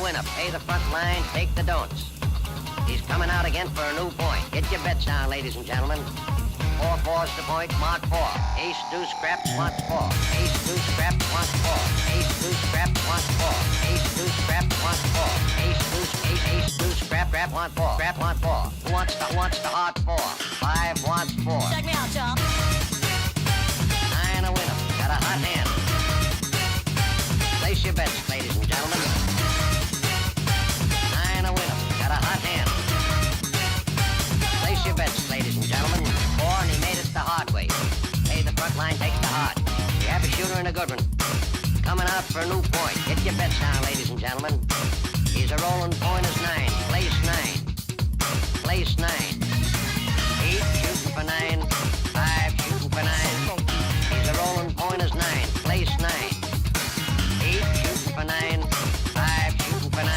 winner. Pay the front line, take the don'ts. He's coming out again for a new point. Get your bets down, ladies and gentlemen. 4 fours to point, mark 4. Ace, deuce, scraps, wants 4. Ace, deuce, scraps, wants 4. Ace, deuce, scraps, wants 4. Ace, deuce, scraps, wants 4. Ace, deuce, ace, deuce, scrap, want 4. Scrap, want 4. Who wants the hard 4? 5 wants 4. Check me out, y'all. 9 a winner. Got a hot hand. Place your bets, ladies and gentlemen. 9 a winner. Got a hot hand. Place your bets, ladies and gentlemen. 4, and he made it the hard way. Pay the front line, take the hard. You have a shooter and a good one. Coming out for a new point. Get your bets down, ladies and gentlemen. He's a rolling pointers 9. Place 9. Place 9. 8 shooting for 9. 5 shooting for 9. He's a rolling pointers 9. Place 9. 8 shooting for 9. 5 shooting for 9.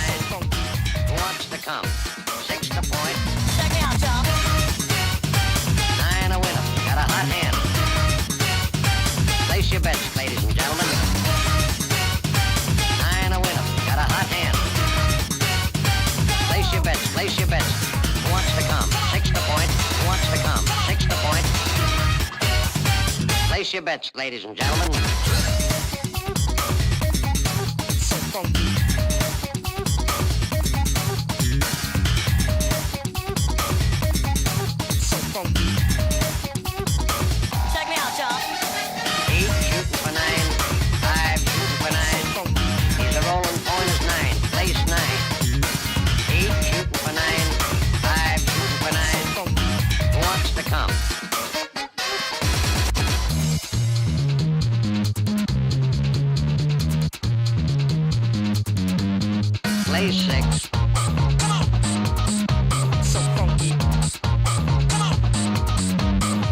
Who wants to come? 6 to point. Check me out, y'all. 9 a winner. Got a hot hand. Place your bets, ladies and gentlemen. 9 a winner. Got a hot hand. Place your bets. Place your bets. Who wants to come? 6 to point. Who wants to come? 6 to point. Place your bets, ladies and gentlemen. So funky. So funky. Check me out, y'all. 8 shooting for 9. 5 shooting for 9. He's a rolling pointers 9. Place 9. 8 shooting for 9. 5 shooting for 9. Who wants to come? Place 6. So funky.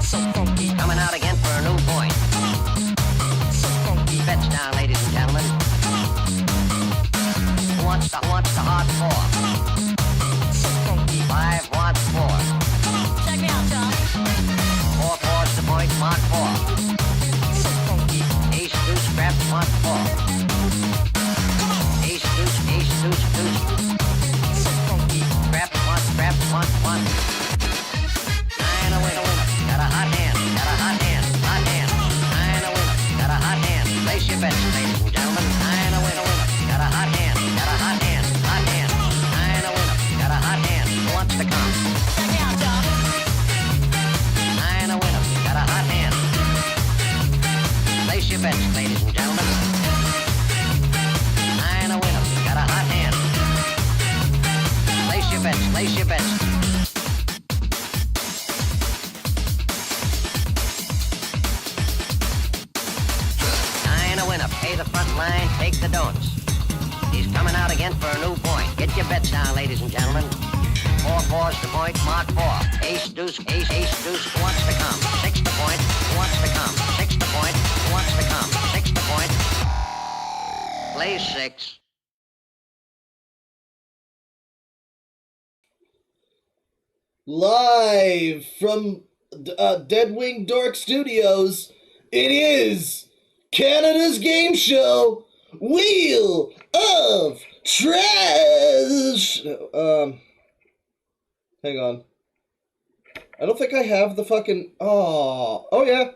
So funky. Coming out again for a new point. So funky. Bets down, ladies and gentlemen. Who wants the hard 4? So funky. 5 wants 4. Check me out, y'all. 4 fours to point, mark 4. So funky. Ace, deuce, scraps, wants 4. Ace, deuce, deuce. So funky. Scraps, wants 1. 9 a winner. Got a hot hand. Got a hot hand. Hot hand. 9 a winner. Got a hot hand. Place your bets, ladies and gentlemen. 9 a winner. Got a hot hand. Got a hot hand. Hot hand. 9 a winner. Got a hot hand. Who wants to come? Check me out, y'all. 9 a winner. Got a hot hand. Place your bets, ladies and gentlemen. 9 a winner. Got a hot hand. Place your bets. Place your bets. Pay the front line, take the don'ts. He's coming out again for a new point. Get your bets down, ladies and gentlemen. 4 fours to point, mark 4. Ace, deuce, ace, deuce. Who wants to come? 6 to point. Who wants to come? 6 to point. Who wants to come? 6 to point. Play 6. Live from DeadwingDork Studios, it is Canada's game show, Wheel of Trash. Hang on. I don't think I have the fucking. Oh yeah.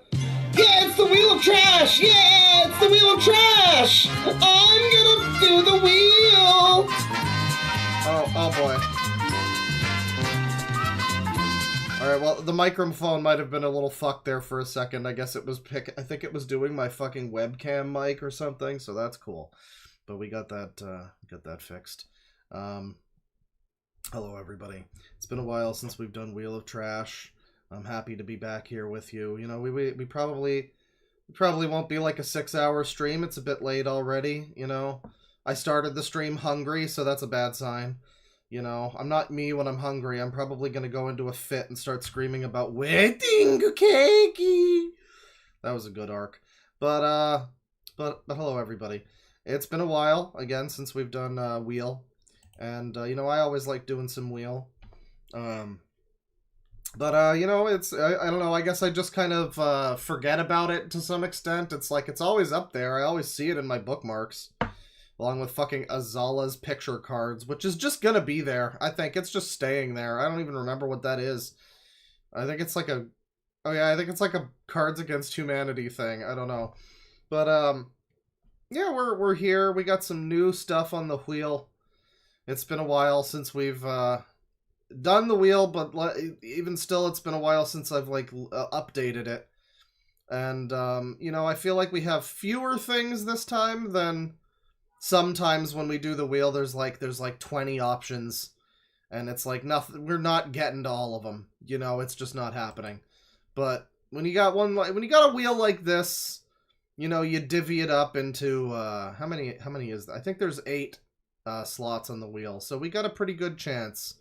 Yeah, it's the Wheel of Trash. Yeah, it's the Wheel of Trash. I'm gonna do the wheel. Oh boy. Alright, well, the microphone might have been a little fucked there for a second. I guess it was I think it was doing my fucking webcam mic or something, so that's cool. But we got that fixed. Hello, everybody. It's been a while since we've done Wheel of Trash. I'm happy to be back here with you. You know, we probably won't be like a 6-hour stream. It's a bit late already, you know. I started the stream hungry, so that's a bad sign. You know, I'm not me when I'm hungry. I'm probably going to go into a fit and start screaming about wedding cakey. That was a good arc. But hello, everybody. It's been a while, again, since we've done Wheel. And, you know, I always like doing some Wheel. You know, it's, I don't know, I guess I just kind of forget about it to some extent. It's like, it's always up there. I always see it in my bookmarks. along with fucking Azala's picture cards, which is just gonna be there. I think it's just staying there. I don't even remember what that is. I think it's like a... Oh yeah, I think it's like a Cards Against Humanity thing. I don't know. But, yeah, we're here. We got some new stuff on the wheel. It's been a while since we've, done the wheel, but even still, it's been a while since I've, like, updated it. And, you know, I feel like we have fewer things this time than sometimes when we do the wheel. There's like 20 options, and it's like nothing. We're not getting to all of them. You know, it's just not happening. But when you got when you got a wheel like this, you know, you divvy it up into how many is that? I think there's 8 slots on the wheel, so we got a pretty good chance.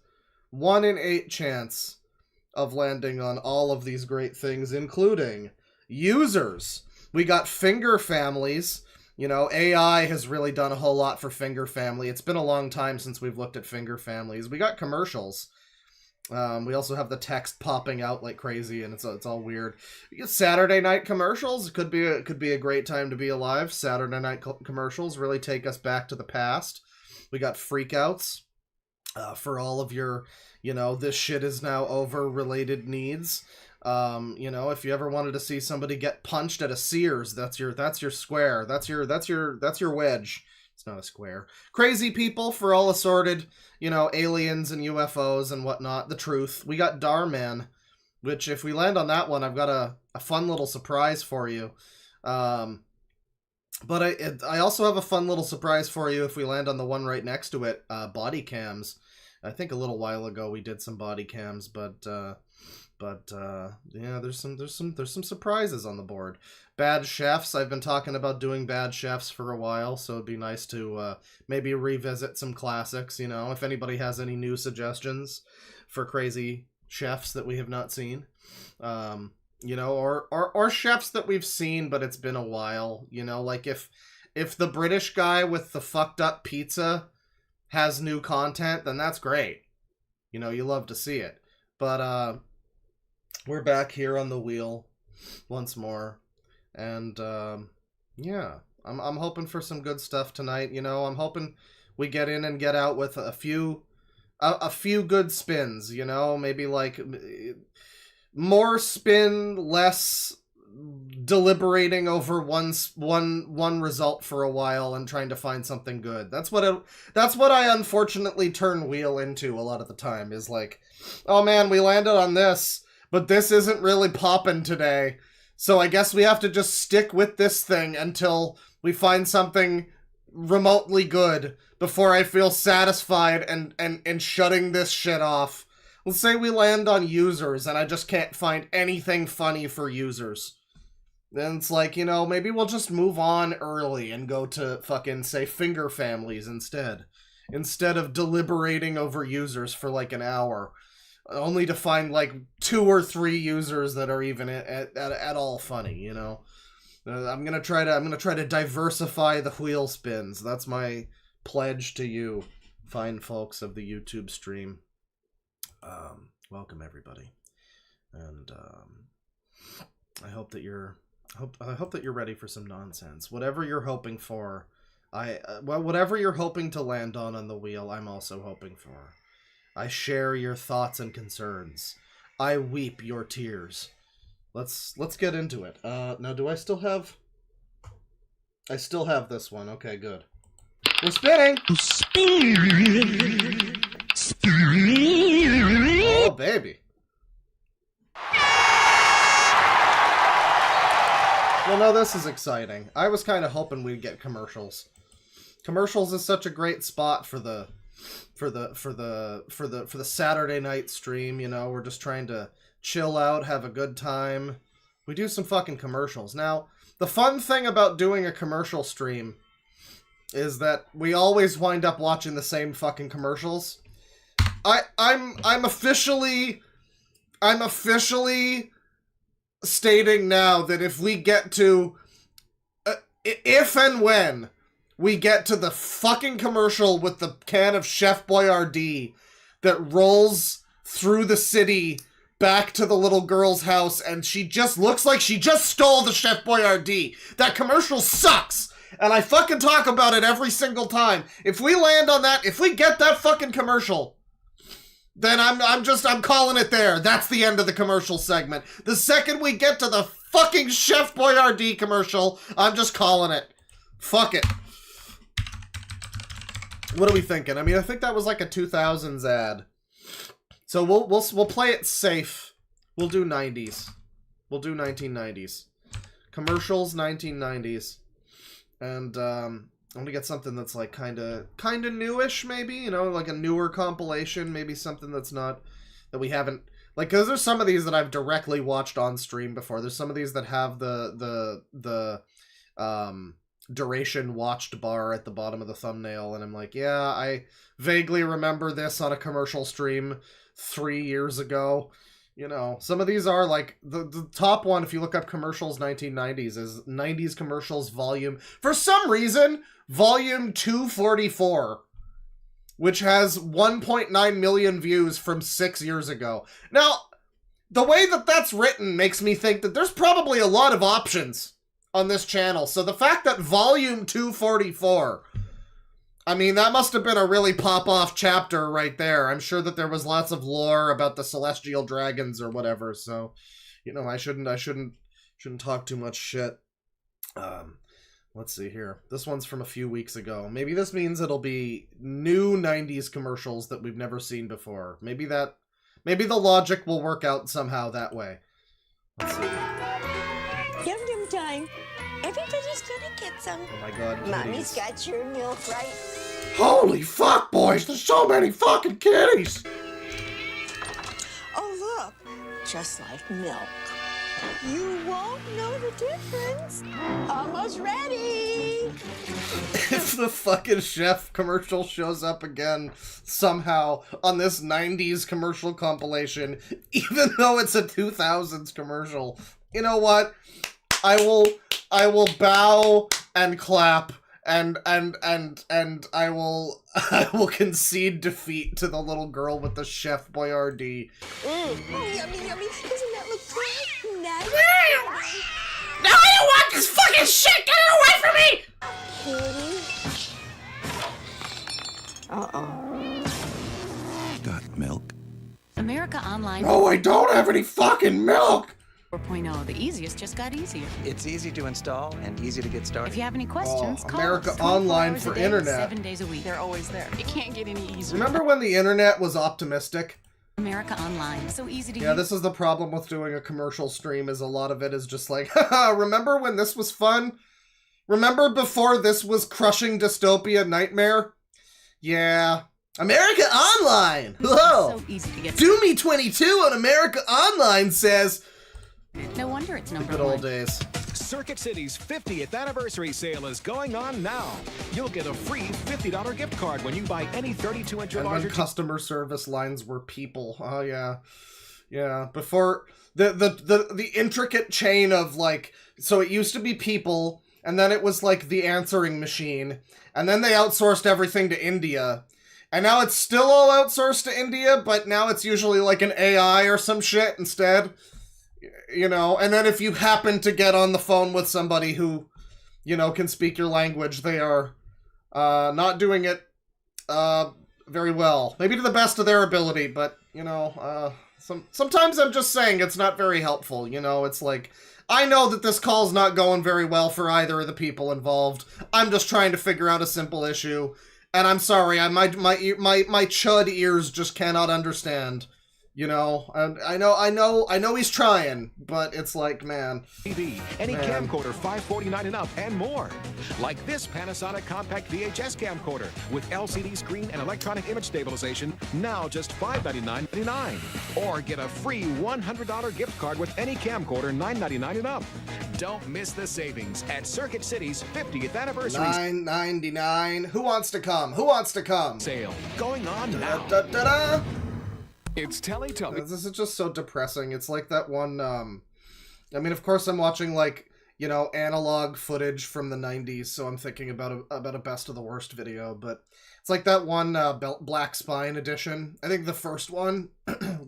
1 in 8 chance of landing on all of these great things, including users. We got finger families. You know, AI has really done a whole lot for finger family. It's been a long time since we've looked at finger families. We got commercials. We also have the text popping out like crazy, and it's all weird. We get Saturday night commercials. It could be a great time to be alive. Saturday night commercials really take us back to the past. We got freakouts for all of your, you know, this shit is now over related needs. You know, if you ever wanted to see somebody get punched at a Sears, that's your square. That's your wedge. It's not a square. Crazy people for all assorted, you know, aliens and UFOs and whatnot. The truth. We got Darman, which if we land on that one, I've got a fun little surprise for you. But I also have a fun little surprise for you if we land on the one right next to it, body cams. I think a little while ago we did some body cams, but yeah, there's some surprises on the board. Bad chefs. I've been talking about doing bad chefs for a while, so it'd be nice to maybe revisit some classics. You know, if anybody has any new suggestions for crazy chefs that we have not seen, you know, or chefs that we've seen but it's been a while. You know, like if the British guy with the fucked up pizza has new content, then that's great. You know, you love to see it. But we're back here on the wheel once more, and yeah, I'm hoping for some good stuff tonight. You know, I'm hoping we get in and get out with a few good spins. You know, maybe like more spin, less deliberating over one result for a while and trying to find something good. That's what I unfortunately turn wheel into a lot of the time, is like, oh man, we landed on this, but this isn't really popping today, so I guess we have to just stick with this thing until we find something remotely good before I feel satisfied and shutting this shit off. Let's say we land on users and I just can't find anything funny for users. Then it's like, you know, maybe we'll just move on early and go to fucking, say, finger families instead of deliberating over users for like an hour, only to find like 2 or 3 users that are even at all funny. You know, I'm gonna try to diversify the wheel spins. That's my pledge to you, fine folks of the YouTube stream. Welcome everybody, and I hope that you're ready for some nonsense. Whatever you're hoping for, whatever you're hoping to land on the wheel, I'm also hoping for. I share your thoughts and concerns. I weep your tears. Let's get into it. Now, do I still have... I still have this one. Okay, good. We're spinning! Oh, baby. Well, no, this is exciting. I was kind of hoping we'd get commercials. Commercials is such a great spot for the Saturday night stream. You know, we're just trying to chill out, have a good time. We do some fucking commercials. Now, the fun thing about doing a commercial stream is that we always wind up watching the same fucking commercials. I'm officially stating now that if we get to if and when we get to the fucking commercial with the can of Chef Boyardee that rolls through the city back to the little girl's house, and she just looks like she just stole the Chef Boyardee. That commercial sucks. And I fucking talk about it every single time. If we land on that, if we get that fucking commercial, then I'm calling it there. That's the end of the commercial segment. The second we get to the fucking Chef Boyardee commercial, I'm just calling it. Fuck it. What are we thinking? I mean, I think that was like a 2000s ad. So we'll play it safe. We'll do 90s. We'll do 1990s. Commercials, 1990s. And I'm gonna get something that's like kinda newish, maybe, you know, like a newer compilation, maybe something that's not, that we haven't, like, because there's some of these that I've directly watched on stream before. There's some of these that have the duration watched bar at the bottom of the thumbnail, and I'm like, yeah, I vaguely remember this on a commercial stream 3 years ago. You know, some of these are like, the top one, if you look up commercials 1990s, is 90s commercials volume, for some reason, volume 244, which has 1.9 million views from 6 years ago. Now, the way that that's written makes me think that there's probably a lot of options on this channel. So the fact that volume 244, I mean, that must have been a really pop-off chapter right there. I'm sure that there was lots of lore about the celestial dragons or whatever. So, you know, I shouldn't talk too much shit. Let's see here. This one's from a few weeks ago. Maybe this means it'll be new 90s commercials that we've never seen before. Maybe the logic will work out somehow that way. Let's see. Yum yum time. Everybody's gonna get some. Oh my god, Mommy's kitties. got your milk, right? Holy fuck, boys! There's so many fucking kitties! Oh, look. Just like milk. You won't know the difference. Almost ready. If the fucking chef commercial shows up again somehow on this 90s commercial compilation, even though it's a 2000s commercial, you know what? I will bow and clap and I will concede defeat to the little girl with the Chef Boyardee. Oh, yummy, yummy. Doesn't that look good? Nice. No, I don't want this fucking shit! Get it away from me! Kitty. Uh-oh. Got milk? America Online No, I don't have any fucking milk! 4.0. The easiest just got easier. It's easy to install and easy to get started. If you have any questions, call America us 24 Online hours for a day, internet. 7 days a week. They're always there. It can't get any easier. Remember when the internet was optimistic? America Online. So easy to Yeah, use. this is the problem with doing a commercial stream, is a lot of it is just like, haha, remember when this was fun? Remember before this was crushing dystopia nightmare? Yeah. America Online! Whoa! So easy to get. Doomy 22 on America Online says, No wonder it's the number good one. old days. Circuit City's 50th anniversary sale is going on now. You'll get a free $50 gift card when you buy any 32-inch or And when larger customer service lines were people. Oh yeah. Yeah. Before the intricate chain of like, so it used to be people, and then it was like the answering machine, and then they outsourced everything to India. And now it's still all outsourced to India, but now it's usually like an AI or some shit instead. You know, and then if you happen to get on the phone with somebody who, you know, can speak your language, they are not doing it very well. Maybe to the best of their ability, but, you know, sometimes I'm just saying it's not very helpful, you know? It's like, I know that this call's not going very well for either of the people involved. I'm just trying to figure out a simple issue, and I'm sorry, my chud ears just cannot understand. You know, I know he's trying, but it's like, man. TV, any Man. camcorder $549 and up, and more. Like this Panasonic compact VHS camcorder with LCD screen and electronic image stabilization, now just $599.99. Or get a free $100 gift card with any camcorder $999 and up. Don't miss the savings at Circuit City's 50th anniversary $9.99. Who wants to come? Who wants to come? sale going on now. Da-da-da-da. It's Teletubbies. This is just so depressing. It's like that one, I mean, of course I'm watching, like, you know, analog footage from the 90s, so I'm thinking about a best of the worst video, but it's like that one, Black Spine edition. I think the first one,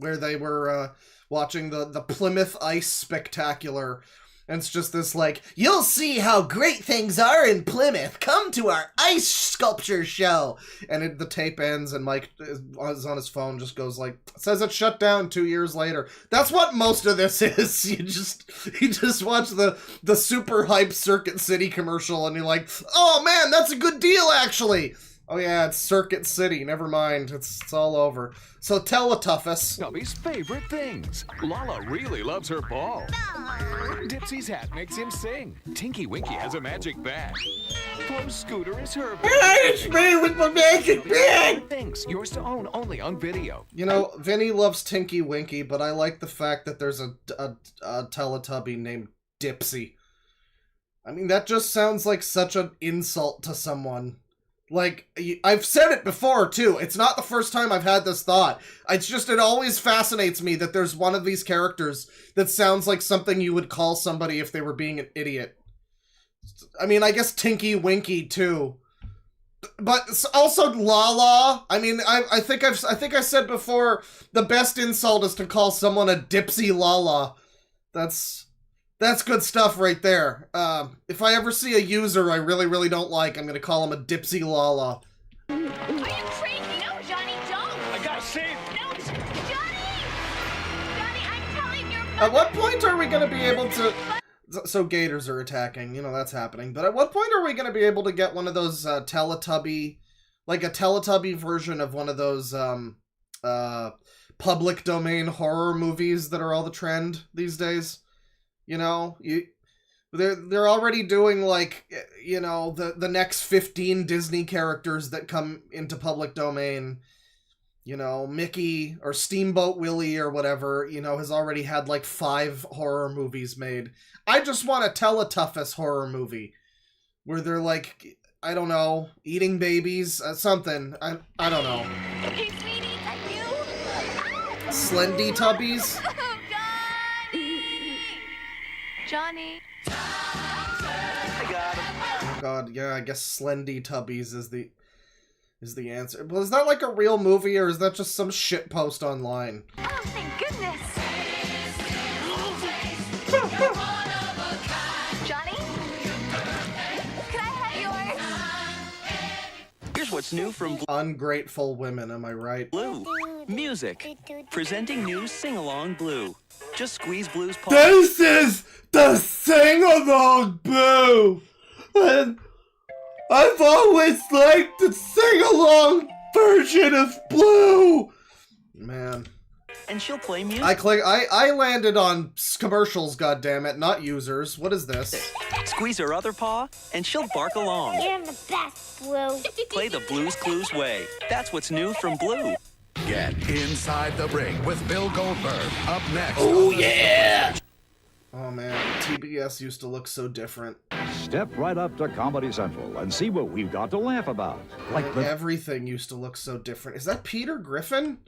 where they were, watching the Plymouth Ice Spectacular, And it's just this like, you'll see how great things are in Plymouth. Come to our ice sculpture show. And the tape ends and Mike is on his phone, just goes like, says it shut down 2 years later. That's what most of this is. You just watch the super hype Circuit City commercial and you're like, oh man, that's a good deal actually. Oh yeah, it's Circuit City. Never mind. It's all over. So Teletubbies. Tubby's favorite things. Lala really loves her ball. Dipsy's hat makes him sing. Tinky Winky has a magic bag. Flo's scooter is her It's me with my magic bag! things. Yours to own only on video. You know, Vinny loves Tinky Winky, but I like the fact that there's a Teletubby named Dipsy. I mean, that just sounds like such an insult to someone. Like, I've said it before, too. It's not the first time I've had this thought. It's just, it always fascinates me that there's one of these characters that sounds like something you would call somebody if they were being an idiot. I mean, I guess Tinky Winky, too. But also Lala. I mean, I think I said before, the best insult is to call someone a Dipsy Lala. That's good stuff right there. If I ever see a user I really, really don't like, I'm gonna call him a Dipsy Lala. Are you crazy? No, Johnny, don't! I gotta save. No, Johnny! Johnny, I'm telling your mother. At what point are we gonna be able to... So gators are attacking, you know, that's happening. But at what point are we gonna be able to get one of those Teletubby... Like a Teletubby version of one of those, public domain horror movies that are all the trend these days? You know, they're already doing, like, you know, the next 15 Disney characters that come into public domain. You know, Mickey or Steamboat Willie or whatever, you know, has already had, like, 5 horror movies made. I just want a Teletubbies horror movie where they're, like, I don't know, eating babies, something. I don't know. Hey, sweetie, is that you? Slendy Tubbies? Johnny. I got him. Oh god, yeah, I guess Slendy Tubbies is the answer. Well, is that like a real movie, or is that just some shit post online? Oh, thank goodness. Johnny? Could I have yours? Here's what's new from Ungrateful women, am I right? Blue. Music. Presenting new Sing-Along Blue. Just squeeze Blue's paw. This is the sing-along Boo! And I've always liked the sing-along version of Blue! Man. And she'll play music. I landed on commercials, goddammit, not users. What is this? Squeeze her other paw, and she'll bark along. You're the best, Blue. Play the Blue's Clues way. That's what's new from Blue. Get Inside the Ring with Bill Goldberg. Up next. Oh, yeah! Oh, man. TBS used to look so different. Step right up to Comedy Central and see what we've got to laugh about. Like Everything used to look so different. Is that Peter Griffin?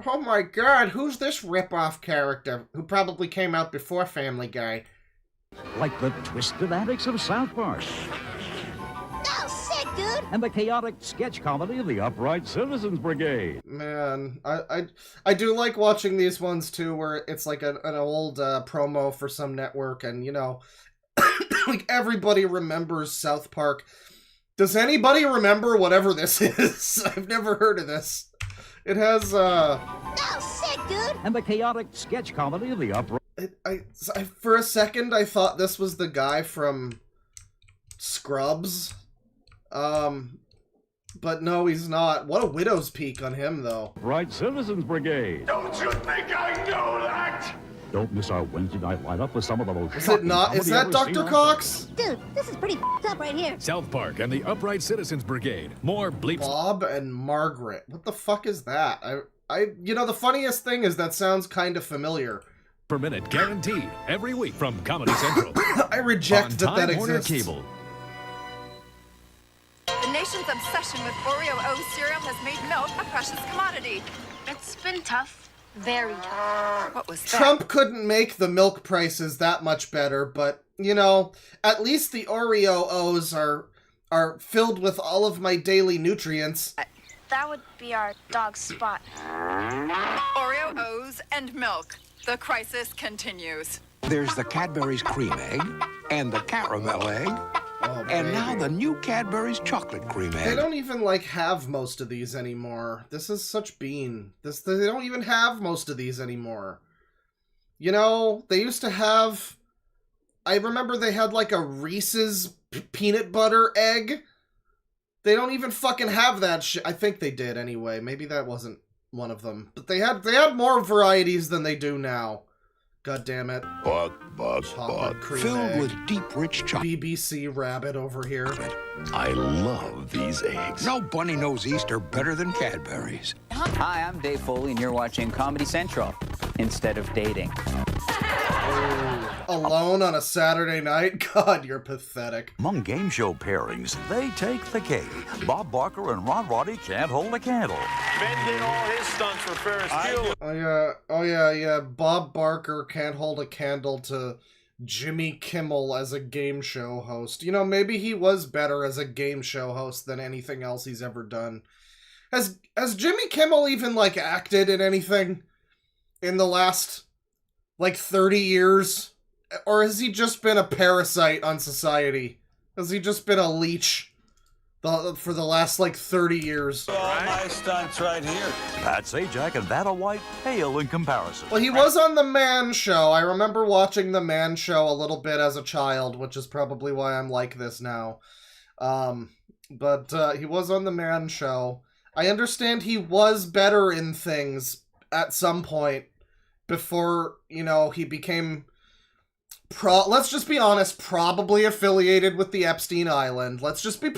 Oh my god, who's this rip-off character who probably came out before Family Guy? Like the twisted antics of South Park. Oh, sick, dude! And the chaotic sketch comedy of the Upright Citizens Brigade. Man, I do like watching these ones too, where it's like an old promo for some network, and you know, like everybody remembers South Park. Does anybody remember whatever this is? I've never heard of this. It has Oh, sick, dude! And the chaotic sketch comedy of the Upright... I for a second I thought this was the guy from Scrubs. But no, he's not. What a widow's peak on him, though. Upright Citizens Brigade. Don't you think I know that? Don't miss our Wednesday night lineup with some of the most... Is it not? Is that Dr. Cox? Dude, this is pretty up right here. South Park and the Upright Citizens Brigade. More bleeps. Bob and Margaret. What the fuck is that? You know, the funniest thing is that sounds kind of familiar. Per minute, guaranteed. Every week from Comedy Central. I reject on that Time Warner exists. Cable. The nation's obsession with Oreo O cereal has made milk a precious commodity. It's been tough. Very tough. What was that? Trump couldn't make the milk prices that much better, but, you know, at least the Oreo O's are filled with all of my daily nutrients. That would be our dog Spot. Oreo O's and milk. The crisis continues. There's the Cadbury's cream egg and the caramel egg. Oh, and now the new Cadbury's chocolate cream egg. They don't even, like, have most of these anymore. This is such bean. They don't even have most of these anymore. You know, they used to have... I remember they had, like, a Reese's peanut butter egg. They don't even fucking have that shit. I think they did, anyway. Maybe that wasn't one of them. But they had more varieties than they do now. God damn it. Chocolate cream Filled egg. with deep, rich chocolate. BBC Rabbit over here. I love these eggs. No bunny knows Easter better than Cadbury's. Hi, I'm Dave Foley, and you're watching Comedy Central instead of dating. Alone on a Saturday night? God, you're pathetic. Among game show pairings, they take the cake. Bob Barker and Ron Roddy can't hold a candle. Ben did all his stunts for Ferris Bueller. Oh yeah. Bob Barker can't hold a candle to Jimmy Kimmel as a game show host. You know, maybe he was better as a game show host than anything else he's ever done. Has Jimmy Kimmel even, like, acted in anything in the last, like, 30 years? Or has he just been a parasite on society? Has he just been a leech for the last, like, 30 years? All my stunts right here. Pat Sajak and Vanna White pale in comparison. Well, he was on The Man Show. I remember watching The Man Show a little bit as a child, which is probably why I'm like this now. But he was on The Man Show. I understand he was better in things at some point before, you know, he became... let's just be honest, probably affiliated with the Epstein Island. Let's just be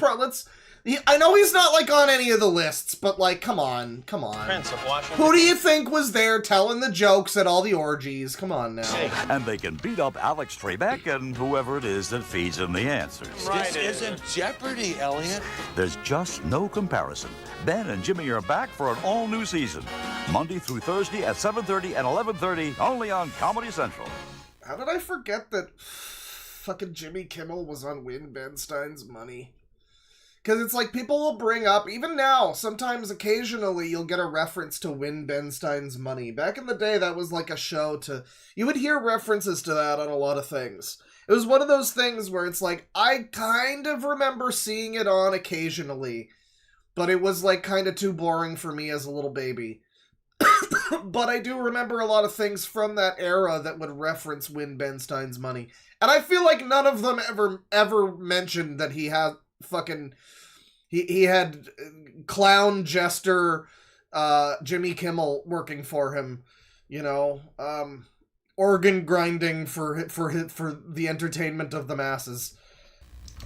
I know he's not, like, on any of the lists, but, like, come on. Prince of Washington. Who do you think was there telling the jokes at all the orgies? Come on now. And they can beat up Alex Trebek and whoever it is that feeds him the answers. Right, this isn't Jeopardy, Elliot. There's just no comparison. Ben and Jimmy are back for an all-new season. Monday through Thursday at 7:30 and 11:30, only on Comedy Central. How did I forget that fucking Jimmy Kimmel was on Win Ben Stein's Money? Because it's like people will bring up, even now, sometimes occasionally you'll get a reference to Win Ben Stein's Money. Back in the day, that was like a show you would hear references to that on a lot of things. It was one of those things where it's like, I kind of remember seeing it on occasionally, but it was like kind of too boring for me as a little baby. But I do remember a lot of things from that era that would reference Win Ben Stein's Money. And I feel like none of them ever mentioned that he had fucking... He had clown jester Jimmy Kimmel working for him, you know, organ grinding for the entertainment of the masses.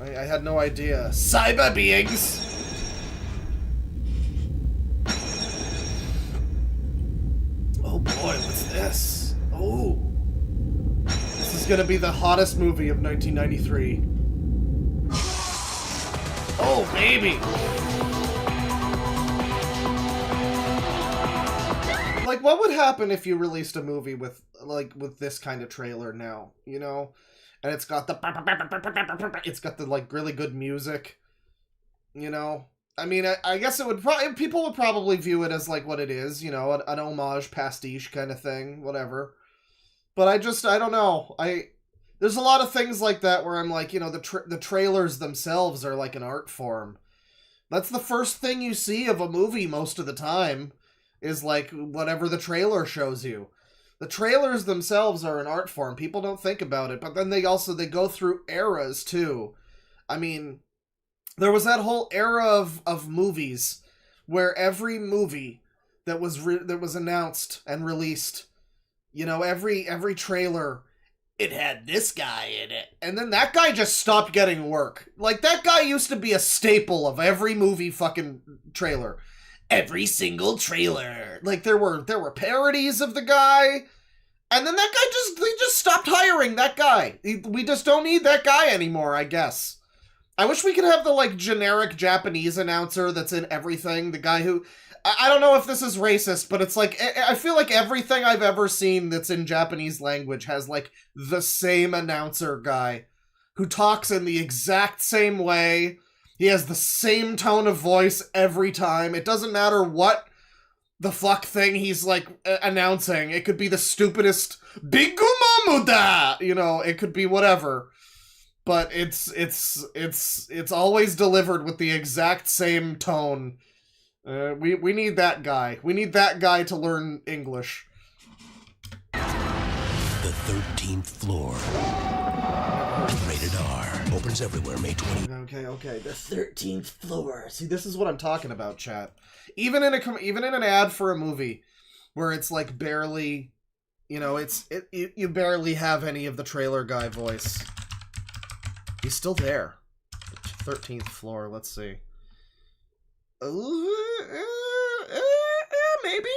I had no idea. Cyber beings! Oh boy, what's this? Oh. This is gonna be the hottest movie of 1993. Oh, baby! Like, what would happen if you released a movie with this kind of trailer now, you know? And it's got the, like, really good music, you know? I mean, I guess it would people would probably view it as, like, what it is, you know, an homage pastiche kind of thing, whatever. But I don't know. There's a lot of things like that where I'm like, you know, the trailers themselves are like an art form. That's the first thing you see of a movie most of the time, is like whatever the trailer shows you. The trailers themselves are an art form. People don't think about it, but then they go through eras too. I mean, there was that whole era of movies where every movie that was announced and released, you know, every trailer, it had this guy in it. And then that guy just stopped getting work. Like, that guy used to be a staple of every movie fucking trailer. Every single trailer. Like, there were parodies of the guy. And then that guy they just stopped hiring that guy. We just don't need that guy anymore, I guess. I wish we could have the, like, generic Japanese announcer that's in everything. The guy who... I don't know if this is racist, but it's like, I feel like everything I've ever seen that's in Japanese language has, like, the same announcer guy who talks in the exact same way. He has the same tone of voice every time. It doesn't matter what the fuck thing he's like announcing. It could be the stupidest Bigumamuda, you know, it could be whatever. But it's always delivered with the exact same tone. We need that guy. We need that guy to learn English. The 13th floor. Rated R. Opens everywhere May 20. Okay. The 13th floor. See, this is what I'm talking about, chat. Even in an ad for a movie where it's like barely, you know, you barely have any of the trailer guy voice. He's still there. 13th floor. Let's see. Maybe.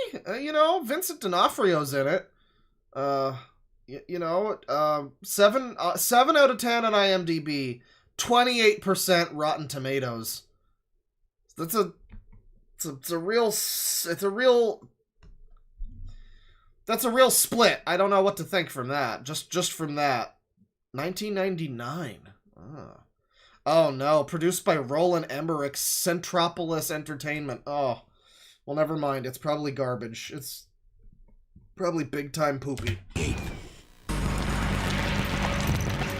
You know, Vincent D'Onofrio's in it. You know, 7 out of 10 on IMDb, 28% Rotten Tomatoes. That's a real split. I don't know what to think from that. Just from that. 1999. Oh no, produced by Roland Emmerich's Centropolis Entertainment. Oh, well, never mind. It's probably garbage. It's probably big time poopy.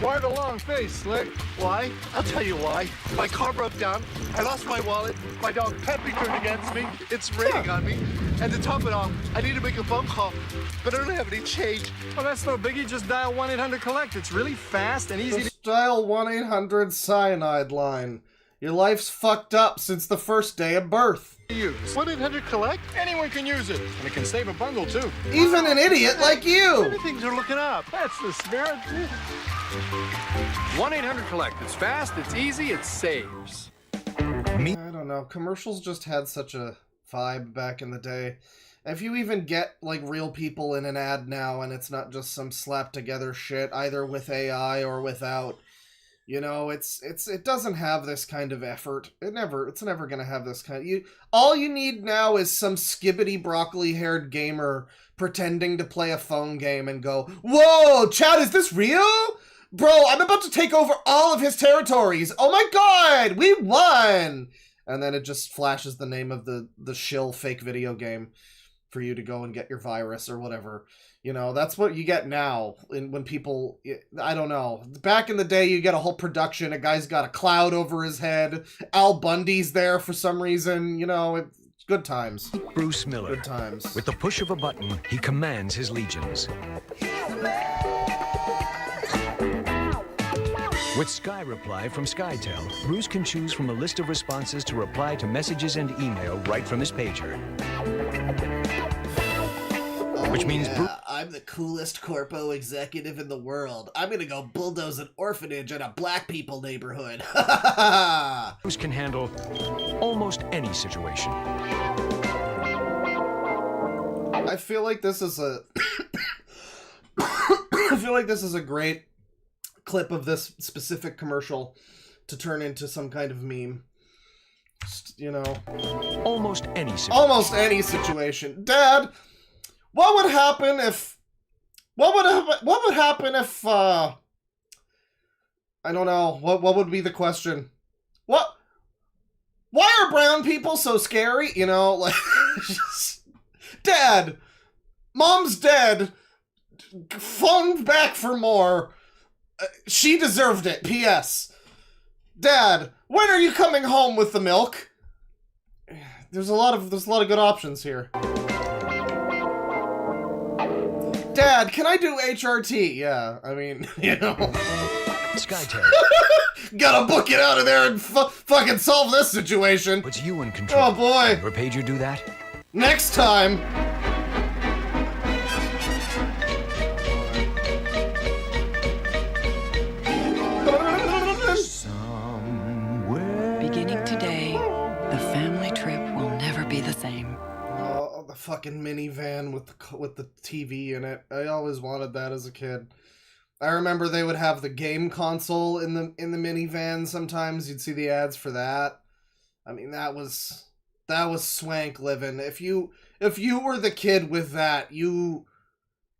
Why the long face, Slick? Why? I'll tell you why. My car broke down. I lost my wallet. My dog Peppy turned against me. It's raining on me. And to top it off, I need to make a phone call, but I don't have any change. Well, that's no biggie. Just dial 1-800-COLLECT. It's really fast and easy. Just dial 1-800 cyanide line. Your life's fucked up since the first day of birth. Use 1-800-COLLECT? Anyone can use it, and it can save a bundle too. Even an idiot like you. Many things are looking up. That's the spirit. 1-800-COLLECT. It's fast, it's easy, it saves. I don't know. Commercials just had such a vibe back in the day. If you even get like real people in an ad now, and it's not just some slapped together shit, either with AI or without, you know, it doesn't have this kind of effort. It's never gonna have this kind. All you need now is some skibbity broccoli-haired gamer pretending to play a phone game and go, "Whoa, Chad, is this real? Bro, I'm about to take over all of his territories. Oh my god, we won!" And then it just flashes the name of the shill fake video game for you to go and get your virus or whatever. You know, that's what you get now when people, I don't know. Back in the day, you get a whole production. A guy's got a cloud over his head. Al Bundy's there for some reason. You know, it's good times. Bruce Miller. Good times. With the push of a button, he commands his legions. With Sky Reply from SkyTel, Bruce can choose from a list of responses to reply to messages and email right from his pager. Which means I'm the coolest corpo executive in the world. I'm gonna go bulldoze an orphanage in a black people neighborhood. Bruce can handle almost any situation. I feel like this is a great clip of this specific commercial to turn into some kind of meme. Just, you know, almost any situation. Almost any situation. Dad, what would happen if I don't know, what would be the question? Why are brown people so scary? You know, like, Dad, Mom's dead. Phone back for more. She deserved it. P.S. Dad, when are you coming home with the milk? There's a lot of good options here. Dad, can I do HRT? Yeah, I mean, you know. SkyTel. Gotta book it out of there and fucking solve this situation. Puts you in control. Oh boy. Ever pager do that? Next time. Beginning today, the family trip will never be the same. Oh, the fucking minivan with the TV in it. I always wanted that as a kid. I remember they would have the game console in the minivan sometimes. You'd see the ads for that. I mean, that was swank living. If you were the kid with that, you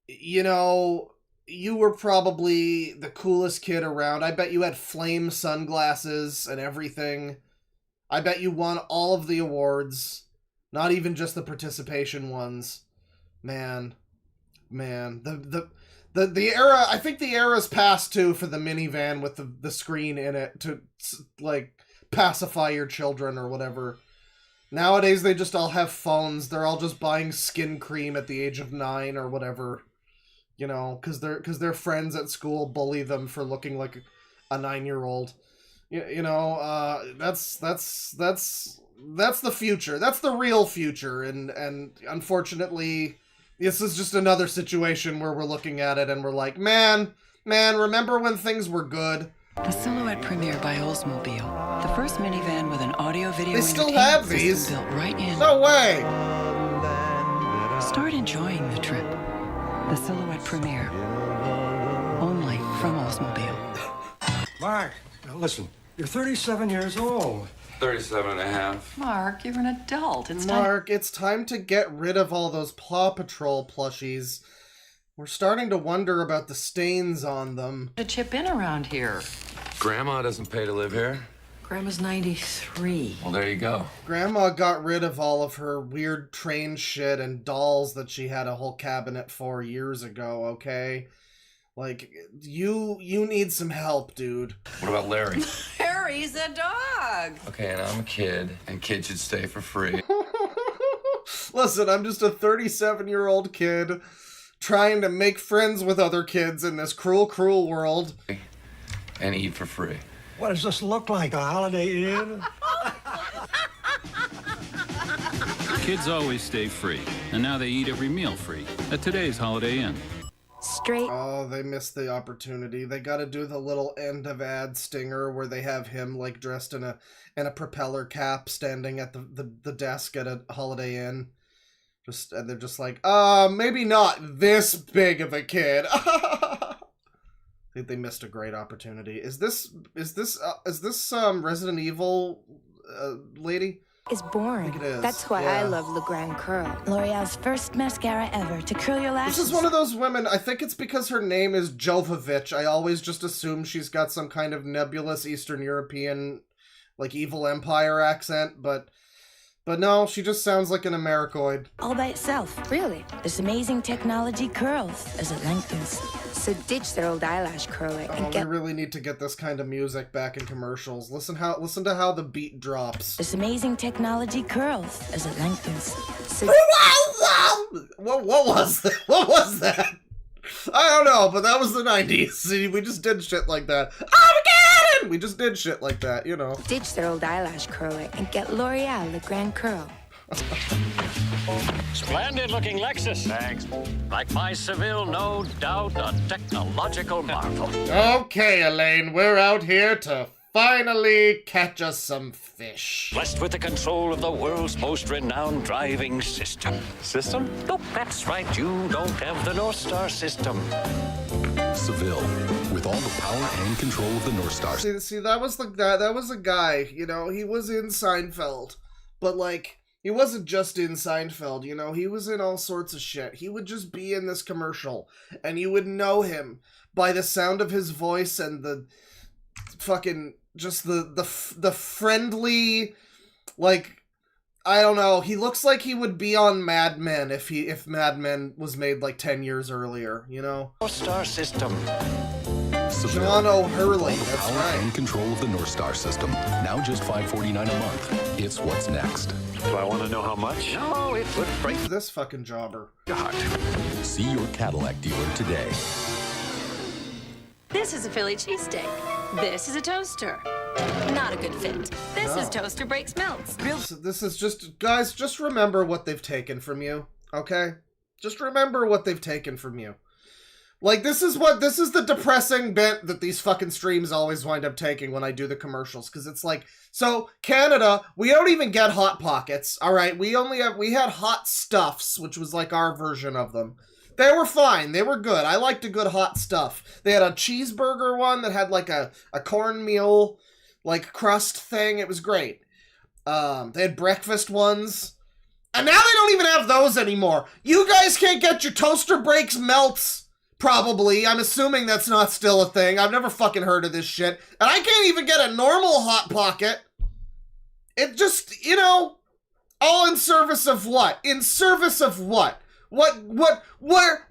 know, you were probably the coolest kid around. I bet you had flame sunglasses and everything. I bet you won all of the awards. Not even just the participation ones. Man. The era, I think the era's past too for the minivan with the screen in it to, like, pacify your children or whatever. Nowadays they just all have phones. They're all just buying skin cream at the age of 9 or whatever. You know, because their friends at school bully them for looking like a 9-year-old. You know, that's the future. That's the real future, and unfortunately, this is just another situation where we're looking at it and we're like, man, remember when things were good? The Silhouette Premier by Oldsmobile. The first minivan with an audio-video They still have these? built right in. No way! Start enjoying the trip. The Silhouette Premier. Only from Oldsmobile. Mark, now listen, you're 37 years old. 37 and a half. Mark, you're an adult. Mark, it's time to get rid of all those Paw Patrol plushies. We're starting to wonder about the stains on them. To chip in around here. Grandma doesn't pay to live here. Grandma's 93. Well, there you go. Grandma got rid of all of her weird train shit and dolls that she had a whole cabinet for years ago, okay? Like, you need some help, dude. What about Larry? Harry's a dog. Okay, and I'm a kid, and kids should stay for free. Listen, I'm just a 37-year-old kid trying to make friends with other kids in this cruel, cruel world. And eat for free. What does this look like, a Holiday Inn? Kids always stay free, and now they eat every meal free at today's Holiday Inn. Straight. Oh, they missed the opportunity. They got to do the little end of ad stinger where they have him like dressed in a propeller cap, standing at the desk at a Holiday Inn. And they're just like, maybe not this big of a kid. I think they missed a great opportunity. Is this Resident Evil lady? Is born. I think it is. That's why I love Le Grand Curl. L'Oreal's first mascara ever to curl your lashes. This is one of those women, I think it's because her name is Jovovich. I always just assume she's got some kind of nebulous Eastern European, like, evil empire accent, but no, she just sounds like an Americoid. All by itself, really. This amazing technology curls as it lengthens. So ditch that old eyelash curler and We really need to get this kind of music back in commercials. Listen to how the beat drops. This amazing technology curls as it lengthens. So What was that? What was that? I don't know, but that was the 90s. See, we just did shit like that. Armageddon! We just did shit like that, you know. ditch that old eyelash curler and get L'Oreal Le Grand Curl. Splendid looking Lexus. Thanks. Like my Seville, no doubt a technological marvel. Okay, Elaine, we're out here to finally catch us some fish. Blessed with the control of the world's most renowned driving system. System? Nope, that's right. You don't have the North Star system. Seville, with all the power and control of the North Star. See, that was a guy, you know, he was in Seinfeld, but like, he wasn't just in Seinfeld, you know, he was in all sorts of shit. He would just be in this commercial, and you would know him by the sound of his voice and the fucking, just the friendly, like, I don't know, he looks like he would be on Mad Men if Mad Men was made like 10 years earlier, you know? North Star system. Seville, John O'Hurley, with all the that's power right. and control of the North Star system. Now just $549 a month. It's what's next. Do I want to know how much? No, it would break this fucking jobber. God. See your Cadillac dealer today. This is a Philly cheesesteak. This is a toaster. Not a good fit. This is toaster breaks melts. This is just, guys, just remember what they've taken from you, okay? Just remember what they've taken from you. Like, this is the depressing bit that these fucking streams always wind up taking when I do the commercials, because it's like, so, Canada, we don't even get Hot Pockets, alright? We had Hot Stuffs, which was like our version of them. They were fine, they were good, I liked a good hot stuff. They had a cheeseburger one that had like a cornmeal, like, crust thing, it was great. They had breakfast ones, and now they don't even have those anymore. You guys can't get your toaster breaks melts. Probably. I'm assuming that's not still a thing. I've never fucking heard of this shit. And I can't even get a normal Hot Pocket. It just, you know, All in service of what? In service of what? Where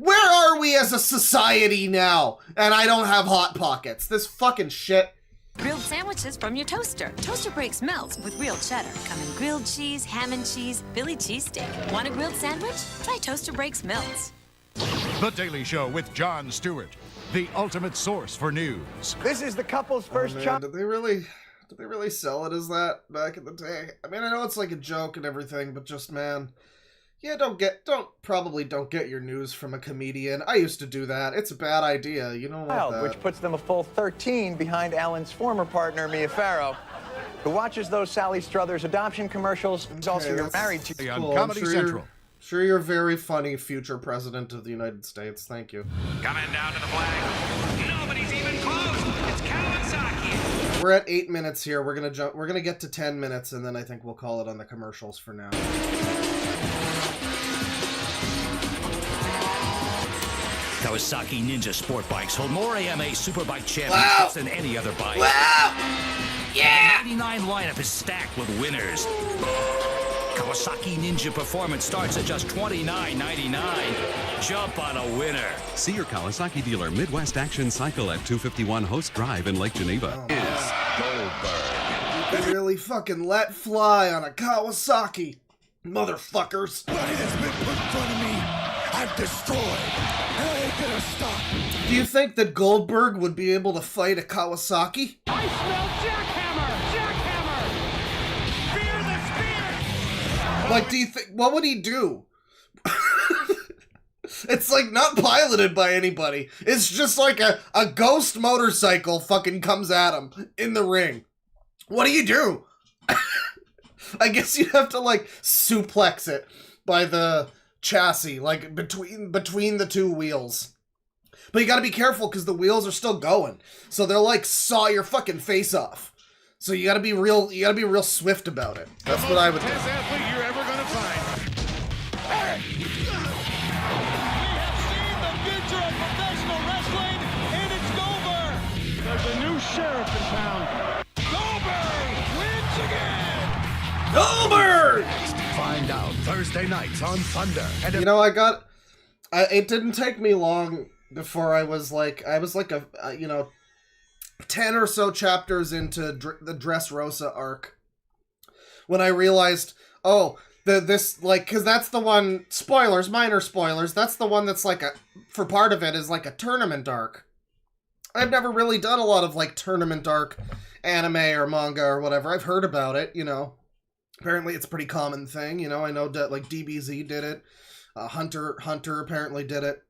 are we as a society now? And I don't have Hot Pockets. This fucking shit. Grilled sandwiches from your toaster. Toaster Breaks melts with real cheddar. Come in grilled cheese, ham and cheese, Philly cheesesteak. Want a grilled sandwich? Try Toaster Breaks melts. The Daily Show with Jon Stewart, the ultimate source for news. This is the couple's first child. Did they really sell it as that back in the day? I mean, I know it's like a joke and everything, but just, man, yeah, don't get your news from a comedian. I used to do that. It's a bad idea. You don't want that. Which puts them a full 13 behind Alan's former partner, Mia Farrow, who watches those Sally Struthers adoption commercials. He's also you're married to. Cool. On Comedy Central. Sure, you're very funny, future president of the United States. Thank you. Coming down to the flag. Nobody's even close. It's Kawasaki. We're at 8 minutes here. We're gonna get to 10 minutes, and then I think we'll call it on the commercials for now. Kawasaki Ninja Sport Bikes hold more AMA Superbike championships than any other bike. Wow! Yeah! The 99 lineup is stacked with winners. Kawasaki Ninja Performance starts at just $29.99. Jump on a winner. See your Kawasaki dealer, Midwest Action Cycle at 251 Host Drive in Lake Geneva. They really fucking let fly on a Kawasaki, motherfuckers. What has been put in front of me, I've destroyed. I ain't gonna stop. Do you think that Goldberg would be able to fight a Kawasaki? I smell jackhammer! Jackhammer! Fear the spear! Like, do you think, what would he do? It's like not piloted by anybody. It's just like a ghost motorcycle fucking comes at him in the ring. What do you do? I guess you have to like suplex it by the chassis, like between the two wheels. But you gotta be careful because the wheels are still going. So they'll like saw your fucking face off. So you gotta be real swift about it. That's what I would do. Best athlete you're ever gonna find. There's a new sheriff in town. Goldberg wins again! Goldberg! Find out Thursday nights on Thunder. And You know, it didn't take me long before I was like a 10 or so chapters into the Dressrosa arc when I realized, oh, because that's the one, spoilers, minor spoilers, that's the one that's like for part of it is like a tournament arc. I've never really done a lot of like tournament arc anime or manga or whatever. I've heard about it, you know. Apparently it's a pretty common thing, you know. I know that like DBZ did it. Hunter apparently did it.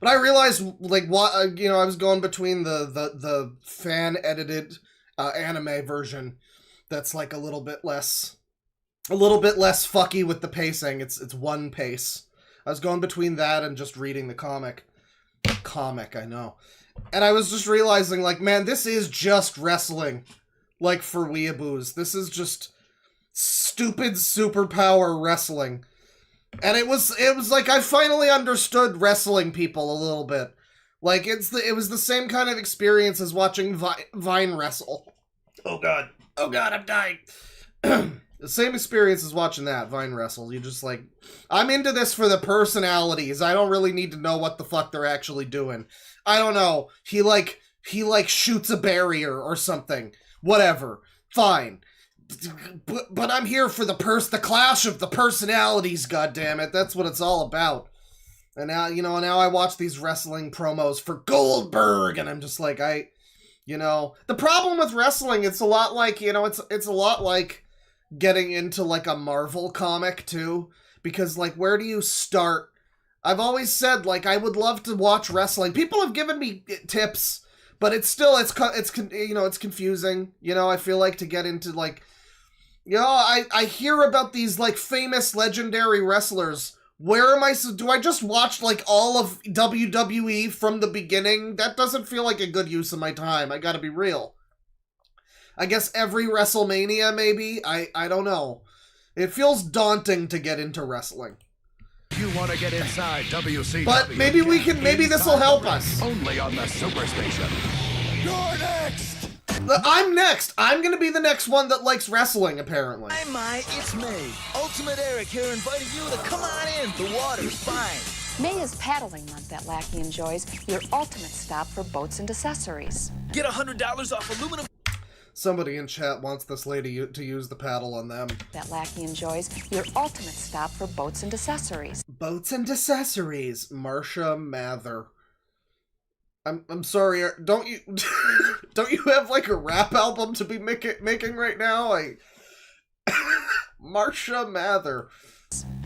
But I realized like what I was going between the fan edited anime version that's like a little bit less fucky with the pacing. It's one pace. I was going between that and just reading the comic, I know. And I was just realizing, like, man, this is just wrestling. Like, for weeaboos. This is just stupid superpower wrestling. And it was like, I finally understood wrestling people a little bit. Like, it was the same kind of experience as watching Vine wrestle. Oh god, I'm dying. The same experience as watching that, Vine wrestle. You just like, I'm into this for the personalities. I don't really need to know what the fuck they're actually doing. I don't know. He shoots a barrier or something. Whatever. Fine. But I'm here for the clash of the personalities, goddammit. That's what it's all about. And now, now I watch these wrestling promos for Goldberg, and I'm just like, the problem with wrestling, it's a lot like, it's a lot like getting into like a Marvel comic too, because like, where do you start? I've always said, like, I would love to watch wrestling. People have given me tips, but it's still, it's confusing. I feel like to get into, like, I hear about these, like, famous legendary wrestlers. Where am I, do I just watch, like, all of WWE from the beginning? That doesn't feel like a good use of my time. I gotta be real. I guess every WrestleMania, maybe? I don't know. It feels daunting to get into wrestling. You want to get inside WCW. But maybe this will help us. Only on the Superstation. You're next! I'm next. I'm gonna be the next one that likes wrestling, apparently. Hi, Mai, it's me. Ultimate Eric here inviting you to come on in. The water's fine. May is paddling month at Lackey Enjoys, your ultimate stop for boats and accessories. Get $100 off aluminum. Somebody in chat wants this lady to use the paddle on them. At Lackey Enjoys, your ultimate stop for boats and accessories. Boats and accessories. Marcia Mather. I'm sorry, don't you don't you have like a rap album to be making right now? Marcia Mather.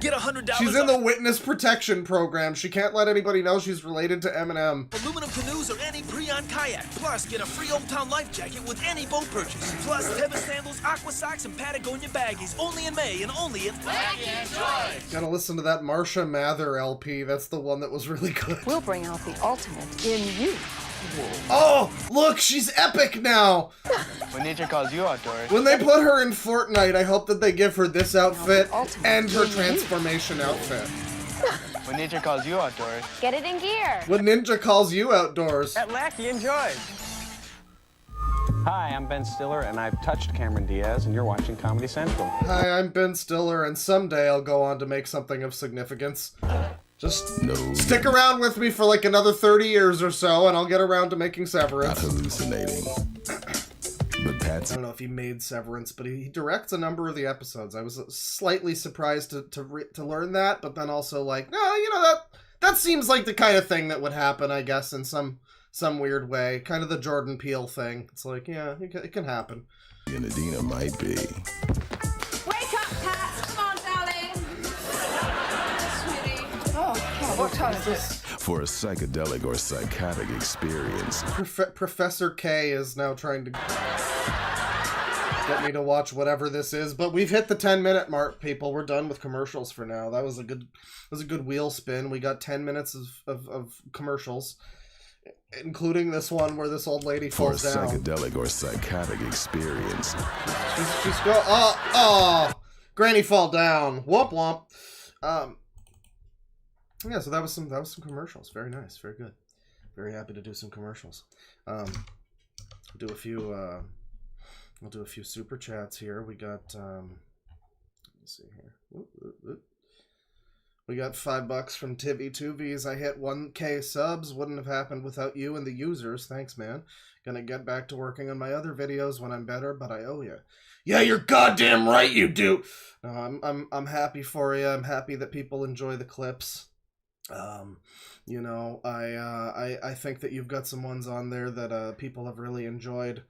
Get $100. She's in the witness protection program. She can't let anybody know she's related to Eminem. Aluminum canoes or any pre-on kayak. Plus, get a free Old Town life jacket with any boat purchase. Plus, Teva sandals, aqua socks, and Patagonia baggies. Only in May and only at Lackey Enjoys. Gotta listen to that Marcia Mather LP. That's the one that was really good. We'll bring out the ultimate in you. Oh, look, she's epic now. When nature calls you outdoors. When they put her in Fortnite, I hope that they give her this outfit and her transformation outfit. When nature calls you outdoors. Get it in gear. When Ninja calls you outdoors. At Lackey Enjoys. Hi, I'm Ben Stiller, and I've touched Cameron Diaz, and you're watching Comedy Central. Hi, I'm Ben Stiller, and someday I'll go on to make something of significance. Just stick around with me for like another 30 years or so, and I'll get around to making Severance. Not hallucinating. But Pat's... I don't know if he made Severance, but he directs a number of the episodes. I was slightly surprised to learn that, but then also like, no, you know, that seems like the kind of thing that would happen, I guess, in some weird way. Kind of the Jordan Peele thing. It's like, yeah, it can happen. And Adina might be. Wake up, Pat. Come on, darling. Sweetie. Oh, what time is this? For a psychedelic or psychotic experience. Professor K is now trying to get me to watch whatever this is, but we've hit the 10-minute mark, people. We're done with commercials for now. That was a good wheel spin. We got 10 minutes of commercials, including this one where this old lady falls down. For a psychedelic or psychotic experience. She's go. Oh, Granny fall down. Womp womp. Yeah, so that was some commercials. Very nice, very good. Very happy to do some commercials. I'll do a few super chats here. We got let's see here. We got $5 from Tivy Tuvies. I hit 1K subs. Wouldn't have happened without you and the users. Thanks, man. Gonna get back to working on my other videos when I'm better, but I owe you. Yeah, you're goddamn right you do. No, I'm happy for you. I'm happy that people enjoy the clips. You know, I think that you've got some ones on there that people have really enjoyed,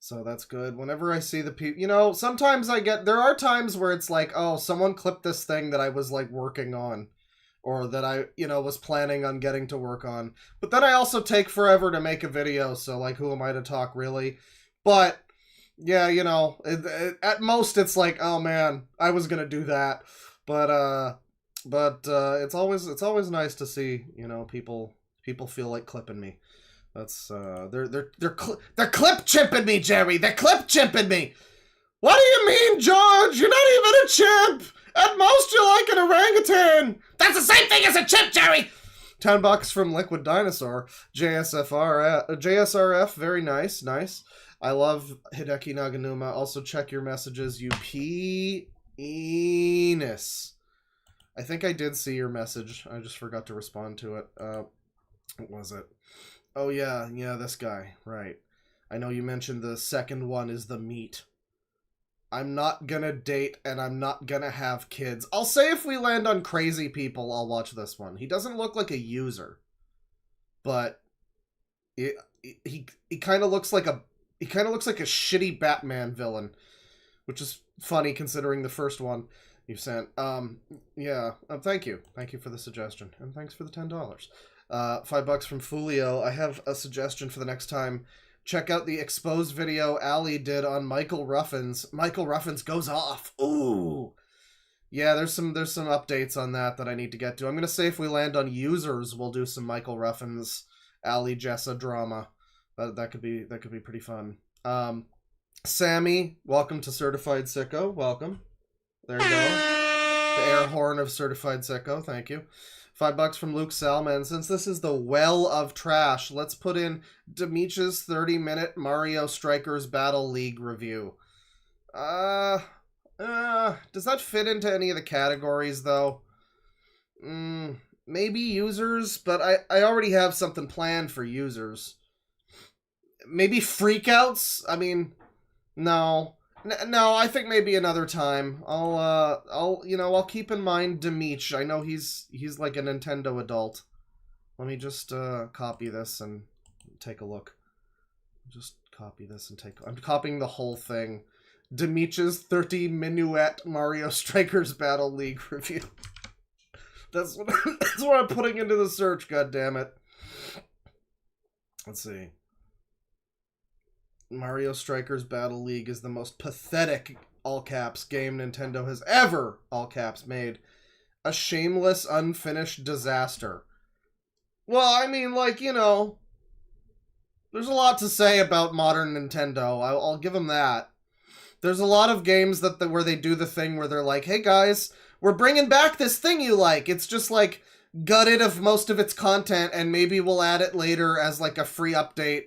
so that's good. Whenever I see the people, you know, sometimes there are times where it's like, oh, someone clipped this thing that I was like working on, or that I, you know, was planning on getting to work on, but then I also take forever to make a video, so like, who am I to talk, really? But yeah, you know, at most it's like, oh man, I was gonna do that, but it's always nice to see, you know, people feel like clipping me. That's they're clip chimping me, Jerry. They're clip chimping me. What do you mean, George? You're not even a chimp. At most, you're like an orangutan. That's the same thing as a chimp, Jerry. $10 from Liquid Dinosaur. JSRF. Very nice. I love Hideki Naganuma. Also, check your messages. You penis. I think I did see your message. I just forgot to respond to it. What was it? Oh, yeah, this guy. Right. I know you mentioned the second one is the meat. I'm not gonna date and I'm not gonna have kids. I'll say if we land on crazy people, I'll watch this one. He doesn't look like a user. But he kind of looks like a shitty Batman villain, which is funny considering the first one you sent. Yeah. Thank you for the suggestion, and thanks for the $10. $5 from Fulio. I have a suggestion for the next time. Check out the exposed video Ali did on Michael Ruffins. Michael Ruffins goes off. Ooh. Yeah, there's some updates on that I need to get to. I'm gonna say if we land on users, we'll do some Michael Ruffins Ali Jessa drama. That could be pretty fun. Sammy, welcome to Certified Sicko. Welcome. There you go. The air horn of Certified Sicko. Thank you. $5 from Luke Salman. Since this is the well of trash, let's put in Demich's 30-minute Mario Strikers Battle League review. Does that fit into any of the categories, though? Maybe users, but I already have something planned for users. Maybe freakouts? I mean, no. No, I think maybe another time. I'll keep in mind Demich. I know he's like a Nintendo adult. Let me just copy this and take a look. Just copy this and I'm copying the whole thing. Demich's 30 Minuet Mario Strikers Battle League review. That's what I'm putting into the search, goddammit. Let's see. Mario Strikers Battle League is the most pathetic, all caps, game Nintendo has ever, all caps, made. A shameless, unfinished disaster. Well, I mean, like, you know, there's a lot to say about modern Nintendo. I'll give them that. There's a lot of games where they do the thing where they're like, hey guys, we're bringing back this thing you like. It's just like gutted of most of its content, and maybe we'll add it later as like a free update,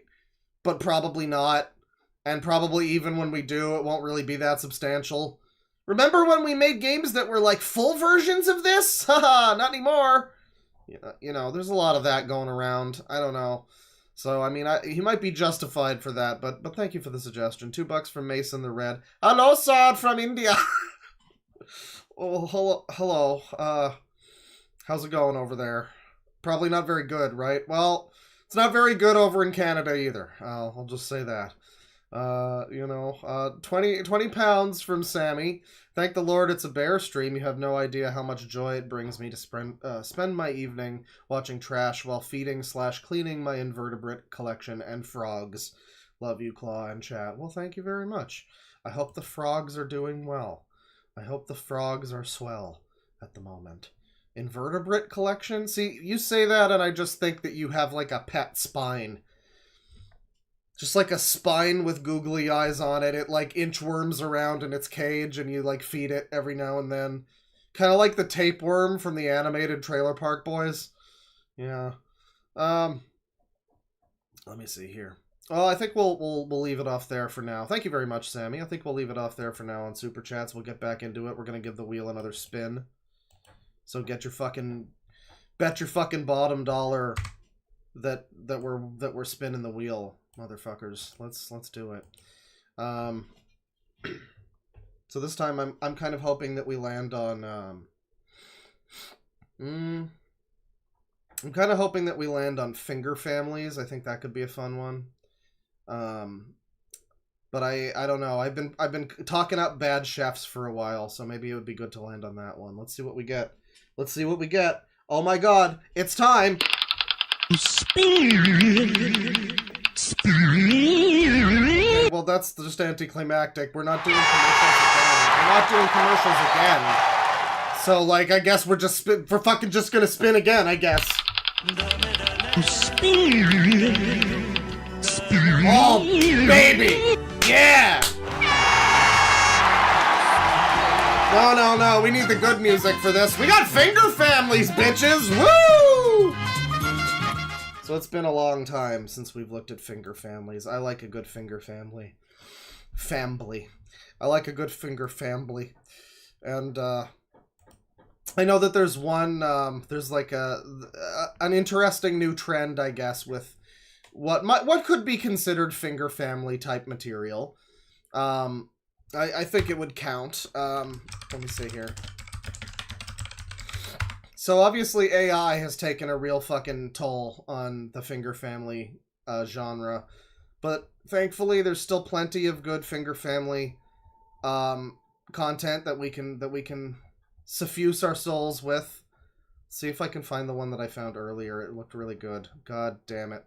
but probably not. And probably even when we do, it won't really be that substantial. Remember when we made games that were like full versions of this? Haha, not anymore. You know, there's a lot of that going around. I don't know. So, I mean, he might be justified for that, but thank you for the suggestion. $2 from Mason the Red. Hello, sir, from India. Oh, hello. How's it going over there? Probably not very good, right? Well, it's not very good over in Canada either. I'll just say that. 20 pounds from Sammy. Thank the Lord it's a bear stream. You have no idea how much joy it brings me to spend my evening watching trash while feeding/cleaning my invertebrate collection and frogs. Love you, Claw and chat. Well, thank you very much. I hope the frogs are doing well. I hope the frogs are swell at the moment. Invertebrate collection? See, you say that and I just think that you have like a pet spine. Just like a spine with googly eyes on it. It like inchworms around in its cage and you like feed it every now and then. Kind of like the tapeworm from the animated Trailer Park Boys. Yeah. Let me see here. Well, I think we'll leave it off there for now. Thank you very much, Sammy. I think we'll leave it off there for now on Super Chats. We'll get back into it. We're going to give the wheel another spin. So bet your fucking bottom dollar that we're spinning the wheel. Motherfuckers, let's do it. So this time I'm kind of hoping that we land on I'm kind of hoping that we land on finger families. I think that could be a fun one. But I don't know. I've been talking up bad chefs for a while, so maybe it would be good to land on that one. Let's see what we get. Let's see what we get. Oh my god, it's time. Okay, well, that's just anticlimactic. We're not doing commercials again. So, like, I guess we're just just gonna spin again, I guess. Oh, baby! Yeah! No, we need the good music for this. We got finger families, bitches! Woo! So it's been a long time since we've looked at finger families. I like a good finger family. I like a good finger family. And, I know that there's one, there's like an interesting new trend, I guess, with what could be considered finger family type material. I think it would count. Let me see here. So obviously AI has taken a real fucking toll on the finger family genre, but thankfully there's still plenty of good finger family content that we can suffuse our souls with. See if I can find the one that I found earlier. It looked really good. God damn it.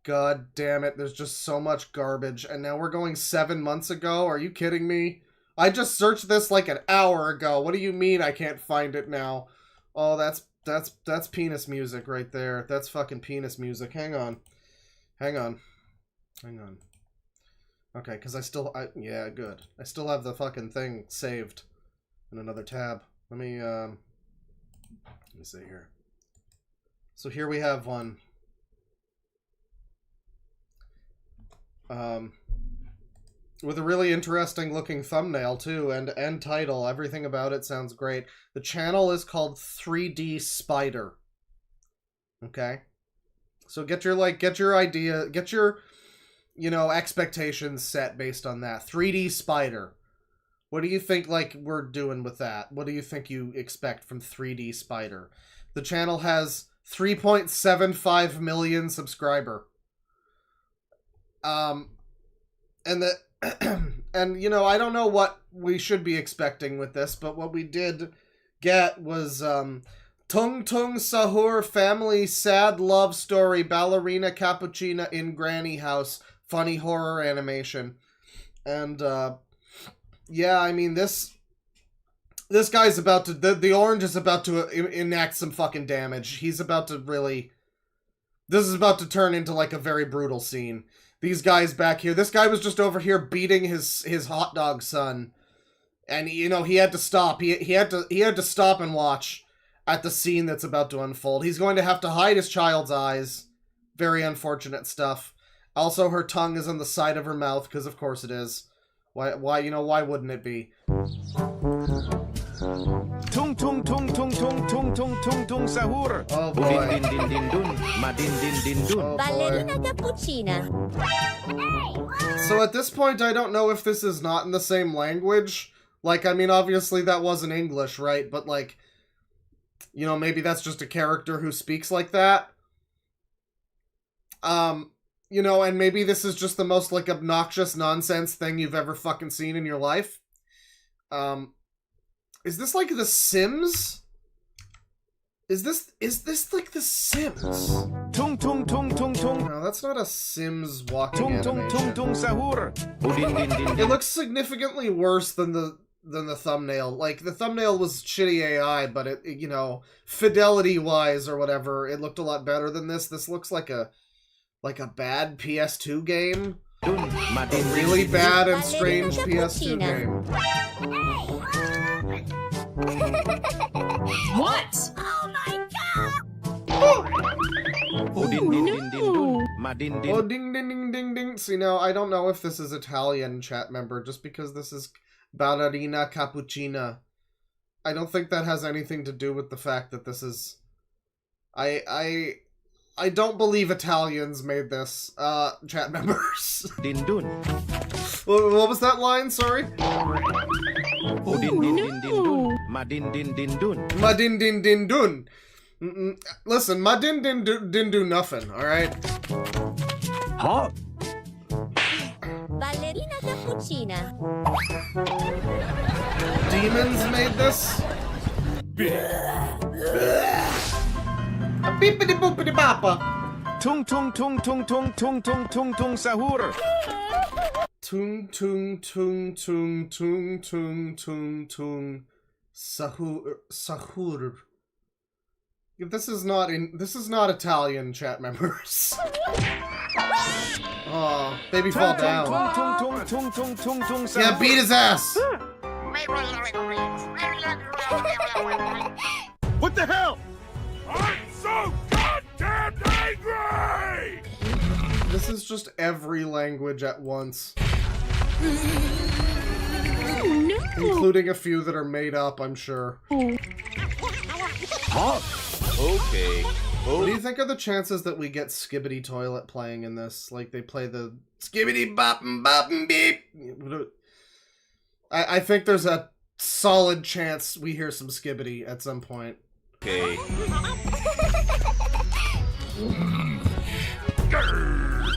God damn it. There's just so much garbage. And now we're going 7 months ago. Are you kidding me? I just searched this like an hour ago. What do you mean I can't find it now? Oh, that's penis music right there. That's fucking penis music. Hang on. Okay, because yeah, good. I still have the fucking thing saved in another tab. Let me see here. So here we have one. With a really interesting looking thumbnail too, and title. Everything about it sounds great. The channel is called 3D Spider. Okay? So get your idea, get your, you know, expectations set based on that. 3D Spider. What do you think, like, we're doing with that? What do you think you expect from 3D Spider? The channel has 3.75 million subscriber. And you know, I don't know what we should be expecting with this, but what we did get was Tung Tung Sahur family sad love story ballerina cappuccina in granny house funny horror animation. And yeah, I mean this guy's about to the orange is about to enact some fucking damage. He's about to really, this is about to turn into like a very brutal scene. These guys back here, this guy was just over here beating his hot dog son, and you know he had to stop. He had to stop and watch at the scene that's about to unfold. He's going to have to hide his child's eyes. Very unfortunate stuff. Also, her tongue is on the side of her mouth because of course it is. Why you know, why wouldn't it be? Tung tung tung tung tung tung tung tung tung sahur. Oh boy. Din din din dun. Ma din din din dun. Ballerina cappuccina. So at this point, I don't know if this is not in the same language. Like, I mean, obviously that wasn't English, right? But like, you know, maybe that's just a character who speaks like that. You know, and maybe this is just the most like obnoxious nonsense thing you've ever fucking seen in your life. Is this like The Sims? Is this like The Sims? Tung tung tung tung tung. No, that's not a Sims walking Tung tung tung tung sahur. Din din din. It looks significantly worse than the thumbnail. Like, the thumbnail was shitty AI, but it you know, fidelity wise or whatever, it looked a lot better than this. This looks like a bad PS2 game. A really bad and strange PS2 game. What? Oh my god! Oh din din din din dun. Ma din din. Oh ding ding ding ding ding. See, now I don't know if this is Italian, chat member, just because this is ballerina cappuccina. I don't think that has anything to do with the fact that this is... I don't believe Italians made this, chat members. Din dun. What was that line? Sorry? Oh din din din din dun. Ma din din din dun. Ma din din din dun. Listen, ma din din didn't do nothing, alright? Huh? Ballerina cappuccina. Demons made this? Beepity boopity boppa. Tung tung tung tung tung tung tung tung tung sahur. Tung tung tung tung tung tung tung tung sahur. This is not Italian, chat members. Oh, baby fall down. Yeah, beat his ass. What the hell? I'm so goddamn angry! This is just every language at once. Including a few that are made up, I'm sure. Huh? Okay. What do you think are the chances that we get Skibbity Toilet playing in this? Like, they play the Skibbity Boppin' Boppin' Beep. I think there's a solid chance we hear some Skibbity at some point. Okay.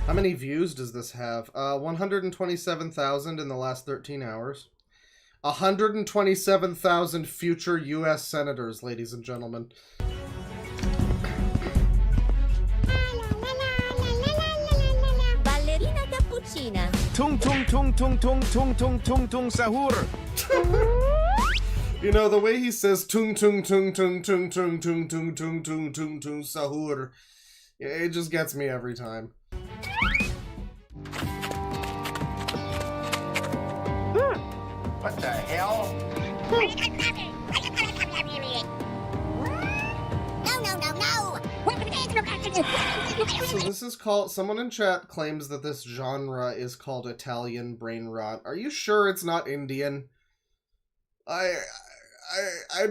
How many views does this have? 127,000 in the last 13 hours. 127,000 future U.S. senators, ladies and gentlemen. Ballerina cappuccina. Tung tung tung tung tung tung tung tung tung sahur. You know, the way he says tung tung tung tung tung tung tung tung tung tung tung tung sahur, it just gets me every time. What the hell? No, no, no, no! So this is called, someone in chat claims that this genre is called Italian brain rot. Are you sure it's not Indian? I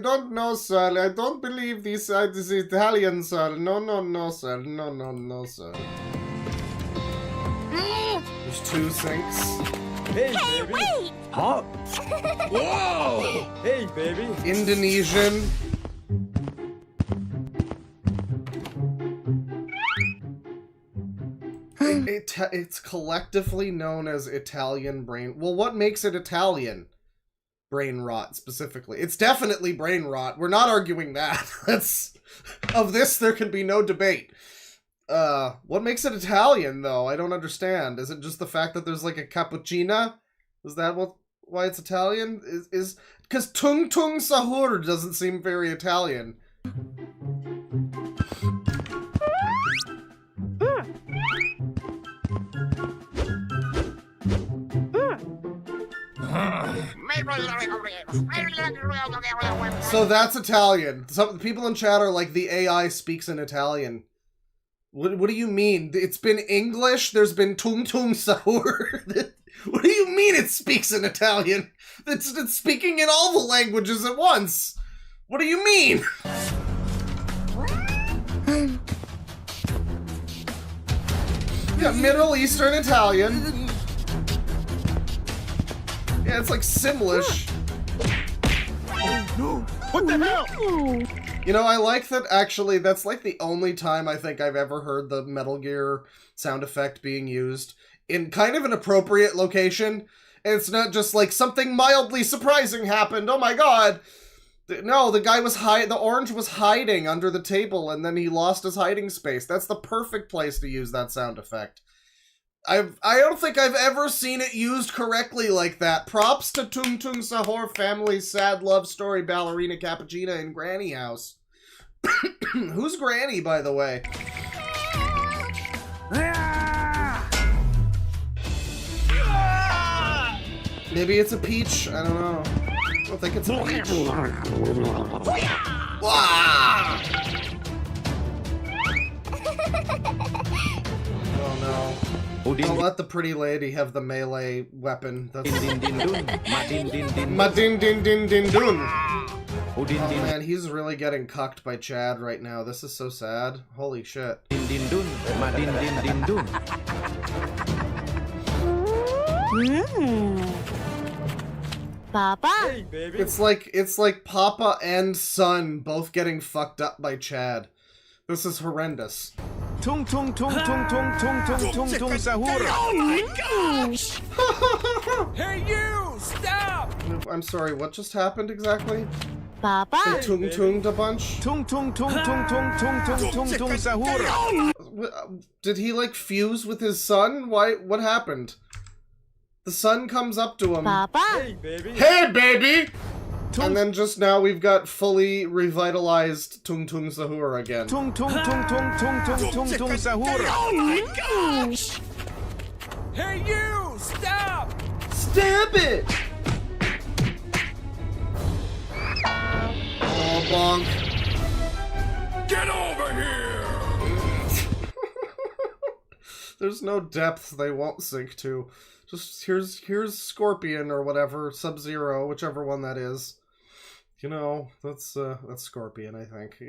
don't know, sir. I don't believe this is Italian, sir. No, sir. No, sir. There's 2 sinks. Hey, baby. Wait! Huh? Whoa! Hey, baby. Indonesian. It's collectively known as Italian brain. Well, what makes it Italian? Brain rot, specifically. It's definitely brain rot. We're not arguing that. Of this, there can be no debate. What makes it Italian, though? I don't understand. Is it just the fact that there's like a cappuccino? Is that why it's Italian? Is because tung tung sahur doesn't seem very Italian. So that's Italian. Some people in chat are like, the AI speaks in Italian. What do you mean? It's been English, there's been tung tung sahur. What do you mean it speaks in Italian? It's speaking in all the languages at once. What do you mean? Yeah, Middle Eastern Italian. Yeah, it's like Simlish. Oh, no. What the hell? You know, I like that, actually, that's like the only time I think I've ever heard the Metal Gear sound effect being used in kind of an appropriate location. And it's not just like, something mildly surprising happened, oh my god! No, the guy was the orange was hiding under the table, and then he lost his hiding space. That's the perfect place to use that sound effect. I don't think I've ever seen it used correctly like that. Props to Tung Tung Sahur family's sad love story ballerina cappuccino in Granny House. Who's Granny, by the way? Maybe it's a peach? I don't know. I don't think it's a peach. Oh no. Don't let the pretty lady have the melee weapon. That's Ma-din-din-din-din-dun. Oh man, he's really getting cucked by Chad right now. This is so sad. Holy shit. Papa? Hey, baby. It's like Papa and son both getting fucked up by Chad. This is horrendous. Tung tung tung tung tung tung tung tung tung sahur. Oh my gosh! Hey you! Stop! I'm sorry, what just happened exactly? Papa? They tung-tunged a bunch? Tung tung tung tung tung tung tung tung tung sahur. Did he like fuse with his son? What happened? The son comes up to him. Papa? Hey baby. Hey baby! And then just now we've got fully revitalized Tung Tung Sahur again. Tung tung tung tung tung tung tung tung sahur. Oh my gosh! Hey you! Stop! Stab it! Oh, bonk. Get over here! There's no depth they won't sink to. Just here's Scorpion or whatever, Sub-Zero, whichever one that is. You know, that's Scorpion, I think.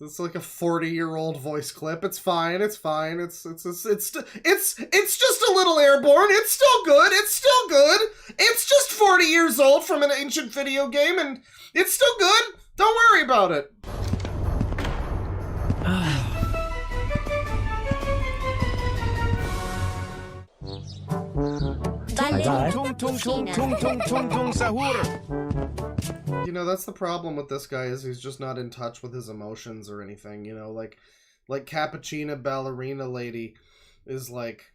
It's like a 40-year-old voice clip. It's fine. It's fine. It's just a little airborne. It's still good. It's still good. It's just 40 years old from an ancient video game, and it's still good. Don't worry about it. Tung tung tung tung tung tung tung sahur. You know, that's the problem with this guy, is he's just not in touch with his emotions or anything, you know, like Cappuccina Ballerina Lady is like,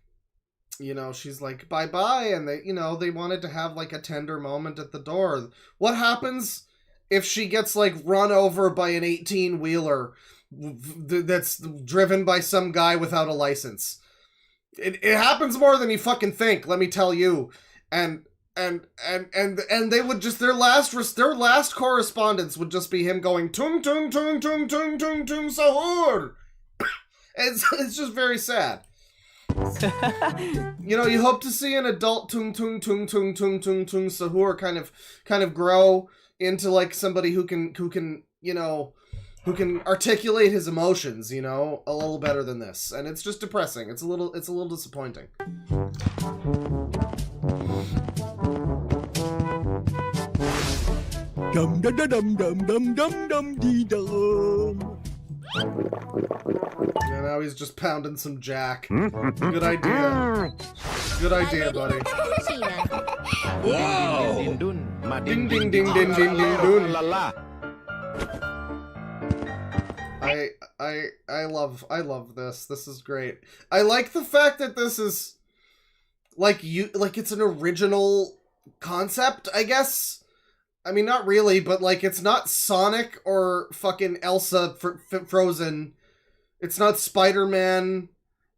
you know, she's like, bye-bye, and they, you know, they wanted to have like a tender moment at the door. What happens if she gets like run over by an 18-wheeler that's driven by some guy without a license? It happens more than you fucking think, let me tell you. And they would just, their last correspondence would just be him going tung tung tung tung tung tung tung sahur. It's just very sad. You know, you hope to see an adult Tung Sahur kind of grow into like somebody who can you know, who can articulate his emotions, you know, a little better than this. And it's just depressing. It's a little disappointing. Dum dum dum dum dum dum dum dee dum. Yeah, now he's just pounding some jack. Good idea. Good idea, buddy. Whoa! Ding ding ding ding ding ding ding. I love this. This is great. I like the fact that this is like it's an original concept, I guess. I mean, not really, but like it's not Sonic or fucking Elsa Frozen. It's not Spider-Man.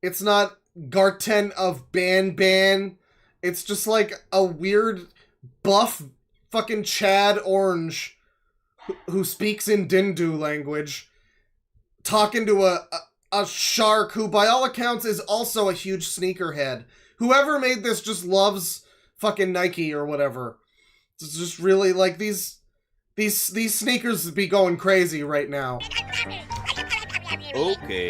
It's not Garten of Ban. It's just like a weird buff fucking Chad Orange who speaks in Dindu language talking to a shark who by all accounts is also a huge sneakerhead. Whoever made this just loves fucking Nike or whatever. It's just really like these sneakers be going crazy right now. Okay.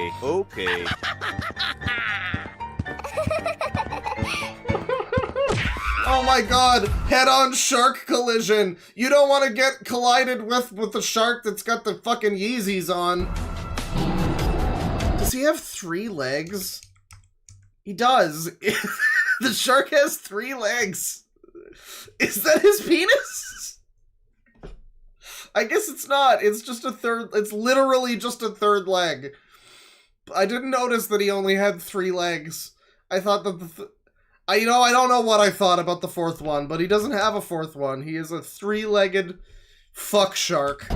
Oh my god, head-on shark collision. You don't want to get collided with the shark that's got the fucking Yeezys on. Does he have 3 legs? He does. The shark has 3 legs. Is that his penis? I guess it's not. It's just a third. It's literally just a third leg. I didn't notice that he only had 3 legs. I thought that I don't know what I thought about the 4th one, but he doesn't have a 4th one. He is a 3-legged fuck shark.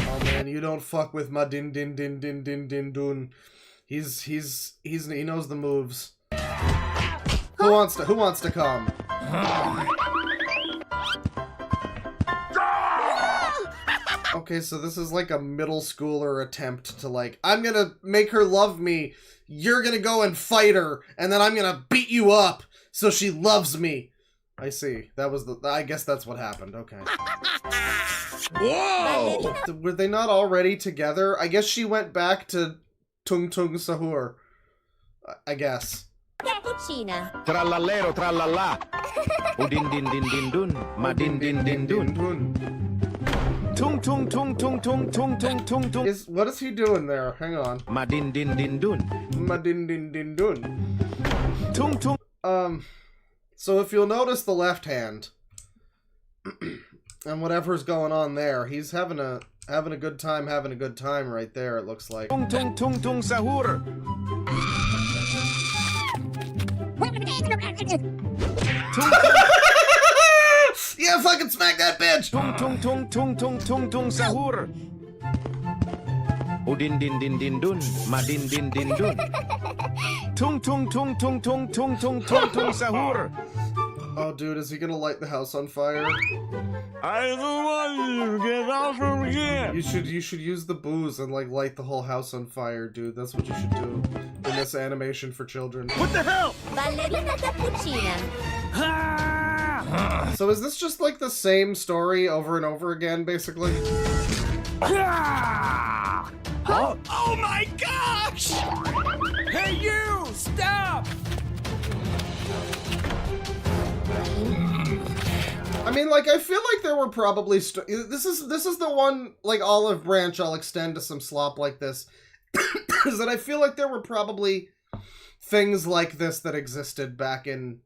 Oh man, you don't fuck with my din dun. He knows the moves. Who wants to come? Okay, so this is like a middle schooler attempt to like, I'm gonna make her love me, you're gonna go and fight her, and then I'm gonna beat you up so she loves me. I see. I guess that's what happened. Okay. Whoa! Were they not already together? I guess she went back to Tung Sahur. I guess. Trallallero trallalla. Udin din din din dun. Ma din din din dun. Tung tung tung tung tung tung tung tung tung. What is he doing there? Hang on. Ma din din din dun. Ma din din din dun. Tung tung. So if you'll notice the left hand and whatever's going on there, he's having a good time right there, it looks like. Tung tung tung tung sahur. Yeah, fucking smack that bitch! Tung tung tung tung tung tung tung sahur. Udin din din din dun. Ma din din din dun. Tung tung tung tung tung tung tung tung tung sahur. Oh, dude, is he gonna light the house on fire? I don't want you to get out from here. You should use the booze and like light the whole house on fire, dude. That's what you should do in this animation for children. What the hell? Ballerina cappuccina. So is this just like the same story over and over again, basically? Huh? Oh my gosh! Hey you! Stop! I mean, like, I feel like there were probably this is the one like olive branch I'll extend to some slop like this. Is that I feel like there were probably things like this that existed back in,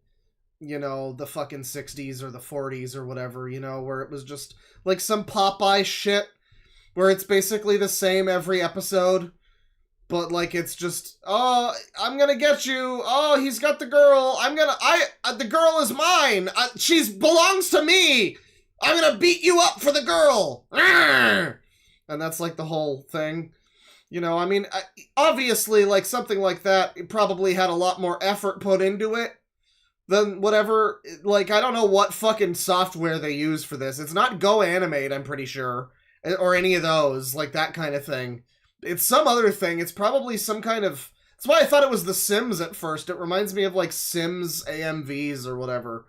you know, the fucking 60s or the 40s or whatever, you know, where it was just like some Popeye shit where it's basically the same every episode, but like it's just, oh, I'm gonna get you, oh, he's got the girl, the girl is mine, she belongs to me, I'm gonna beat you up for the girl, and that's like the whole thing, you know. I mean, obviously, like something like that, it probably had a lot more effort put into it, then whatever, like, I don't know what fucking software they use for this. It's not Go Animate, I'm pretty sure. Or any of those, like that kind of thing. It's some other thing. It's probably some kind of... That's why I thought it was The Sims at first. It reminds me of, like, Sims AMVs or whatever.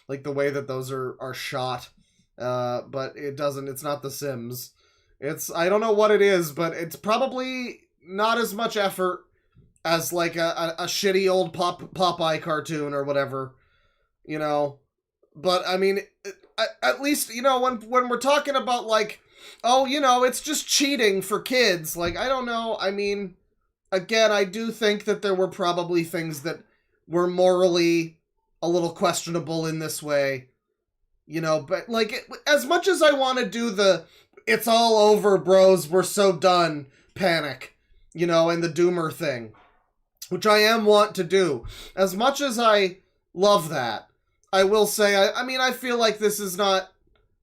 Like, the way that those are shot. But it doesn't... It's not The Sims. It's... I don't know what it is, but it's probably not as much effort as, like, a shitty old Popeye cartoon or whatever. You know? But, I mean, at least, you know, when we're talking about, like... Oh, you know, it's just cheating for kids. Like, I don't know. I mean, again, I do think that there were probably things that were morally a little questionable in this way. You know, but, like, as much as I want to do the it's all over, bros, we're so done panic, you know, and the doomer thing, which I want to do, as much as I love that, I will say, I mean, I feel like this is not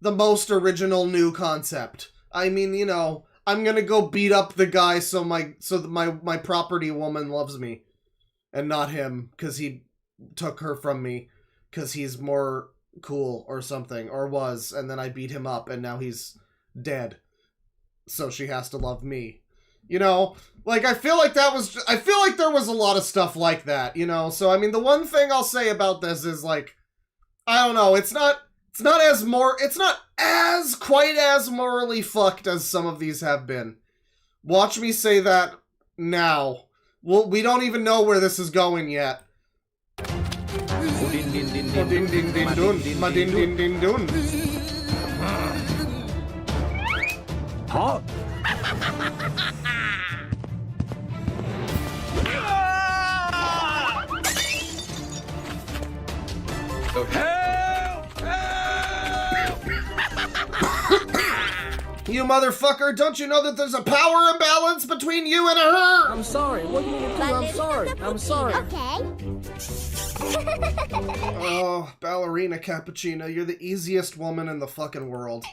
the most original new concept. I mean, you know, I'm gonna go beat up the guy so my property woman loves me, and not him, because he took her from me, because he's more cool or something, or was, and then I beat him up, and now he's dead, so she has to love me. You know, like, I feel like there was a lot of stuff like that, you know, so, I mean, the one thing I'll say about this is, like, I don't know, it's not as quite as morally fucked as some of these have been. Watch me say that now. Well, we don't even know where this is going yet. Huh? You motherfucker, don't you know that there's a power imbalance between you and her? I'm sorry. What do you mean to do? I'm sorry. I'm sorry. Oh, Ballerina Cappuccino, you're the easiest woman in the fucking world.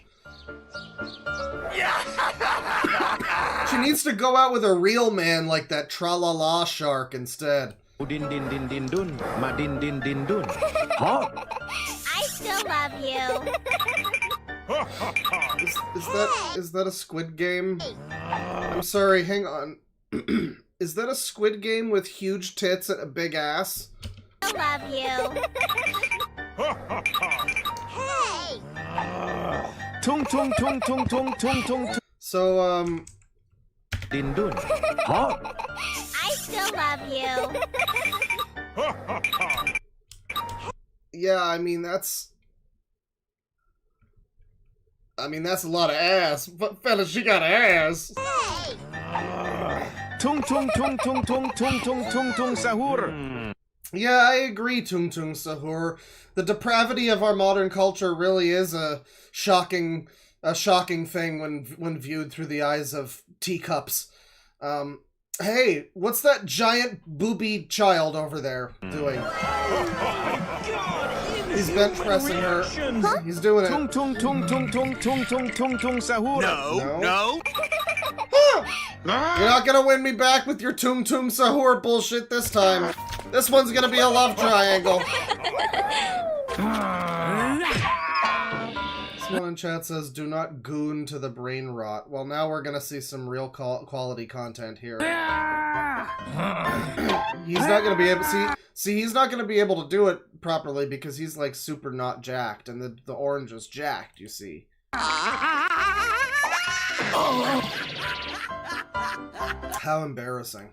She needs to go out with a real man like that tra-la-la shark instead. Din din din din dun, ma din din din dun. Huh? I still love you. Is that a Squid Game? I'm sorry, hang on. Is that a Squid Game with huge tits and a big ass? I love you. Hey! Tung tung tung tung tung tung tung. So, Din dun. Huh? I still love you. Yeah, I mean, that's a lot of ass. But fella, she got ass. Hey! Tung tung tung tung tung tung tung tung tung sahur. Yeah, I agree, Tung Tung Sahur. The depravity of our modern culture really is a shocking thing when viewed through the eyes of teacups. Hey, what's that giant booby child over there doing? He's bench pressing her. Huh? He's doing it. Tung tung tung tung tung tung tung tung tung sahur. No. You're not gonna win me back with your Tung Tung Sahur bullshit this time. This one's gonna be a love triangle. Someone in chat says, do not goon to the brain rot. Well, now we're gonna see some real quality content here. He's not gonna be able see he's not gonna be able to do it properly because he's like super not jacked, and the orange is jacked, you see. How embarrassing.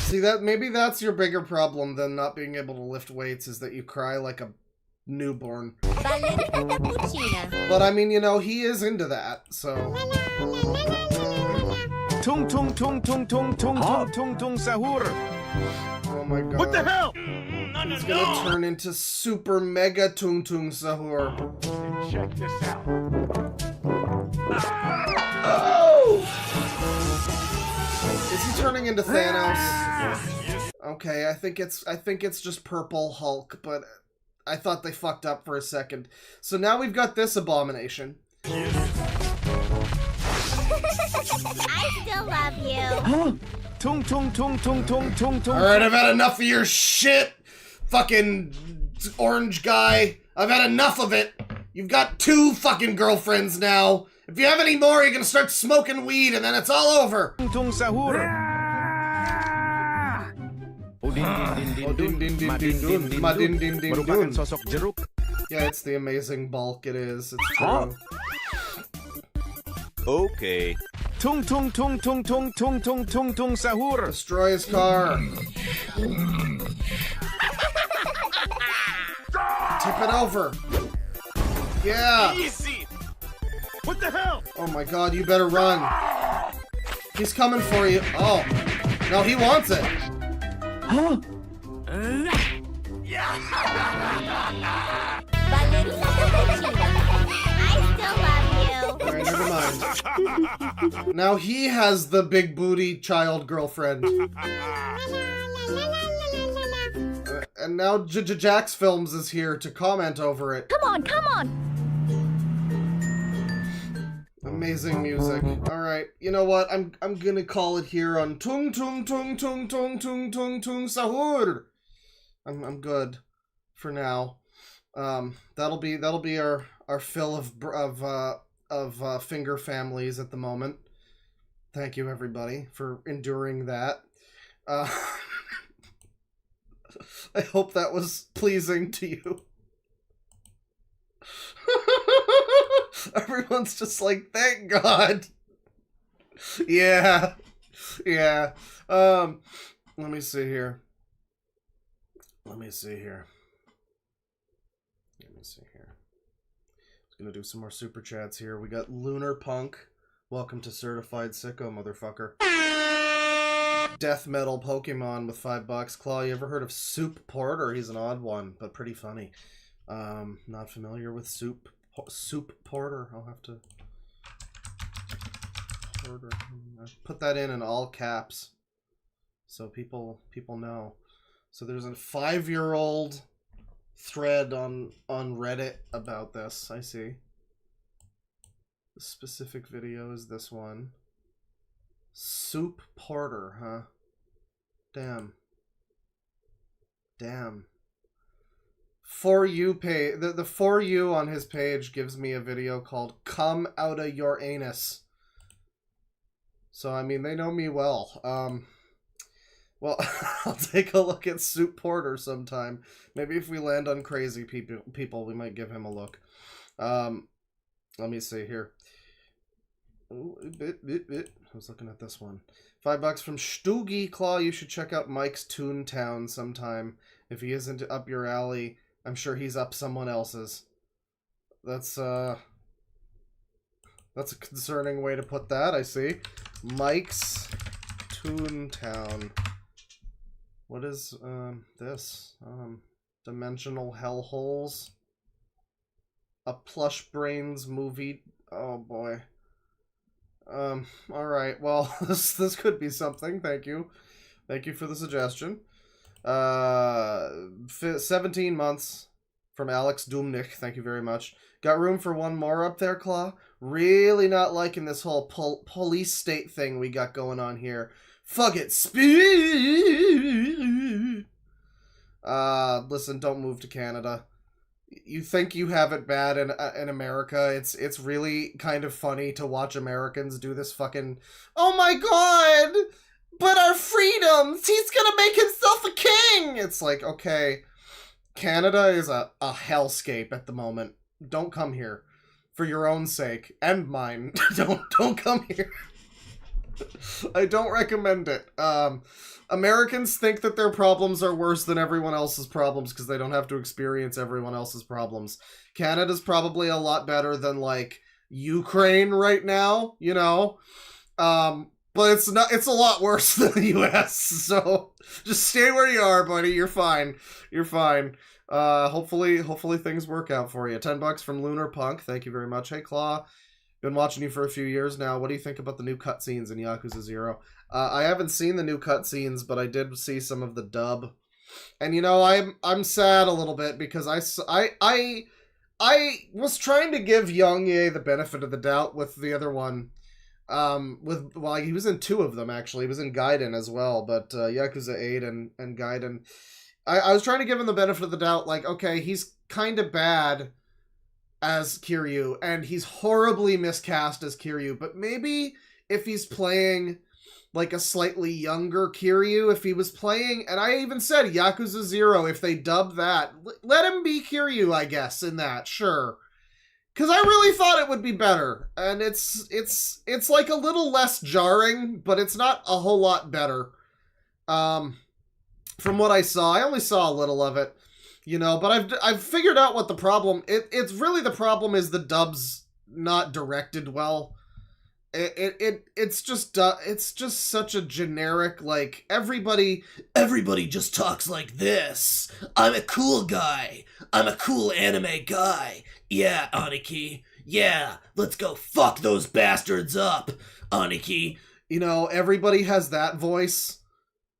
See, maybe that's your bigger problem than not being able to lift weights, is that you cry like a newborn. But I mean, you know, he is into that, so. Tung tung tung tung tung tung tung tung tung sahur. Oh my god. What the hell? He's gonna turn into super mega Tung Tung Sahur. Check this out. Oh! Is he turning into Thanos? Okay, I think it's just Purple Hulk, but I thought they fucked up for a second. So now we've got this abomination. I still love you. Tung tung tung tung tung tung tung. Alright, I've had enough of your shit, fucking orange guy. I've had enough of it. You've got 2 fucking girlfriends now. If you have any more, you're gonna start smoking weed and then it's all over. Tung tung sahur. Merupakan sosok jeruk. Yeah, it's the amazing bulk. It is. It's true. Okay. Tung tung tung tung tung tung tung tung tung sahur. Destroy his car. Tip it over. Yeah. Easy. What the hell? Oh my god, you better run. He's coming for you. Oh. No, he wants it. Huh? Alright, never mind. Now he has the big booty child girlfriend. And now Jax Films is here to comment over it. Come on, come on. Amazing music. Alright, you know what? I'm gonna call it here on Tung Tung Tung Tung Tung Tung Tung Tung Sahur. I'm good for now. That'll be our fill of finger families at the moment. Thank you everybody for enduring that. I hope that was pleasing to you. Everyone's just like, thank God. Yeah. Yeah. Let me see here. Let me see here. Just gonna do some more super chats here. We got Lunar Punk. Welcome to Certified Sicko, motherfucker. Death Metal Pokemon with $5. Claw, you ever heard of Soup Porter? He's an odd one, but pretty funny. Not familiar with Soup Porter. I'll have to... Porter. Put that in all caps, so people know. So there's a 5-year-old thread on Reddit about this. I see. The specific video is this one. Soup Porter, huh? Damn. For You page, the For You on his page gives me a video called Come Outta Your Anus. So I mean, they know me well. Well, I'll take a look at Soup Porter sometime. Maybe if we land on crazy people, we might give him a look. Let me see here. Ooh, I was looking at this one. $5 from Stoogie. Claw, you should check out Mike's Toontown sometime. If he isn't up your alley, I'm sure he's up someone else's. That's a concerning way to put that, I see. Mike's Toontown. What is this? Dimensional Hellholes. A Plush Brains movie. Oh boy. Alright, well, this could be something. Thank you. Thank you for the suggestion. 17 months from Alex Dumnik. Thank you very much. Got room for one more up there, Claw? Really not liking this whole police state thing we got going on here. Fuck it. Speed. Listen, don't move to Canada. You think you have it bad in America. It's really kind of funny to watch Americans do this fucking, oh my god, but our freedoms, he's gonna make himself a king. It's like, okay, Canada is a hellscape at the moment. Don't come here. For your own sake and mine. Don't come here. I don't recommend it. Americans think that their problems are worse than everyone else's problems because they don't have to experience everyone else's problems. Canada's probably a lot better than, like, Ukraine right now, you know? But it's a lot worse than the US, so just stay where you are, buddy. You're fine. You're fine. Hopefully things work out for you. $10 from Lunar Punk. Thank you very much. Hey, Claw. Been watching you for a few years now. What do you think about the new cutscenes in Yakuza 0? I haven't seen the new cutscenes, but I did see some of the dub. And you know, I'm sad a little bit because I was trying to give Young Ye the benefit of the doubt with the other one. Well, he was in 2 of them, actually. He was in Gaiden as well, but Yakuza 8 and Gaiden. I was trying to give him the benefit of the doubt, like, okay, he's kind of bad as Kiryu, and he's horribly miscast as Kiryu, but maybe if he's playing like a slightly younger Kiryu, if he was playing, and I even said Yakuza 0, if they dub that, let him be Kiryu, I guess, in that, sure. Because I really thought it would be better, and it's like a little less jarring, but it's not a whole lot better. From what I saw, I only saw a little of it, you know, but I've figured out what the problem. It's really the problem is the dub's not directed well. It's just such a generic, like, everybody just talks like this. I'm a cool guy. I'm a cool anime guy. Yeah, Aniki. Yeah, let's go fuck those bastards up, Aniki. You know, everybody has that voice,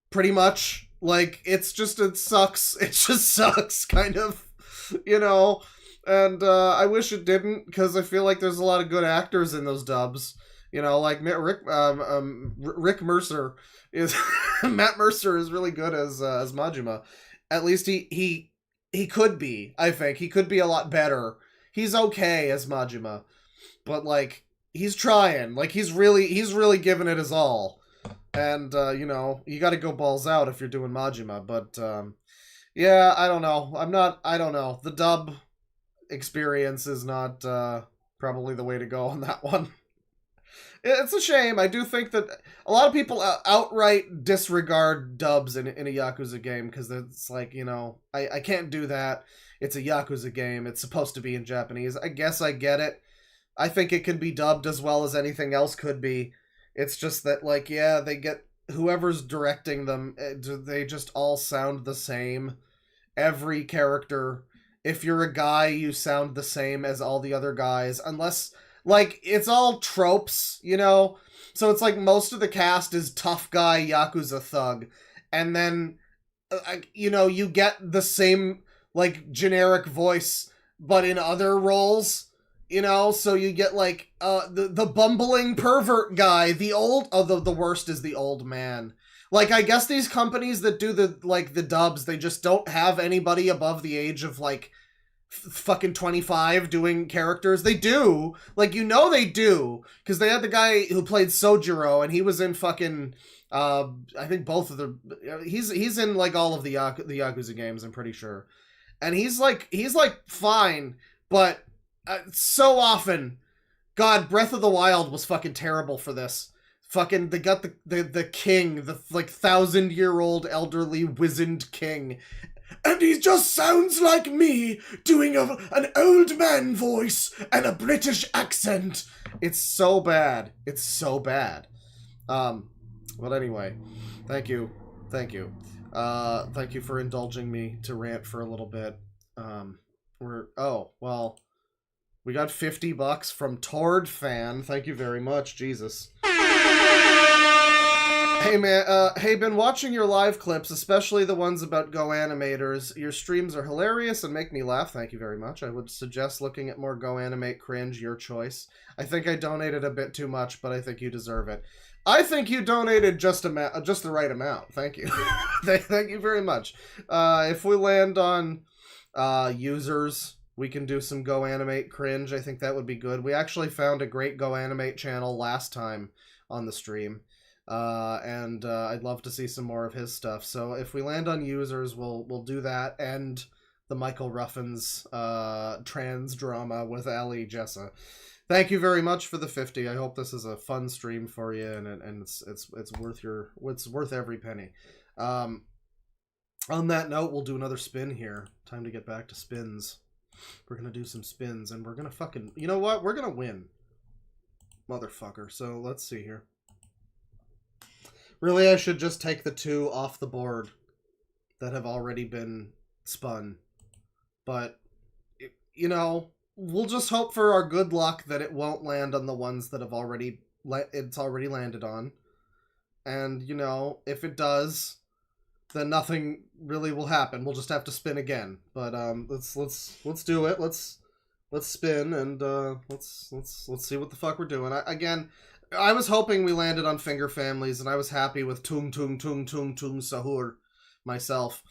pretty much. Like, it sucks. It just sucks, kind of, you know. And I wish it didn't, because I feel like there's a lot of good actors in those dubs. You know, like Rick Mercer is Matt Mercer is really good as Majima. At least he could be. I think he could be a lot better. He's okay as Majima, but like he's trying. Like he's really giving it his all. And you know, you got to go balls out if you're doing Majima. But yeah, I don't know. I don't know. The dub experience is not probably the way to go on that one. It's a shame. I do think that a lot of people outright disregard dubs in a Yakuza game because it's like, you know, I can't do that. It's a Yakuza game. It's supposed to be in Japanese. I guess I get it. I think it can be dubbed as well as anything else could be. It's just that, like, yeah, they get whoever's directing them, they just all sound the same. Every character. If you're a guy, you sound the same as all the other guys, unless... Like, it's all tropes, you know? So it's like most of the cast is tough guy Yakuza thug. And then, you know, you get the same, like, generic voice, but in other roles, you know? So you get, like, the bumbling pervert guy, the worst is the old man. Like, I guess these companies that do the dubs, they just don't have anybody above the age of, like, fucking 25 doing characters. They do, like, you know, they do, because they had the guy who played Sojiro, and he was in fucking I think both of the he's in like all of the Yakuza games, I'm pretty sure, and he's like fine, but so often, God, Breath of the Wild was fucking terrible for this. Fucking, they got the king, the like 1,000-year-old elderly wizened king, and he just sounds like me doing an old man voice and a British accent. It's so bad. It's so bad. But anyway, thank you. Thank you for indulging me to rant for a little bit. We got $50 from Tord Fan. Thank you very much. Jesus. Hey man, been watching your live clips, especially the ones about Go Animators. Your streams are hilarious and make me laugh. Thank you very much. I would suggest looking at more Go Animate cringe, your choice. I think I donated a bit too much, but I think you deserve it. I think you donated just the right amount. Thank you. Thank you very much. If we land on users, we can do some Go Animate cringe. I think that would be good. We actually found a great Go Animate channel last time on the stream. And I'd love to see some more of his stuff. So if we land on users, we'll do that, and the Michael Ruffins trans drama with Ali Jessa. Thank you very much for the 50. I hope this is a fun stream for you, and it's worth every penny. On that note, we'll do another spin here. Time to get back to spins. We're gonna do some spins, and we're gonna fucking, you know what? We're gonna win, motherfucker. So let's see here. Really, I should just take the 2 off the board that have already been spun. But, you know, we'll just hope for our good luck that it won't land on the ones that have it's already landed on. And, you know, if it does, then nothing really will happen. We'll just have to spin again. But let's do it. Let's spin, and let's see what the fuck we're doing. Again, I was hoping we landed on finger families, and I was happy with Tung Tung Tung Tung Tung Sahur myself.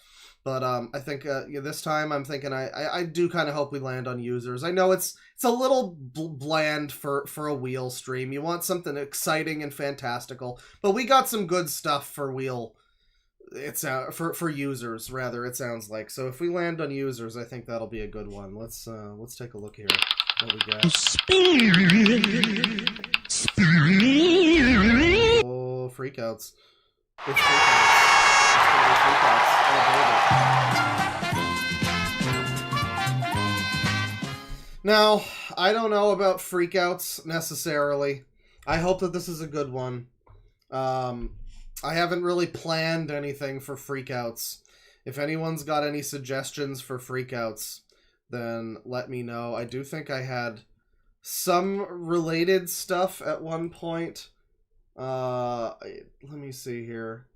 But I think this time I'm thinking I do kind of hope we land on users. I know it's a little bland for a wheel stream. You want something exciting and fantastical, but we got some good stuff for wheel. It's for users rather. It sounds like. So if we land on users, I think that'll be a good one. Let's take a look here. What we got? Oh, freakouts! It's freakouts. Now, I don't know about freakouts necessarily. I hope that this is a good one. I haven't really planned anything for freakouts. If anyone's got any suggestions for freakouts, then let me know. I do think I had some related stuff at one point. Let me see here.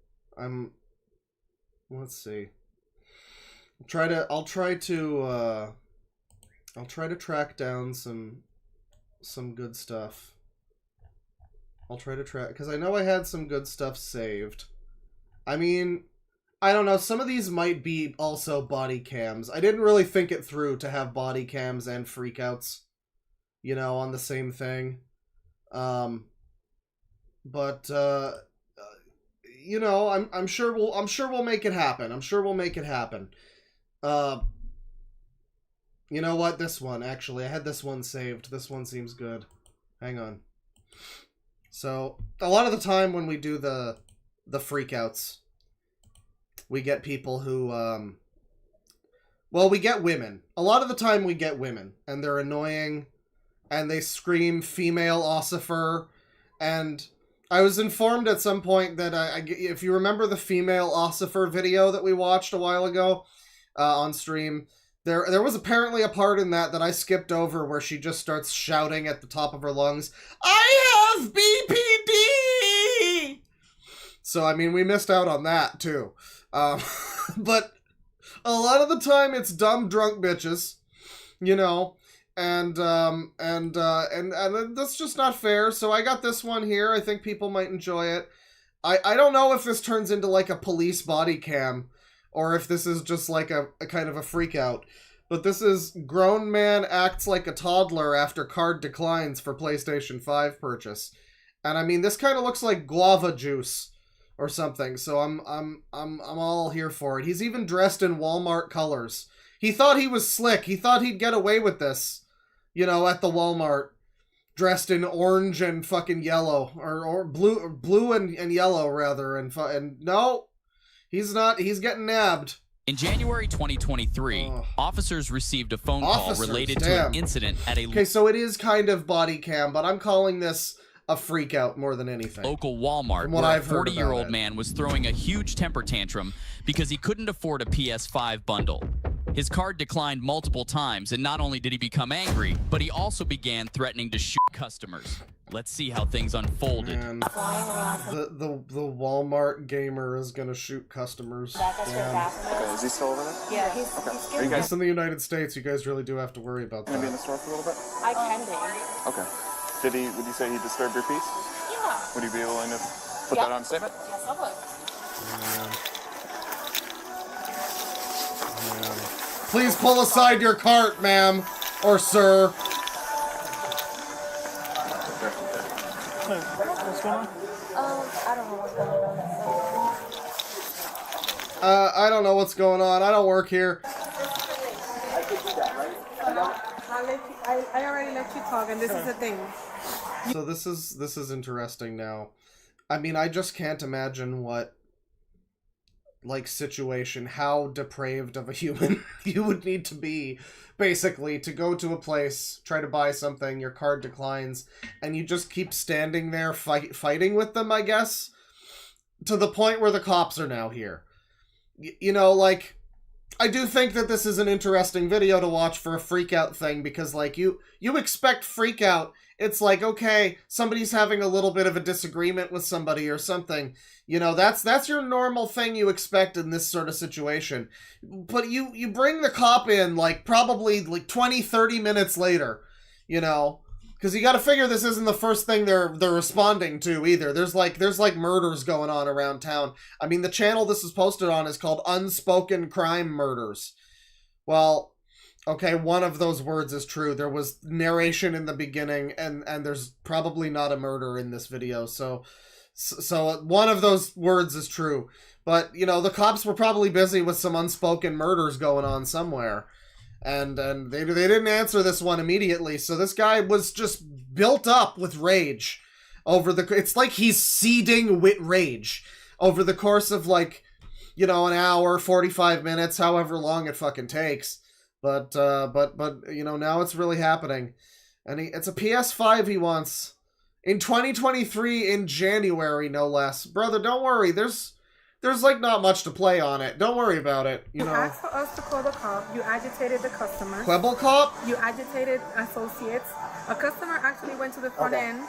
Let's see. I'll try to track down some good stuff. I'll try to track, because I know I had some good stuff saved. I mean, I don't know, some of these might be also body cams. I didn't really think it through to have body cams and freakouts, you know, on the same thing. But you know, I'm sure we'll make it happen. I'm sure we'll make it happen. You know what? This one, actually, I had this one saved. This one seems good. Hang on. So, a lot of the time when we do the freakouts, we get people who, well, we get women. A lot of the time we get women, and they're annoying, and they scream female ossifer, and I was informed at some point that if you remember the female ossifer video that we watched a while ago on stream, there was apparently a part in that I skipped over where she just starts shouting at the top of her lungs, "I have BPD!" So, I mean, we missed out on that, too. But a lot of the time it's dumb drunk bitches, you know, and that's just not fair. So I got this one here. I think people might enjoy it. I don't know if this turns into like a police body cam or if this is just like a kind of a freak out. But this is grown man acts like a toddler after card declines for PlayStation 5 purchase. And I mean, this kind of looks like guava juice or something. So I'm all here for it. He's even dressed in Walmart colors. He thought he was slick. He thought he'd get away with this, you know, at the Walmart, dressed in orange and fucking yellow, or blue and yellow rather, and no, he's not. He's getting nabbed. In January 2023, officers received a phone call related to an incident at a Okay, so it is kind of body cam, but I'm calling this a freak out more than anything. Local Walmart, where a 40-year-old man was throwing a huge temper tantrum because he couldn't afford a PS5 bundle. His card declined multiple times, and not only did he become angry, but he also began threatening to shoot customers. Let's see how things unfolded. Man, the Walmart gamer is gonna shoot customers. Okay, is he still over there? Yeah, he's Are you guys in the United States, you guys really do have to worry about that. gonna be in the store for a little bit? I can be. Okay. Would you say he disturbed your peace? Yeah. Would you be willing to put that on a statement? Yes, I would. Please pull aside your cart, ma'am, or sir. What's going on? I don't know what's going on. I don't know what's going on. I don't work here. I already let you talk, and this is the thing. So this is interesting now. I mean, I just can't imagine what, like, situation, how depraved of a human you would need to be, basically, to go to a place, try to buy something, your card declines, and you just keep standing there fighting with them, I guess, to the point where the cops are now here. You know, like, I do think that this is an interesting video to watch for a freak-out thing, because, like, you expect freak-out. It's like, okay, somebody's having a little bit of a disagreement with somebody or something. You know, that's your normal thing you expect in this sort of situation. But you bring the cop in, like, probably, like, 20, 30 minutes later, you know, Because you got to figure this isn't the first thing they're responding to either. There's like murders going on around town. I mean, the channel this is posted on is called Unspoken Crime Murders. Well, okay, one of those words is true. There was narration in the beginning, and there's probably not a murder in this video. So one of those words is true. But, you know, the cops were probably busy with some unspoken murders going on somewhere. And they didn't answer this one immediately. So this guy was just built up with rage over it's like he's seeding with rage over the course of, like, you know, an hour, 45 minutes, however long it fucking takes. But you know, now it's really happening. And it's a PS5 he wants. In 2023, in January, no less. Brother, don't worry. There's like not much to play on it. Don't worry about it. You know. Asked for us to call the cop. You agitated the customer. Quibble cop? You agitated associates. A customer actually went to the front end.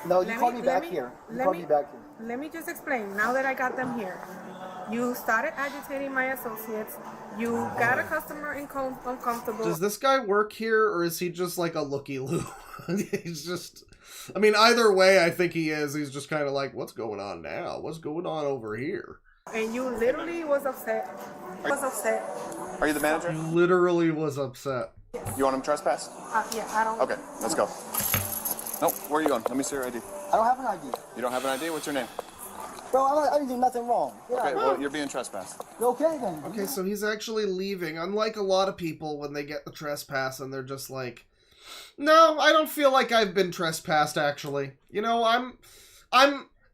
No, you called me back here. You called me back here. Let me just explain. Now that I got them here, you started agitating my associates. You got a customer uncomfortable. Does this guy work here, or is he just like a looky-loo? He's just... I mean, either way, I think he is. He's just kind of like, what's going on now? What's going on over here? And you literally was upset. Are you the manager? He literally was upset. You want him trespass? Yeah, I don't... Okay, let's go. No, where are you going? Let me see your ID. I don't have an ID. You don't have an ID? What's your name? Bro, I didn't do nothing wrong. Okay, well, you're being trespassed. Okay, then. Okay, so he's actually leaving. Unlike a lot of people when they get the trespass and they're just like, no, I don't feel like I've been trespassed, actually. You know, I'm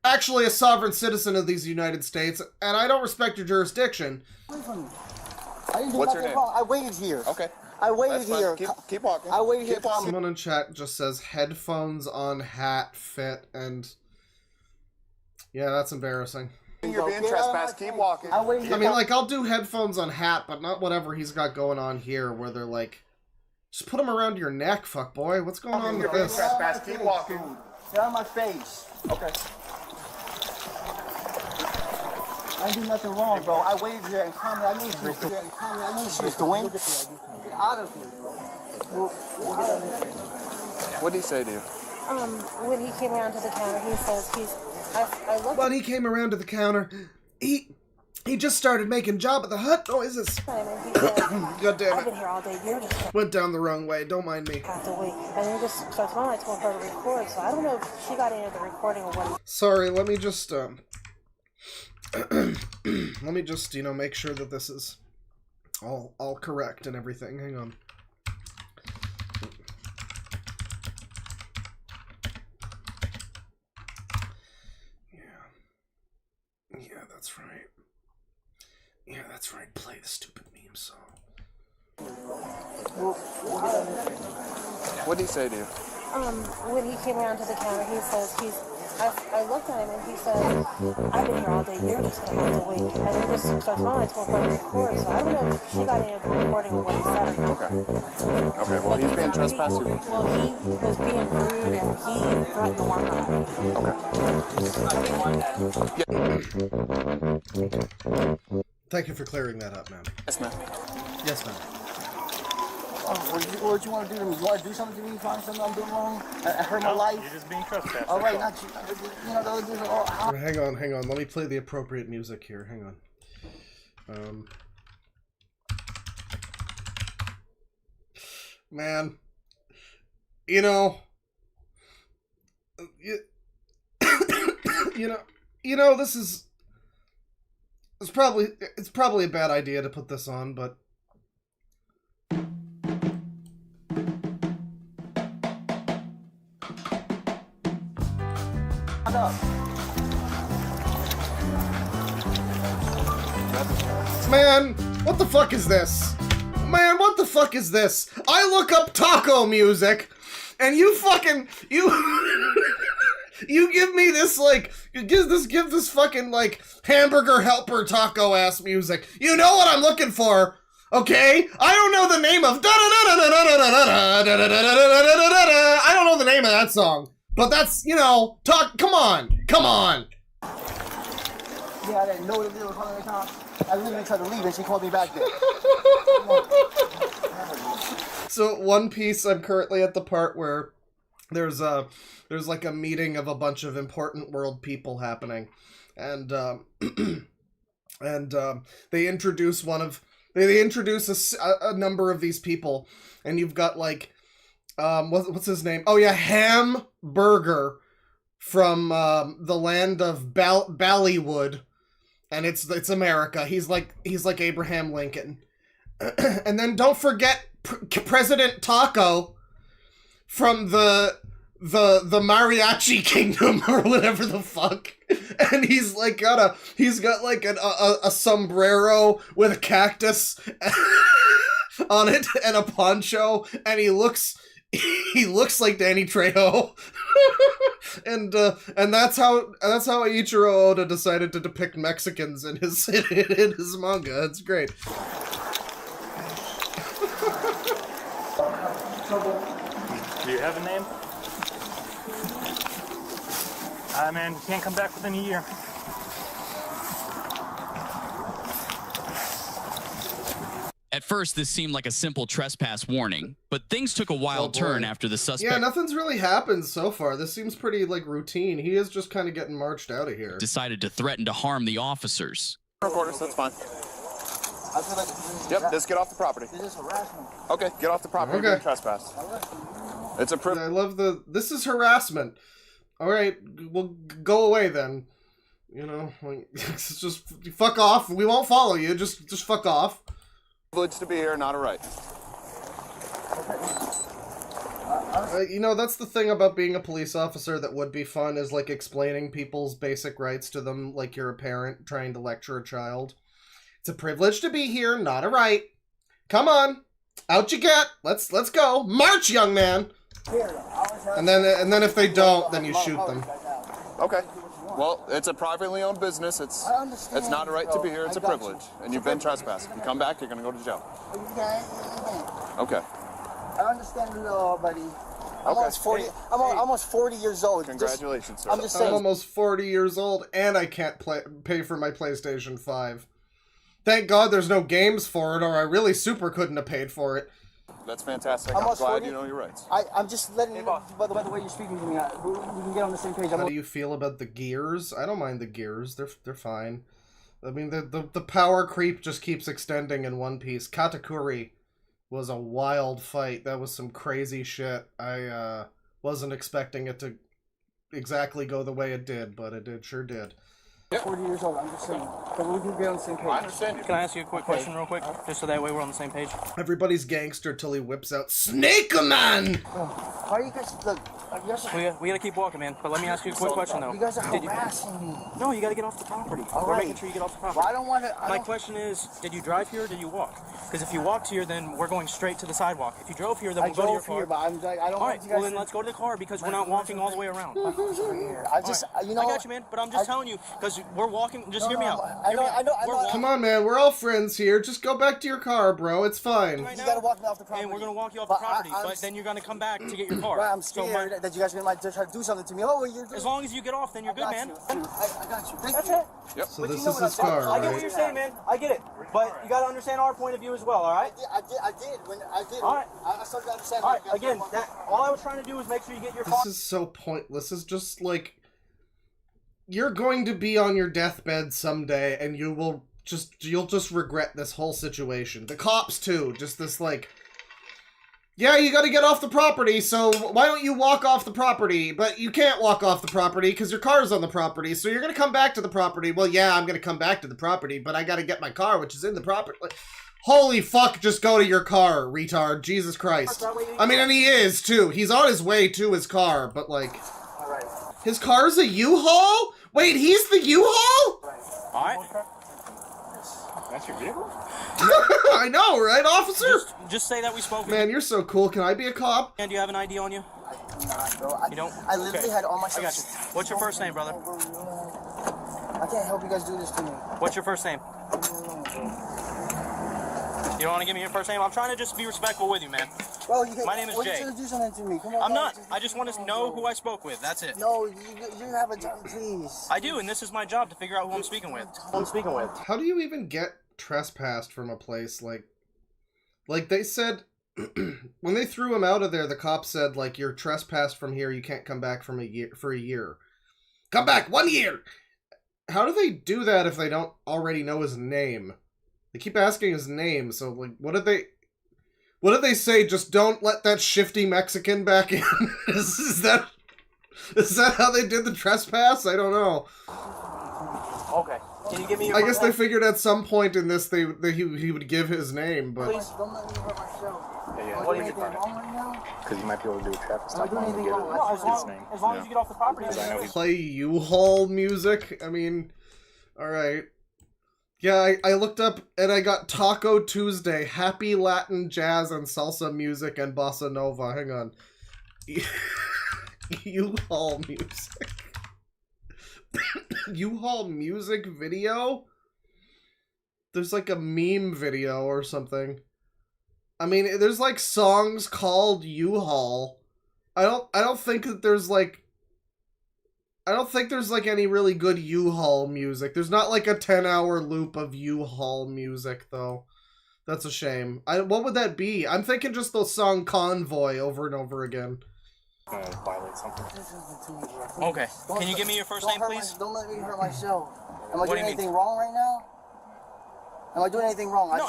actually a sovereign citizen of these United States, and I don't respect your jurisdiction. I didn't do What's your nothing name? wrong. I waited here. Okay. I waited here. Keep walking. I waited here. Someone in chat just says headphones on hat fit, and yeah, that's embarrassing. You're being trespassed. Keep walking. I mean, like, I'll do headphones on hat, but not whatever he's got going on here, where they're like, just put them around your neck, fuckboy. What's going on with this? You're being trespassed. Keep walking. Get out of my face. Okay. I didn't do nothing wrong, bro. I waited here and calmly. I knew she was doing. I knew she was doing. Get out of here. What did he say to you? When he came around to the counter, he says I looked. When he came around to the counter, he just started making Jabba the Hutt noises. God damn it. I've been here all day. You're just Went down the wrong way. Don't mind me. have to wait. And then just starts on. I told her to record, so I don't know if she got into the recording or what. Sorry, let me just let me just, you know, make sure that this is all correct and everything. Hang on. Yeah, that's right. Yeah, that's right. Play the stupid meme song. What did he say to you? When he came around to the counter, he says I looked at him and he said, I've been here all day. You're just gonna have to wait. And then just starts on. I told her to record, so I don't know if she got into the recording or what he said. Okay, well, he's being trespassed. Well, he was being rude and he threatened to walk Okay. Thank you for clearing that up, ma'am. Yes, ma'am. Yes, ma'am. What you want to do to me? You want to do something to me? Find something I'm doing wrong? I hurt my life? You're just being trespassed. All right, not you. You know, the other dudes are all... Hang on. Let me play the appropriate music here. Hang on. Man, you know, this is... It's probably a bad idea to put this on, but... Man, what the fuck is this? Man, what the fuck is this? I look up taco music, and you fucking, you give me this, like, give this fucking, like, hamburger helper taco ass music. You know what I'm looking for, okay? I don't know the name of I don't know the name of that song, but that's, you know, come on. Yeah, I didn't know what it was calling the cops. I literally tried to leave and she called me back there. So at One Piece, I'm currently at the part where there's like a meeting of a bunch of important world people happening, and they introduce they introduce a number of these people, and you've got like what's his name? Oh yeah, Hamburger from the land of Ballywood, and it's America. He's like Abraham Lincoln. And then don't forget President Taco from the Mariachi Kingdom or whatever the fuck. And he's got like a sombrero with a cactus on it and a poncho, and he looks like Danny Trejo. and that's how Ichiro Oda decided to depict Mexicans in his manga. It's great. Do you have a name? Man, you can't come back within a year. At first, this seemed like a simple trespass warning, but things took a wild turn after the suspect... Yeah, nothing's really happened so far. This seems pretty, like, routine. He is just kind of getting marched out of here. ...decided to threaten to harm the officers. Recorders, that's fine. Yep, just get off the property. This is harassment. Okay, get off the property. Okay. You're being trespassed. It's a I love this is harassment. Alright, well, go away then. You know, like, just fuck off. We won't follow you. Just fuck off. Privilege to be here, not a right. You know, that's the thing about being a police officer that would be fun, is like explaining people's basic rights to them like you're a parent trying to lecture a child. It's a privilege to be here, not a right. Come on, out you get. Let's go. March, young man. And then if they don't, then you shoot them. Okay. Well, it's a privately owned business. It's not a right to be here. It's a privilege, and you've been trespassed. If you come back, you're gonna go to jail. Okay. I understand the law, buddy. I'm almost 40. I'm almost 40 years old. Congratulations, sir. I'm just saying. I'm almost 40 years old, and I can't pay for my PlayStation 5. Thank God there's no games for it, or I really super couldn't have paid for it. That's fantastic. I'm glad 40? you know your rights. I'm just letting you know, by the way you're speaking to me, we can get on the same page. How do you feel about the gears? I don't mind the gears. They're fine. I mean, the power creep just keeps extending in One Piece. Katakuri was a wild fight. That was some crazy shit. I wasn't expecting it to exactly go the way it did, but it sure did. 40 years old, I'm just saying. But we can get on the same page. I understand you. Can I ask you a quick question real quick? Just so that way we're on the same page. Everybody's gangster till he whips out Snake Man! Why are you guys... Look, we gotta keep walking, man. But let me ask you a quick question, though. You guys are harassing me. No, you gotta get off the property. We're making sure you get off the property. Well, I don't want to... My question is, did you drive here or did you walk? Because if you walked here, then we're going straight to the sidewalk. If you drove here, then we'll go to your car. Here, but I don't all right, well then let's go to the car because we're not walking all the way around. I just, you know... I got you, man, but I'm just telling you, because we're walking... Just hear me out. I know. Come on, man. We're all friends here. Just go back to your car, bro. It's fine. You gotta walk me off the property. And we're gonna walk you off the property, but then you're gonna come back to get your car. I'm scared that you guys might try to do something to me. Oh, as long as you get off, then you're good, man. I got you. That's it. Yep. So this is his car, I get right? what you're saying, man. I get it. But you gotta understand our point of view as well, all right? I did. All right. I started to understand. All right. Again, all I was trying to do was make sure you get your car. This is so pointless. It's just like... You're going to be on your deathbed someday, and you'll just regret this whole situation. The cops, too. Just this, like... Yeah, you gotta get off the property, so why don't you walk off the property? But you can't walk off the property because your car's on the property, so you're gonna come back to the property. Well, yeah, I'm gonna come back to the property, but I gotta get my car, which is in the property. Like, holy fuck, just go to your car, retard. Jesus Christ. I mean, and he is, too. He's on his way to his car, but, like... His car's a U-Haul? Wait, he's the U-Haul? All right. That's your vehicle? I know, right, officer? Just say that we spoke. Man, you're so cool. Can I be a cop? And do you have an ID on you? You don't? I literally had all my stuff. I got you. What's your first name, brother? I can't help you guys do this to me. What's your first name? You don't want to give me your first name? I'm trying to just be respectful with you, man. Well, my name is Jay. You're trying to do something to me. Come on, I'm not. I just want to know who I spoke with. That's it. No, you have a job, please. I do, and this is my job to figure out who I'm speaking with. How do you even get trespassed from a place like they said when they threw him out of there, the cop said, like, you're trespassed from here, you can't come back for a year. Come back 1 year! How do they do that if they don't already know his name? They keep asking his name, so, like, what did they say? Just don't let that shifty Mexican back in? Is that how they did the trespass? I don't know. Okay. Can you give me your I guess they figured at some point in this he would give his name, but... Please. Don't let me hurt myself. Yeah. What do you think wrong right now? Because you might be able to do a traffic stop. I'm not doing anything wrong. No, as long as you get off the property. Play U-Haul music? I mean, alright. Yeah, I looked up and I got Taco Tuesday, happy Latin jazz and salsa music and bossa nova. Hang on. U-Haul music. U-Haul music video? There's like a meme video or something. I mean, there's like songs called U-Haul. I don't think that there's like... I don't think there's like any really good U-Haul music. There's not like a 10-hour loop of U-Haul music though. That's a shame. What would that be? I'm thinking just the song Convoy over and over again. Violate something. Okay. Can you give me your first name, please? Don't let me hurt myself. Am I doing anything wrong right now? Am I doing anything wrong? No,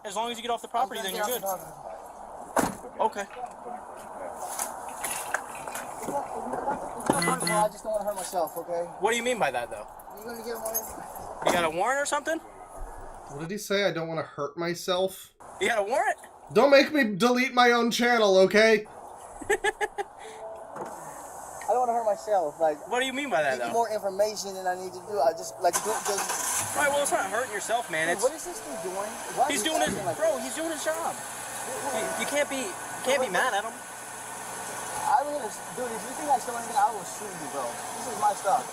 as long as you get off the property, then you're good. Okay. I just don't want to hurt myself, okay? What do you mean by that, though? You gonna get one? You got a warrant or something? What did he say? I don't want to hurt myself? You got a warrant? Don't make me delete my own channel, okay? I don't want to hurt myself. Like, what do you mean by that, though? though? More information than I need to do. I just like just. Right. Well, it's not hurting yourself, man. Dude, what is this dude doing? Why he's doing his bro. He's doing his job. You can't be mad at him. I'm gonna, dude. If you think I stole anything, I will shoot you, bro. This is my stuff.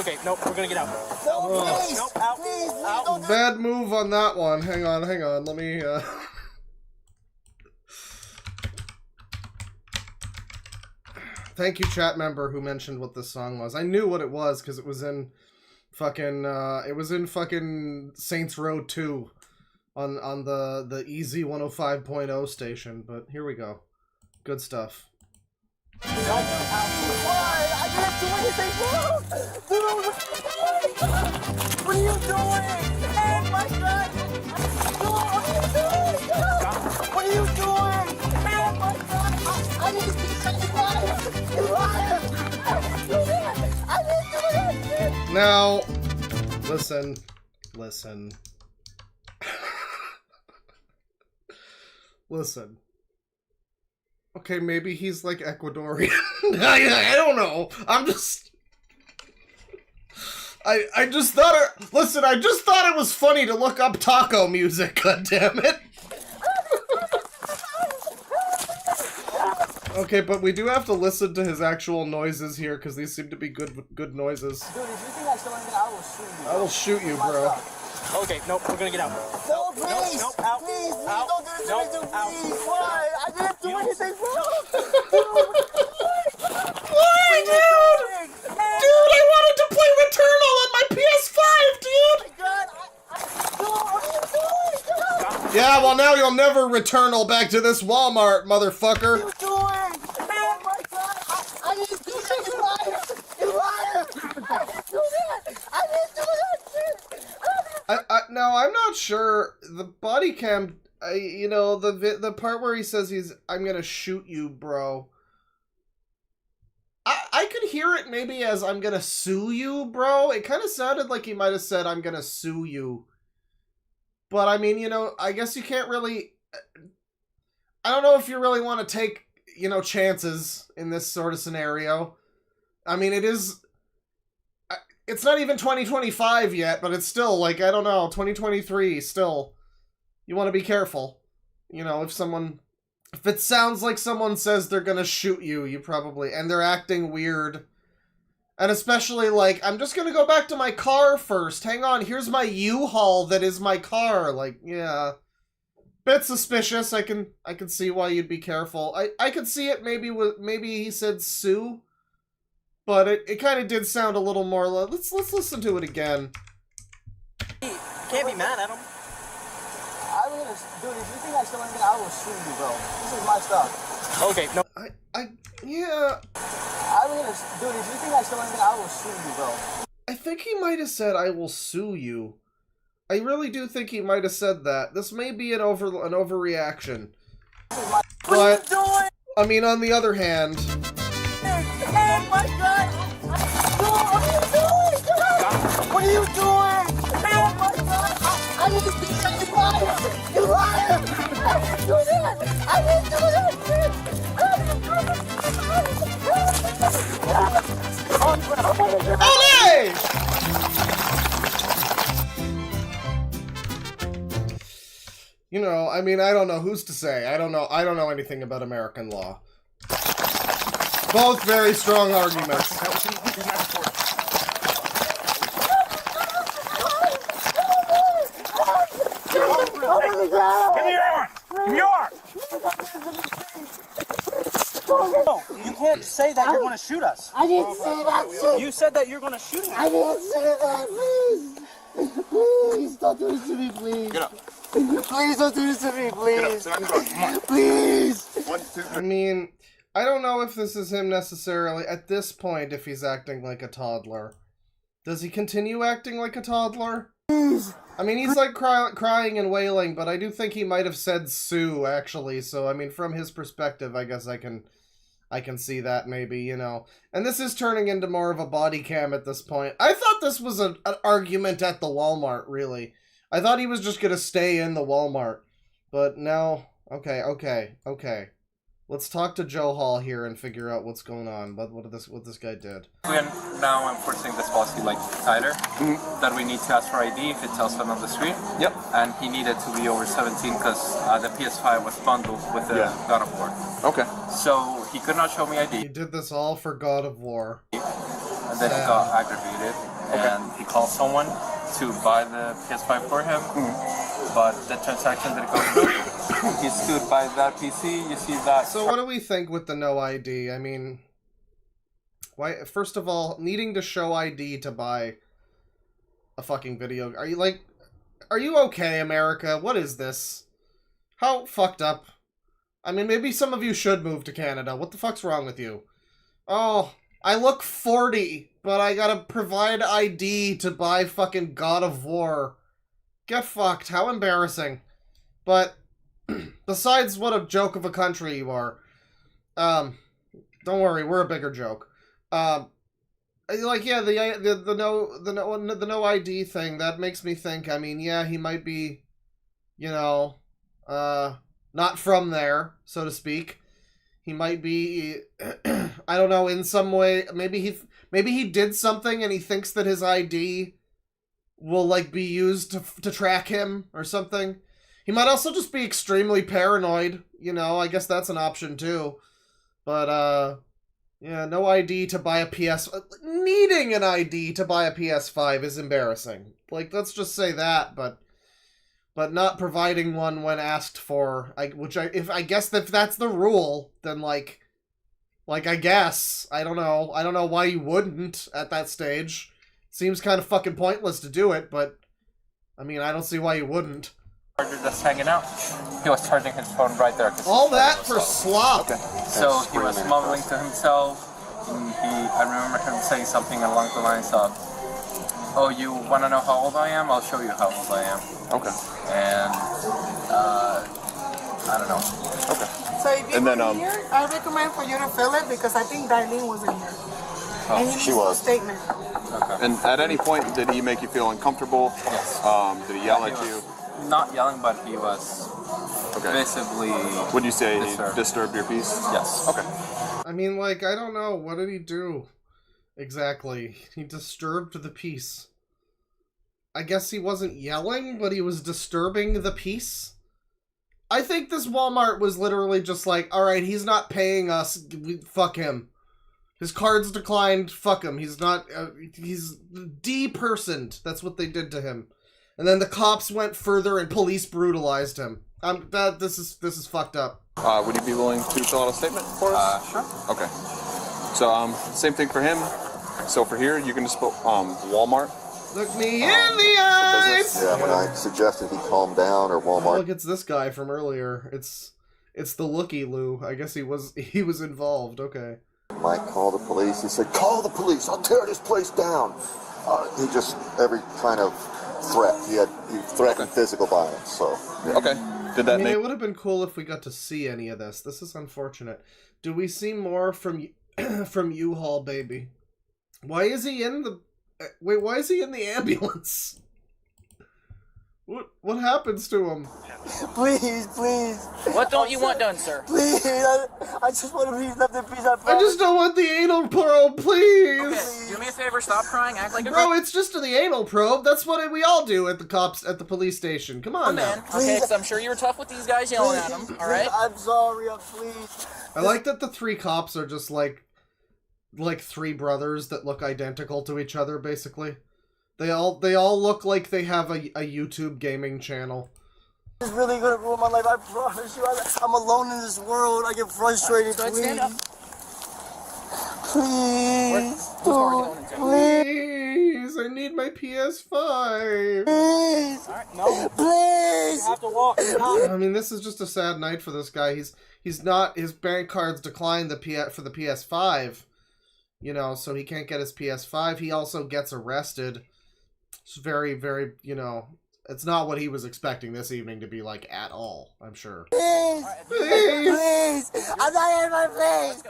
Okay. Nope. We're gonna get out. No, please. Nope. Out. Please, out. don't do Bad move on that one. Hang on. Let me. Thank you, chat member who mentioned what this song was. I knew what it was because it was in fucking Saints Row 2 on the Easy 105.0 station. But here we go. Good stuff. Why? I didn't do anything wrong. Dude, what are you doing? Man, my God. Dude, what are you doing? What are you doing? Man, my God. I didn't do anything wrong. You liar. I didn't do anything. Now, listen. Listen. Okay, maybe he's like Ecuadorian. I don't know. I'm just... I just thought it... Listen, I just thought it was funny to look up taco music, goddammit. Okay, but we do have to listen to his actual noises here, because these seem to be good noises. Dude, if you think I stole anything, I will shoot you. I will shoot you, bro. Okay, nope, we're gonna get out. No, please! Nope, out. Please, out. don't do this to me, dude, out. please! Why? I didn't do anything wrong! Why, dude? Dude, I wanted to play Returnal on my PS5, dude! Yeah, well now you'll never Returnal back to this Walmart, motherfucker. What are you doing? Oh my God! I didn't do that, you liar! You liar! I didn't do that! I didn't do that shit! Now, I'm not sure. The body cam, the part where he says I'm gonna shoot you, bro. I could hear it maybe as I'm gonna sue you, bro. It kind of sounded like he might have said I'm gonna sue you. But, I mean, I guess you can't really... I don't know if you really want to take, chances in this sort of scenario. I mean, it is... It's not even 2025 yet, but it's still, like, I don't know, 2023, still. You want to be careful. If it sounds like someone says they're gonna shoot you, you probably... And they're acting weird. And especially, like, I'm just gonna go back to my car first. Hang on, here's my U-Haul that is my car. Like, yeah. Bit suspicious. I can see why you'd be careful. I could see it maybe he said sue. But it kind of did sound a little more... Let's listen to it again. You can't be mad at him. I'm gonna dude, if you think I stole anything, I will sue you, bro. This is my stuff. Okay, no. Yeah. Dude, if you think I stole anything, I will sue you, bro. I think he might have said, I will sue you. I really do think he might have said that. This may be an overreaction. What are you doing? I mean, on the other hand... Oh my god! What are you doing? What are you doing? Oh my god! I didn't do that! You liar! You liar! I didn't do that! Olé! You know, I mean, I don't know who's to say. I don't know anything about American law. Both very strong arguments. Give me your arm! Give me your arm! No, you can't say that you're going to shoot us. I didn't say that shit. You said that you're going to shoot us. I didn't say that, please. Please, don't do this to me, please. Get up. Please don't do this to me, please. Get up. Come on. Please. 1, 2, 3. I mean, I don't know if this is him necessarily, at this point, if he's acting like a toddler. Does he continue acting like a toddler? Please. I mean, he's like crying and wailing, but I do think he might have said sue, actually, so, I mean, from his perspective, I guess I can see that, maybe, you know. And this is turning into more of a body cam at this point. I thought this was an argument at the Walmart, really. I thought he was just gonna stay in the Walmart. But no. Okay. Let's talk to Joe Hall here and figure out what's going on. What this guy did. We are now enforcing this policy like tighter, that we need to ask for ID if it tells them on the screen. Yep. And he needed to be over 17 because the PS5 was bundled with the God of War. Okay. So he could not show me ID. He did this all for God of War. And then he got aggravated, and he called someone to buy the PS5 for him, but the transaction didn't go through. He stood by that PC, you see that. So what do we think with the no ID? I mean, why? First of all, needing to show ID to buy a fucking video. Are you okay, America? What is this? How fucked up? I mean, maybe some of you should move to Canada. What the fuck's wrong with you? Oh, I look 40, but I gotta provide ID to buy fucking God of War. Get fucked. How embarrassing. But besides what a joke of a country you are, don't worry, we're a bigger joke. Like, yeah, the no ID thing, that makes me think, I mean, yeah, he might be, you know, not from there, so to speak. He might be, I don't know, in some way, maybe he did something and he thinks that his ID will, like, be used to track him or something. He might also just be extremely paranoid, you know, I guess that's an option too. But, yeah, no ID to buy a needing an ID to buy a PS5 is embarrassing. Like, let's just say that, but not providing one when asked for, I guess if that's the rule, then like I guess, I don't know why you wouldn't at that stage. Seems kind of fucking pointless to do it, but I mean, I don't see why you wouldn't. Just hanging out. He was charging his phone right there. All that for slop. Okay. So he was mumbling to himself. I remember him saying something along the lines of, "Oh, you want to know how old I am? I'll show you how old I am." Okay. And I don't know. Okay. So if you were here, I recommend for you to fill it because I think Darlene was in here. And he she needs was. a statement. Okay. And at any point, did he make you feel uncomfortable? Yes. Did he yell at you? Not yelling, but he was visibly. Would you say he disturbed your peace? Yes. Okay. I mean, like, I don't know. What did he do? Exactly. He disturbed the peace. I guess he wasn't yelling, but he was disturbing the peace? I think this Walmart was literally just like, alright, he's not paying us, fuck him. His card's declined, fuck him. He's not, he's de-personed. That's what they did to him. And then the cops went further and police brutalized him. This is fucked up. Would you be willing to fill out a statement for us? Sure. Okay. So, same thing for him. So for here, you can just put Walmart Look me in the eyes! Yeah, when I suggested he calm down or Walmart. Look, it's this guy from earlier. It's the Looky Lou. I guess he was involved. Okay. Might call the police. He said, "Call the police. I'll tear this place down." He just every kind of threat. He threatened physical violence. So okay, did that? I mean, it would have been cool if we got to see any of this. This is unfortunate. Do we see more from from U-Haul Baby? Why is he in the? Wait, why is he in the ambulance? What happens to him? Please, please. What don't you want done, sir? Please, I just want to be left in peace. I just don't want the anal probe, please. Okay, do me a favor, stop crying, act like a Bro, it's just the anal probe. That's what we all do at the police station. Come on, man. now. Okay, because I'm sure you were tough with these guys yelling at them. All right. I'm sorry. Please. I like that the three cops are just like three brothers that look identical to each other. Basically, they all look like they have a YouTube gaming channel. It's really gonna ruin my life. I promise you. I'm alone in this world. I get frustrated. Go ahead, stand up. Please. Please, I need my PS5. Please. All right, no. Please. You have to walk. I mean, this is just a sad night for this guy. He's not, his bank cards declined for the PS5, you know, so he can't get his PS5. He also gets arrested. It's very, very, you know, it's not what he was expecting this evening to be like at all, I'm sure. Please. Please. I'm not in my place.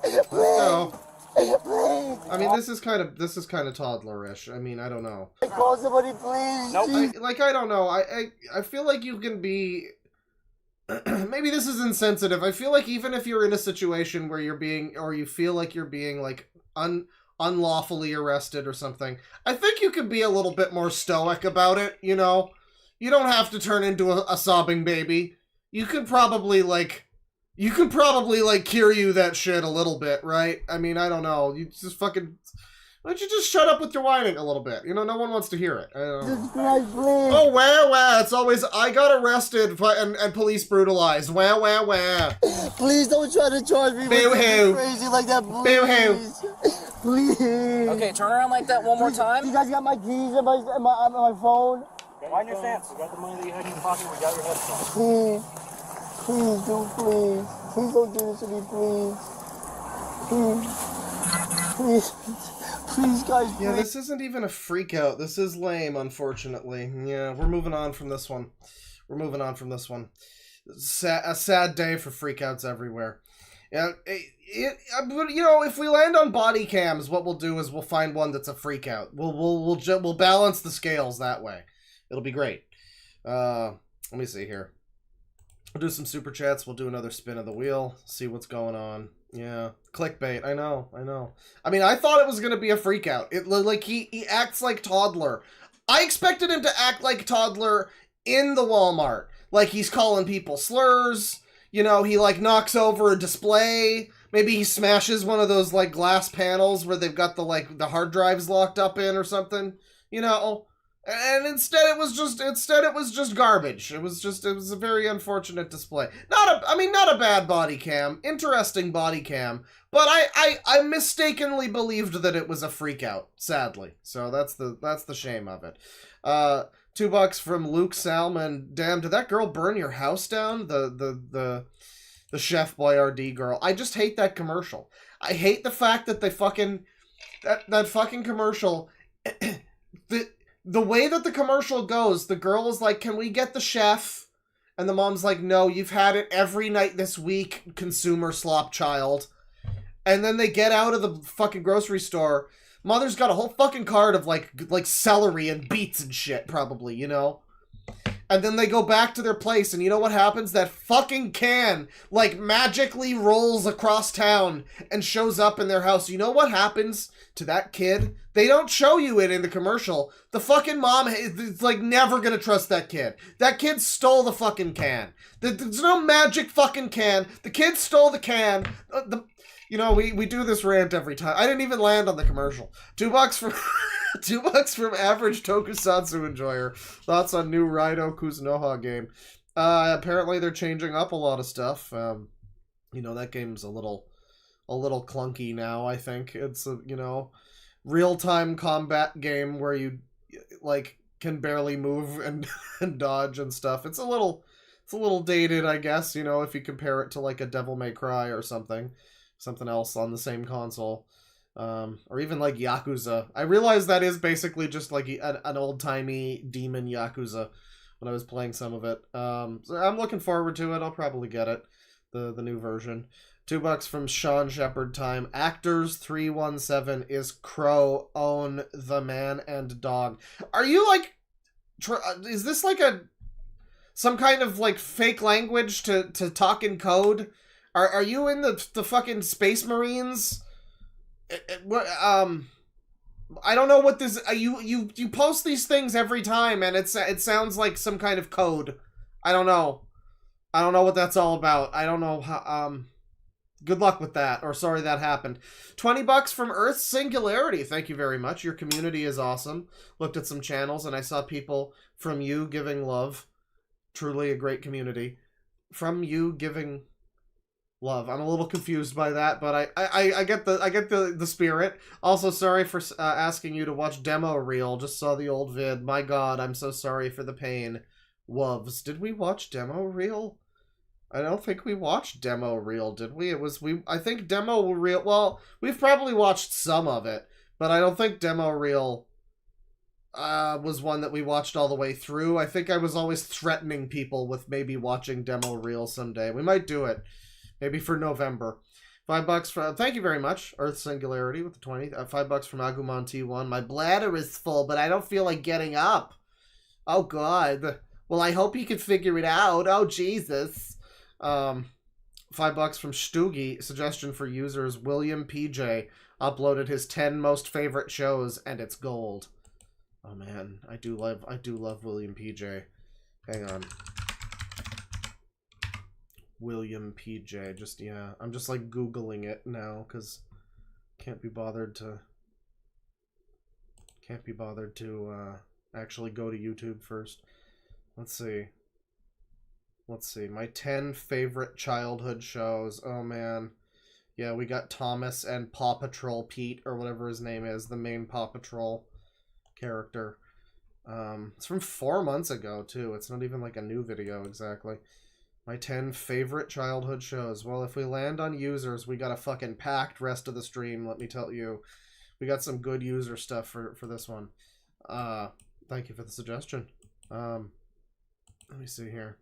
Let's go. Please. I mean, this is kind of toddlerish. I mean, I don't know. Call somebody, please. Nope. I don't know. I feel like you can be. Maybe this is insensitive. I feel like even if you're in a situation where you feel like you're being like unlawfully arrested or something, I think you could be a little bit more stoic about it. You know, you don't have to turn into a sobbing baby. You could probably cure you that shit a little bit, right? I mean, I don't know. You just fucking. Why don't you just shut up with your whining a little bit? You know, no one wants to hear it. Oh, wah. It's always, I got arrested and police brutalized. Wah, wah, wah. Please don't try to charge me Boo-hoo. with crazy like that. Boo-hoo. Please. Okay, turn around like that one more time. You guys got my keys and my phone? Wind your stance. We got the money that you had in your pocket. We got your headphones. Please. Please, please. Please don't do this to me, please. Please. Please, guys, please. Yeah, this isn't even a freak out. This is lame, unfortunately. Yeah, we're moving on from this one. A sad day for freakouts everywhere. Yeah, but you know, if we land on body cams, what we'll do is we'll find one that's a freakout. We'll balance the scales that way. It'll be great. Let me see here. We'll do some super chats. We'll do another spin of the wheel. See what's going on. Yeah, clickbait. I know. I mean, I thought it was gonna be a freakout. He acts like toddler. I expected him to act like toddler in the Walmart. Like he's calling people slurs. You know, he like knocks over a display. Maybe he smashes one of those like glass panels where they've got the hard drives locked up in or something. You know. And instead it was just garbage. It was a very unfortunate display. Not a bad body cam. Interesting body cam. But I mistakenly believed that it was a freak out, sadly. So that's the shame of it. $2 from Luke Salmon. Damn, did that girl burn your house down? The Chef Boyardee girl. I just hate that commercial. I hate the fact that they fucking that fucking commercial the way that the commercial goes, the girl is like, "Can we get the chef?" And the mom's like, "No, you've had it every night this week, consumer slop child." And then they get out of the fucking grocery store. Mother's got a whole fucking cart of like celery and beets and shit, probably, you know? And then they go back to their place, and you know what happens? That fucking can, like, magically rolls across town and shows up in their house. You know what happens to that kid? They don't show you it in the commercial. The fucking mom is, like, never gonna trust that kid. That kid stole the fucking can. There's no magic fucking can. The kid stole the can. You know, we do this rant every time. I didn't even land on the commercial. $2 from... $2 from average tokusatsu enjoyer. Thoughts on new Raido Kuzunoha game? Apparently they're changing up a lot of stuff. You know, that game's a little clunky now, I think. It's a, you know, real-time combat game where you like can barely move and and dodge and stuff. It's a little dated, I guess, you know, if you compare it to like a Devil May Cry or something else on the same console. Or even like Yakuza. I realized that is basically just like an old-timey demon Yakuza when I was playing some of it. So I'm looking forward to it. I'll probably get it, the new version. $2 from Sean Shepard Time. Actors 317 is Crow own the man and dog. Are you like... is this like some kind of like fake language to talk in code? Are you in the fucking Space Marines? I don't know what this. You post these things every time, and it sounds like some kind of code. I don't know what that's all about. I don't know how. Good luck with that. Or sorry that happened. $20 from Earth Singularity. Thank you very much. Your community is awesome. Looked at some channels, and I saw people from you giving love. Truly a great community. From you giving love. I'm a little confused by that, but I get the spirit. Also, sorry for asking you to watch Demo Reel. Just saw the old vid. My God, I'm so sorry for the pain. Woves. Did we watch Demo Reel? I don't think we watched Demo Reel, did we? I think Demo Reel. Well, we've probably watched some of it, but I don't think Demo Reel was one that we watched all the way through. I think I was always threatening people with maybe watching Demo Reel someday. We might do it. Maybe for November. $5 from... Thank you very much, Earth Singularity with the 20. $5 from Agumon T1. My bladder is full, but I don't feel like getting up. Oh, God. Well, I hope you can figure it out. Oh, Jesus. $5 from Stoogie. Suggestion for users. William PJ uploaded his 10 most favorite shows, and it's gold. Oh, man. I do love William PJ. Hang on. William PJ. Just, yeah. I'm just, like, Googling it now, because can't be bothered to actually go to YouTube first. Let's see. My 10 favorite childhood shows. Oh, man. Yeah, we got Thomas and Paw Patrol Pete, or whatever his name is, the main Paw Patrol character. It's from 4 months ago, too. It's not even, like, a new video, exactly. My 10 favorite childhood shows. Well, if we land on users, we got a fucking packed rest of the stream, let me tell you. We got some good user stuff for this one. Thank you for the suggestion. Let me see here.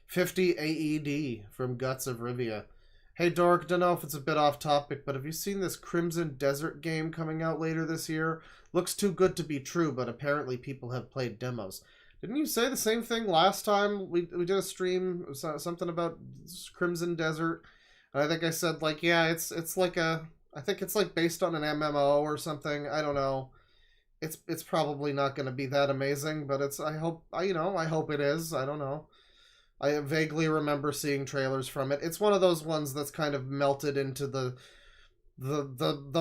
50 AED from Guts of Rivia. Hey, Dork, don't know if it's a bit off topic, but have you seen this Crimson Desert game coming out later this year? Looks too good to be true, but apparently people have played demos. Didn't you say the same thing last time we did a stream? Something about Crimson Desert. And I think I said, like, yeah, it's like a... I think it's, like, based on an MMO or something. I don't know. It's probably not going to be that amazing, but it's... I hope it is. I don't know. I vaguely remember seeing trailers from it. It's one of those ones that's kind of melted into the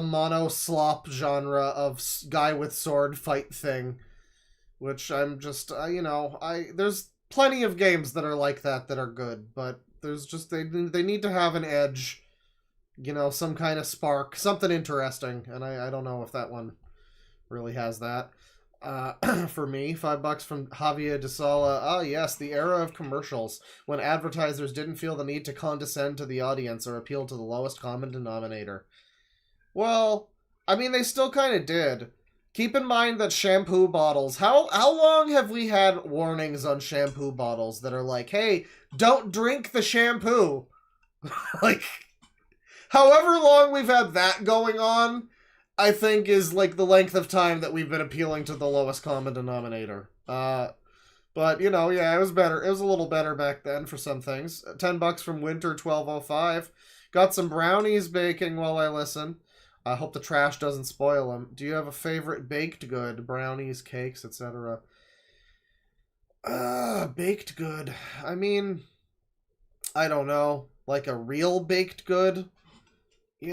mono slop genre of guy with sword fight thing. Which I'm just, there's plenty of games that are like that are good, but there's just, they need to have an edge, some kind of spark, something interesting, and I don't know if that one really has that. For me, $5 from Javier de Sala. Oh yes, the era of commercials, when advertisers didn't feel the need to condescend to the audience or appeal to the lowest common denominator. Well, I mean, they still kind of did. Keep in mind that shampoo bottles, how long have we had warnings on shampoo bottles that are like, hey, don't drink the shampoo? Like, however long we've had that going on, I think is like the length of time that we've been appealing to the lowest common denominator. But, yeah, it was better. It was a little better back then for some things. $10 from Winter1205. Got some brownies baking while I listen. I hope the trash doesn't spoil them. Do you have a favorite baked good? Brownies, cakes, etc. Baked good. I mean, I don't know. Like a real baked good? I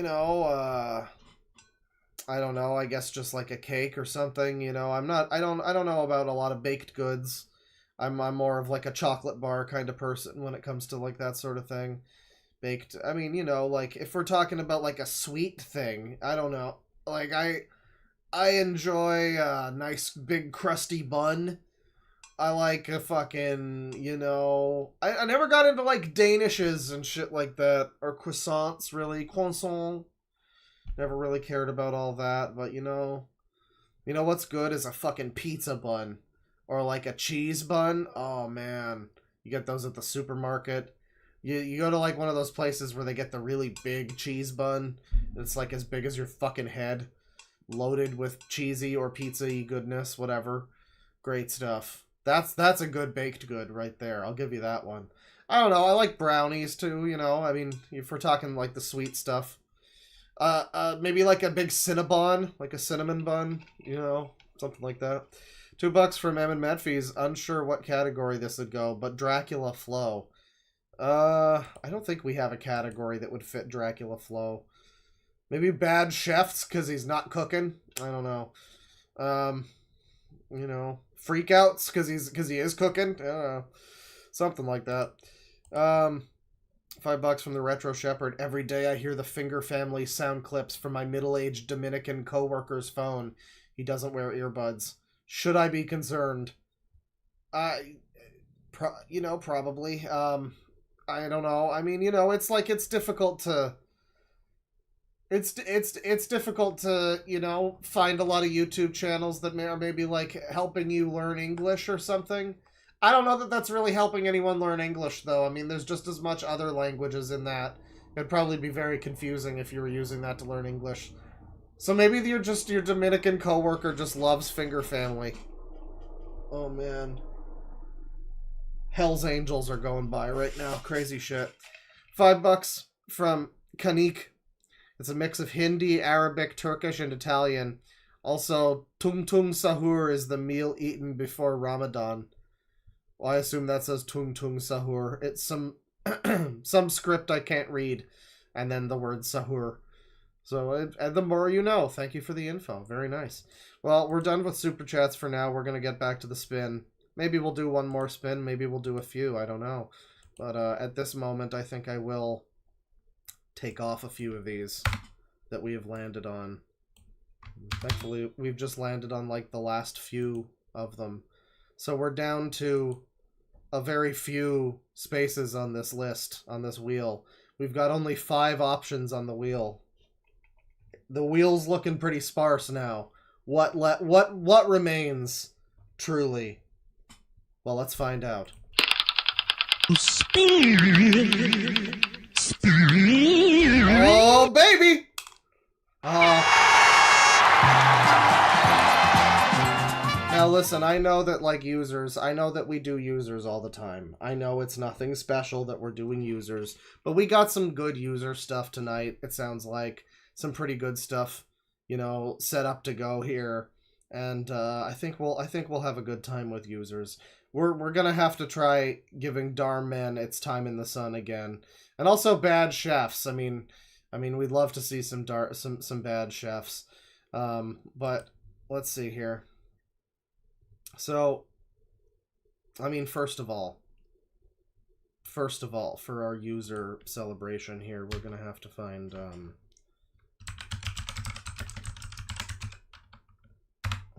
don't know. I guess just like a cake or something, I don't know about a lot of baked goods. I'm more of like a chocolate bar kind of person when it comes to like that sort of thing. Baked, I mean, like, if we're talking about, like, a sweet thing, I don't know. Like, I enjoy a nice big crusty bun. I like a fucking, you know... I never got into, like, Danishes and shit like that. Or croissants, really. Croissant. Never really cared about all that, but, you know... You know what's good is a fucking pizza bun. Or, like, a cheese bun. Oh, man. You get those at the supermarket. You go to, like, one of those places where they get the really big cheese bun. It's, like, as big as your fucking head. Loaded with cheesy or pizza-y goodness, whatever. Great stuff. That's a good baked good right there. I'll give you that one. I don't know. I like brownies too, you know. I mean, if we're talking like the sweet stuff. Maybe like a big Cinnabon, like a cinnamon bun, you know, something like that. $2 from Emin Medfees. Unsure what category this would go, but Dracula Flow. I don't think we have a category that would fit Dracula Flow. Maybe bad chefs because he's not cooking. I don't know. You know, freakouts because he is cooking. I don't know. Something like that. $5 from the Retro Shepherd. Every day I hear the Finger Family sound clips from my middle-aged Dominican coworker's phone. He doesn't wear earbuds. Should I be concerned? You know, probably. I don't know. I mean, you know, it's like it's difficult to. It's difficult to, you know, find a lot of YouTube channels that are maybe like helping you learn English or something. I don't know that that's really helping anyone learn English, though. I mean, there's just as much other languages in that. It'd probably be very confusing if you were using that to learn English. So maybe your Dominican coworker just loves Finger Family. Oh, man. Hell's Angels are going by right now. Crazy shit. $5 from Kanik. It's a mix of Hindi, Arabic, Turkish, and Italian. Also, Tung Tung Sahur is the meal eaten before Ramadan. Well, I assume that says Tung Tung Sahur. It's some script I can't read, and then the word Sahur. So, and the more you know. Thank you for the info. Very nice. Well, we're done with Super Chats for now. We're going to get back to the spin. Maybe we'll do one more spin. Maybe we'll do a few. I don't know. But at this moment, I think I will take off a few of these that we have landed on. Thankfully, we've just landed on like the last few of them. So we're down to a very few spaces on this list, on this wheel. We've got only 5 options on the wheel. The wheel's looking pretty sparse now. What remains, truly? Well, let's find out. Oh, baby! Now listen, I know that like users, I know that we do users all the time. I know it's nothing special that we're doing users, but we got some good user stuff tonight. It sounds like some pretty good stuff, you know, set up to go here, and I think we'll have a good time with users. We're gonna have to try giving Darman its time in the sun again, and also bad chefs. I mean, we'd love to see some bad chefs, but let's see here. So, I mean, first of all, for our user celebration here, we're gonna have to find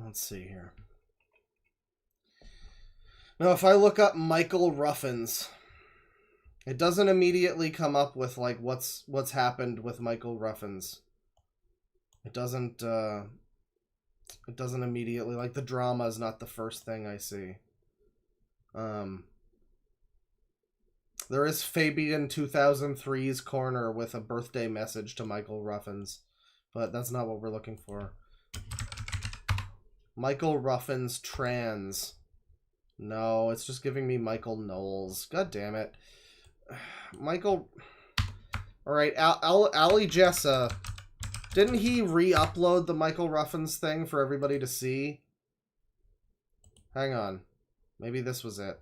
let's see here. Now, if I look up Michael Ruffins, it doesn't immediately come up with like what's happened with Michael Ruffins. It doesn't immediately, like, the drama is not the first thing I see. There is Fabian 2003's corner with a birthday message to Michael Ruffins, but that's not what we're looking for. Michael Ruffins trans. No, it's just giving me Michael Knowles. God damn it. Michael... Alright, Ali Jessa. Didn't he re-upload the Michael Ruffins thing for everybody to see? Hang on. Maybe this was it.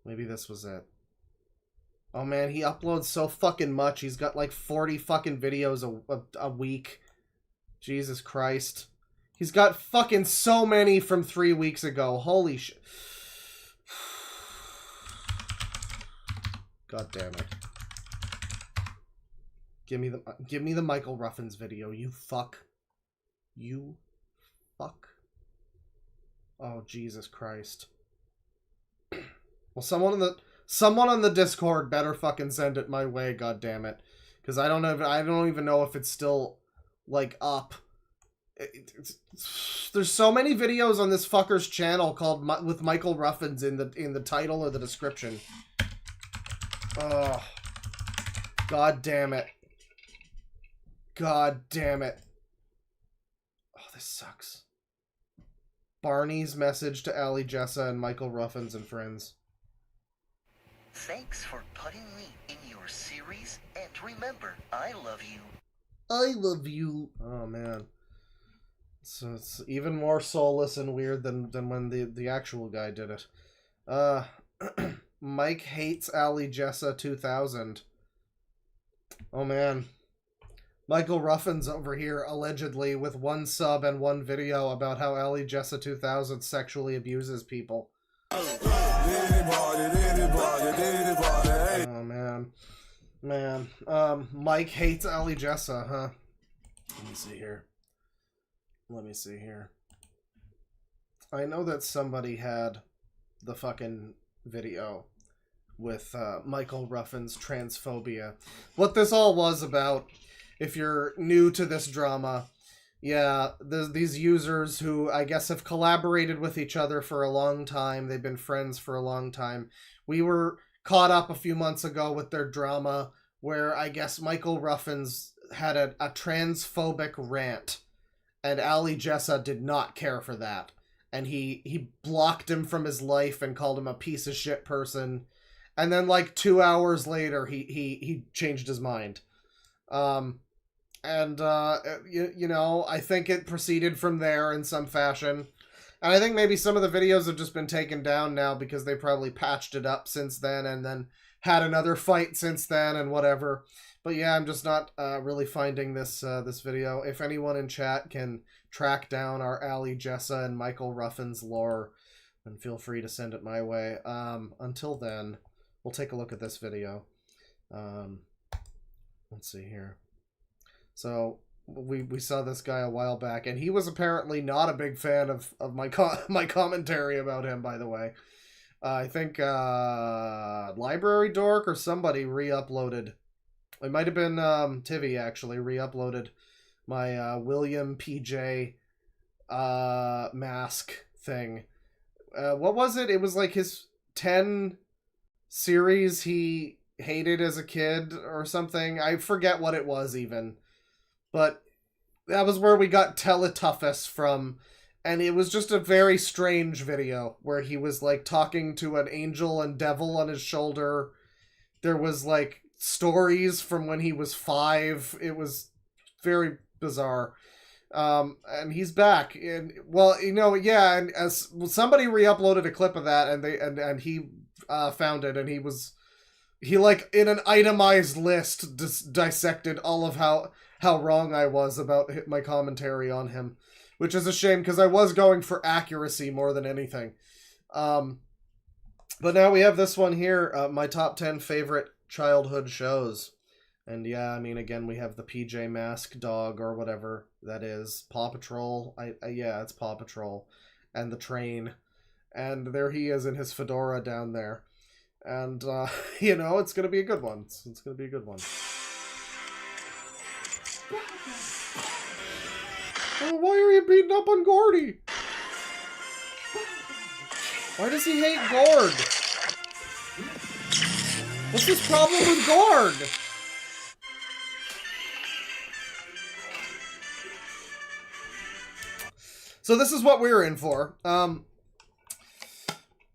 Maybe this was it. Oh man, he uploads so fucking much. He's got like 40 fucking videos a week. Jesus Christ. He's got fucking so many from 3 weeks ago. Holy shit. God damn it. Give me the Michael Ruffins video, you fuck. You fuck. Oh, Jesus Christ. Well, someone on the Discord better fucking send it my way, goddammit. Because I don't even know if it's still, like, up. There's so many videos on this fucker's channel called with Michael Ruffins in the title or the description. Oh, god damn it. God damn it. Oh, this sucks. Barney's message to Ali Jessa and Michael Ruffins and friends. Thanks for putting me in your series, and remember, I love you. I love you. Oh man. So it's even more soulless and weird than when the actual guy did it. Mike hates Ali Jessa 2000. Oh man. Michael Ruffins over here allegedly with 1 sub and 1 video about how Ali Jessa 2000 sexually abuses people. Oh man. Man. Mike hates Ali Jessa, huh? Let me see here. Let me see here. I know that somebody had the fucking video with Michael Ruffin's transphobia. What this all was about, if you're new to this drama, yeah, there's these users who I guess have collaborated with each other for a long time. They've been friends for a long time. We were caught up a few months ago with their drama where I guess Michael Ruffins had a transphobic rant. And Ali Jessa did not care for that. And he blocked him from his life and called him a piece of shit person. And then like 2 hours later, he changed his mind. You know, I think it proceeded from there in some fashion. And I think maybe some of the videos have just been taken down now because they probably patched it up since then and then had another fight since then and whatever. But yeah, I'm just not really finding this this video. If anyone in chat can track down our Ali Jessa and Michael Ruffins lore, then feel free to send it my way. Until then, we'll take a look at this video. Let's see here. So we saw this guy a while back, and he was apparently not a big fan of my my commentary about him, by the way. I think DeadwingDork or somebody re-uploaded. It might have been Tivy, actually, re-uploaded my William PJ mask thing. What was it? It was like his 10 series he hated as a kid or something. I forget what it was even. But that was where we got Teletubbies from. And it was just a very strange video where he was like talking to an angel and devil on his shoulder. There was like stories from when he was 5. It was very bizarre. And he's back. And well, you know, yeah, and as somebody re-uploaded a clip of that, and he found it, and he like in an itemized list dissected all of how wrong I was about my commentary on him, which is a shame because I was going for accuracy more than anything. But now we have this one here, my top 10 favorite childhood shows. And yeah, I mean, again, we have the PJ Mask dog or whatever that is. Paw Patrol. Yeah, it's Paw Patrol. And the train. And there he is in his fedora down there. And, you know, it's going to be a good one. It's going to be a good one. Oh, why are you beating up on Gordy? Why does he hate Gord? What's his problem with Gord? So this is what we're in for.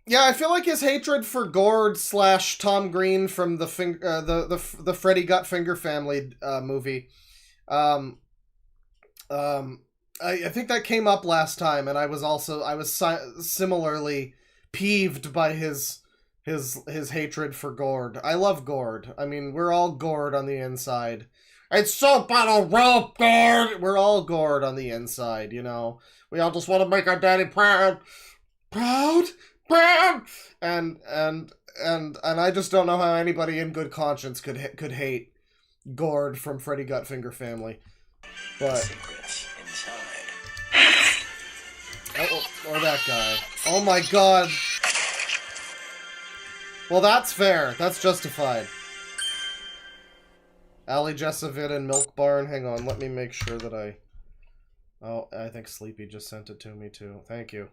Yeah, I feel like his hatred for Gord / Tom Green from the Freddy Got Finger Family movie. I think that came up last time, and I was similarly peeved by his hatred for Gord. I love Gord. I mean, we're all Gord on the inside. It's soap on a rope, Gord! We're all Gord on the inside, you know. We all just want to make our daddy proud. Proud? And I just don't know how anybody in good conscience could hate Gord from Freddy Got Finger Family. But Secrets inside. Or that guy. Oh my god. Well, that's fair. That's justified. Ali Jessavin and Milk Barn. Hang on, let me make sure that I... Oh, I think Sleepy just sent it to me too. Thank you.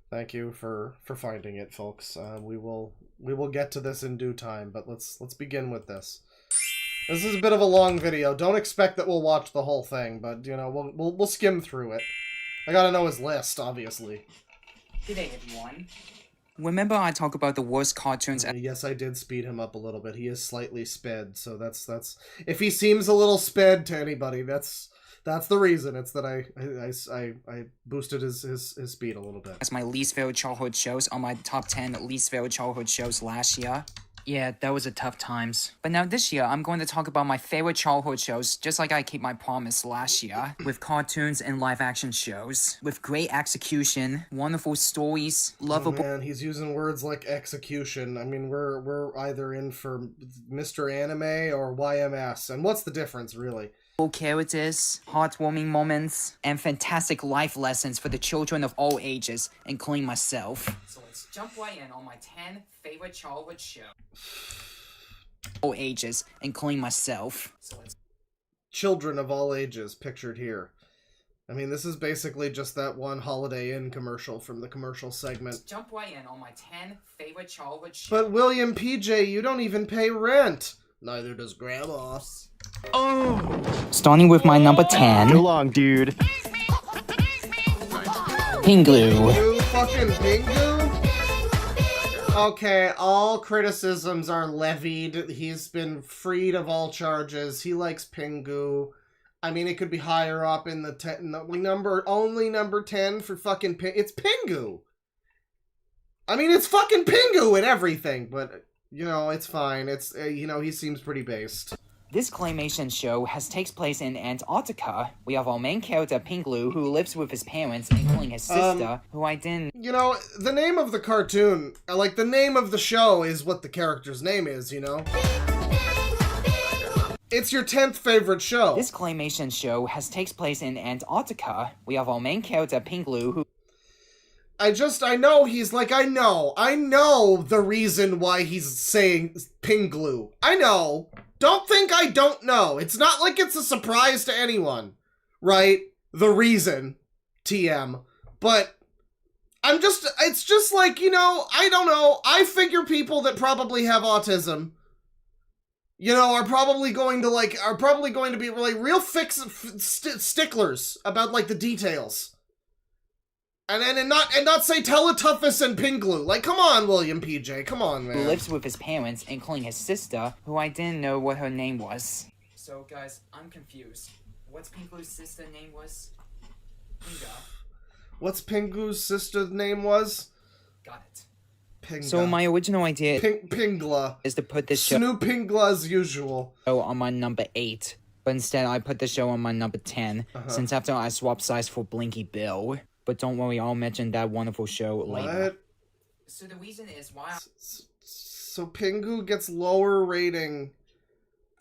Thank you for finding it, folks. We will get to this in due time, but let's begin with this. This is a bit of a long video. Don't expect that we'll watch the whole thing, but you know, we'll skim through it. I gotta know his list, obviously. Good day, everyone. Remember I talk about the worst cartoons? Yes, I did speed him up a little bit. He is slightly sped, so that's if he seems a little sped to anybody, that's the reason. It's that I boosted his speed a little bit. As my least favorite childhood shows on my top 10 least favorite childhood shows last year. Yeah, that was a tough times. But now this year, I'm going to talk about my favorite childhood shows, just like I keep my promise last year, with cartoons and live-action shows, with great execution, wonderful stories, lovable... Oh man, he's using words like execution. I mean, we're either in for Mr. Anime or YMS, and what's the difference, really? Characters, heartwarming moments, and fantastic life lessons for the children of all ages, including myself. So let's jump right in on my 10 favorite childhood shows. All ages, including myself. So Children of all ages, pictured here. I mean, this is basically just that one Holiday Inn commercial from the commercial segment. Let's jump right in on my 10 favorite childhood shows. But William PJ, you don't even pay rent. Neither does Grandma. Oh! Starting with my number 10. Too long, dude. Pingloo. You fucking Pingu? Okay, all criticisms are levied. He's been freed of all charges. He likes Pingu. I mean, it could be higher up in the only number 10 for fucking it's Pingu. I mean, it's fucking Pingu and everything, but you know, it's fine. It's you know, he seems pretty based. This claymation show takes place in Antarctica. We have our main character, Pingloo, who lives with his parents, including his sister, who I didn't... You know, the name of the cartoon, like, the name of the show is what the character's name is, you know? It's your 10th favorite show. This claymation show takes place in Antarctica. We have our main character, Pingloo, who... I know he's like, I know the reason why he's saying Pingloo. I know. Don't think I don't know. It's not like it's a surprise to anyone, right? The reason, TM. But it's just like, you know, I don't know. I figure people that probably have autism, you know, are probably going to be like real sticklers about like the details. And not say Teletubbies and Pingloo. Like, come on, William PJ. Come on, man. Who lives with his parents, including his sister, who I didn't know what her name was. So, guys, I'm confused. What's Pingloo's sister name was? Pinga. What's Pingloo's sister's name was? Got it. Pinga. So my original idea Pingla is to put this show Snoop Pingla as usual on my number 8. But instead, I put the show on my number 10, since after I swapped size for Blinky Bill. But don't worry, I'll mention that wonderful show later. So the reason is why... So Pingu gets lower rating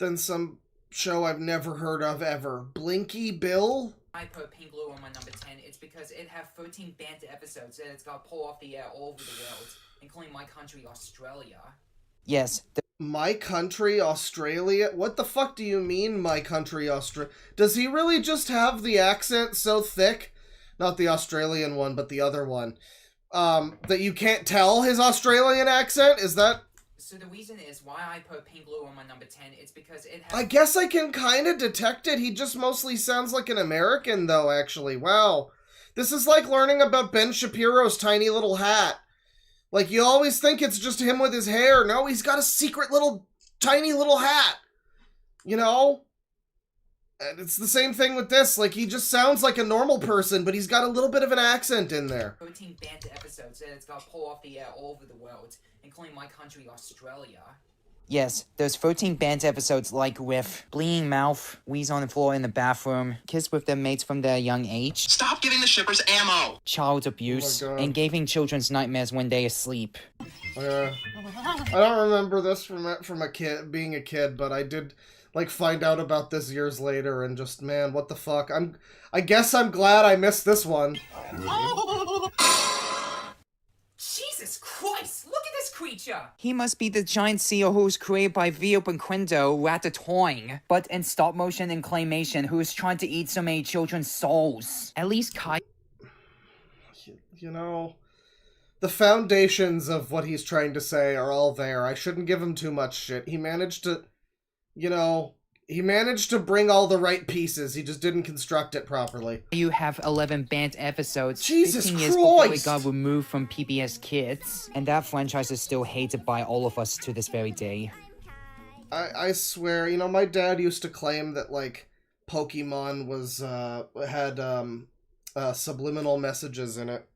than some show I've never heard of ever. Blinky Bill? I put Pingloo on my number 10. It's because it have 13 banter episodes and it's got pulled off the air all over the world, including my country, Australia. Yes. My country, Australia? What the fuck do you mean, my country, Australia? Does he really just have the accent so thick? Not the Australian one, but the other one. That you can't tell his Australian accent? Is that... So the reason is why I put Pingloo on my number 10, it's because it has... I guess I can kind of detect it. He just mostly sounds like an American, though, actually. Wow. This is like learning about Ben Shapiro's tiny little hat. Like, you always think it's just him with his hair. No, he's got a secret little, tiny little hat. You know? And it's the same thing with this. Like, he just sounds like a normal person, but he's got a little bit of an accent in there. 13 banter episodes and it's got pulled off the air all over the world, including my country, Australia. Yes, there's 13 banter episodes like with Bleeding Mouth, Wheeze on the Floor in the Bathroom, Kiss with their mates from their young age. Stop giving the shippers ammo! Child abuse, and giving children's nightmares when they asleep. I don't remember this from a kid, being a kid, but I did... like, find out about this years later and just, man, what the fuck. I guess I'm glad I missed this one. Jesus Christ! Look at this creature! He must be the giant seal who was created by Vio Quinto Ratatouille, but in stop motion and claymation, who is trying to eat so many children's souls. At least Kai. You know, the foundations of what he's trying to say are all there. I shouldn't give him too much shit. He managed to, you know, he managed to bring all the right pieces. He just didn't construct it properly. You have 11 banned episodes. Jesus 15 years before it Christ! got removed from PBS Kids, and that franchise is still hated by all of us to this very day. I swear, you know, my dad used to claim that, like, Pokemon was, had, subliminal messages in it.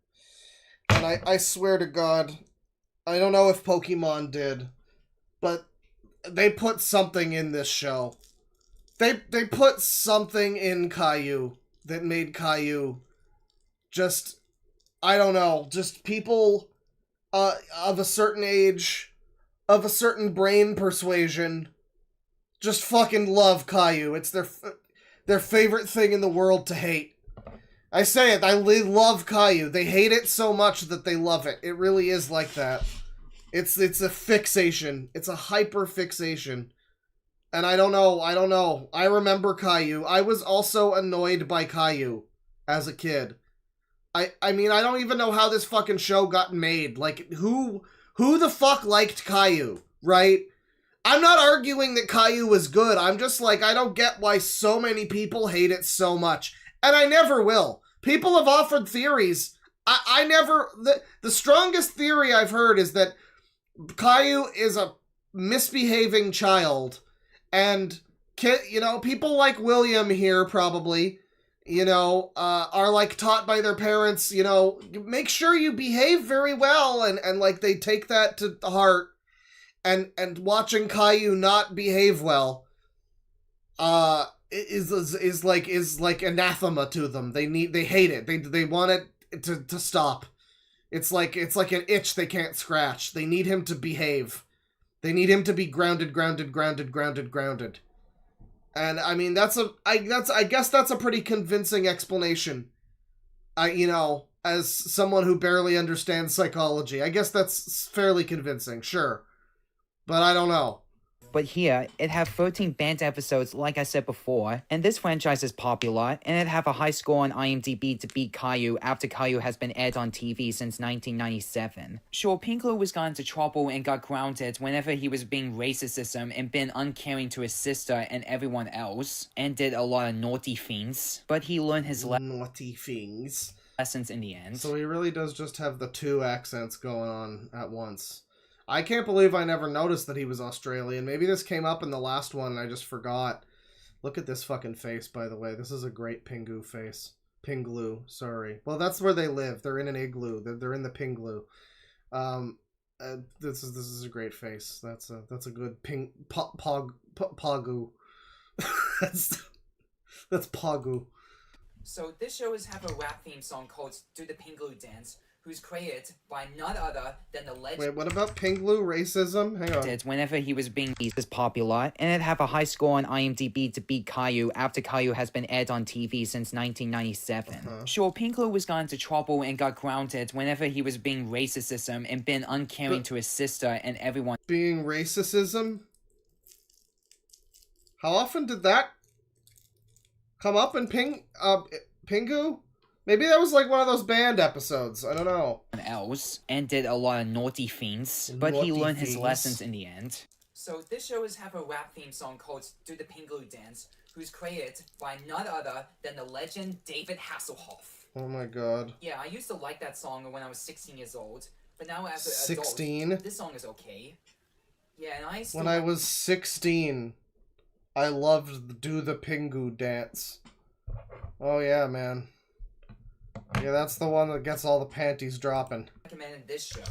And I swear to God, I don't know if Pokemon did, but they put something in this show. They put something in Caillou that made Caillou just, I don't know, just people of a certain age, of a certain brain persuasion, just fucking love Caillou. It's their favorite thing in the world to hate. I say it, they love Caillou. They hate it so much that they love it. It really is like that. It's a fixation. It's a hyper fixation. And I don't know. I remember Caillou. I was also annoyed by Caillou as a kid. I mean, I don't even know how this fucking show got made. Like, who the fuck liked Caillou, right? I'm not arguing that Caillou was good. I'm just like, I don't get why so many people hate it so much. And I never will. People have offered theories. I never... The strongest theory I've heard is that Caillou is a misbehaving child. And, you know, people like William here probably, you know, are, like, taught by their parents, you know, make sure you behave very well. And like, they take that to heart. And watching Caillou not behave well, is like anathema to them. They hate it. They want it to stop. It's like an itch they can't scratch. They need him to behave. They need him to be grounded. And I mean, I guess that's a pretty convincing explanation. You know, as someone who barely understands psychology, I guess that's fairly convincing, sure. But I don't know. But here, it have 13 banned episodes like I said before, and this franchise is popular, and it have a high score on IMDb to beat Caillou after Caillou has been aired on TV since 1997. Sure, Pinklo was got into trouble and got grounded whenever he was being racist and been uncaring to his sister and everyone else, and did a lot of naughty things, but he learned his naughty things lessons in the end. So he really does just have the two accents going on at once. I can't believe I never noticed that he was Australian. Maybe this came up in the last one and I just forgot. Look at this fucking face, by the way. This is a great Pingu face. Pingloo, sorry. Well, that's where they live. They're in an igloo. They're in the Pingloo. This is a great face. That's a good Pagu. That's Pagu. So this show is have a rap theme song called Do the Pingloo Dance, who's created by none other than the legend. Wait, what about Pingloo racism? Hang on. Whenever he was being is popular, and it have a high score on IMDb to beat Caillou after Caillou has been aired on TV since 1997. Sure, Pingloo was got into trouble and got grounded whenever he was being racist and been uncaring to his sister and everyone. Being racism? How often did that come up in Pingu? Maybe that was like one of those banned episodes. I don't know. Else and did a lot of naughty things, but he learned his lessons in the end. So this show is have a rap theme song called Do the Pingloo Dance, who's created by none other than the legend David Hasselhoff. Oh my god. Yeah, I used to like that song when I was 16 years old, but now as an 16? adult, this song is okay. Yeah, and I still... When I was 16, I loved Do the Pingu Dance. Oh yeah, man. Yeah, that's the one that gets all the panties dropping. I recommended this show,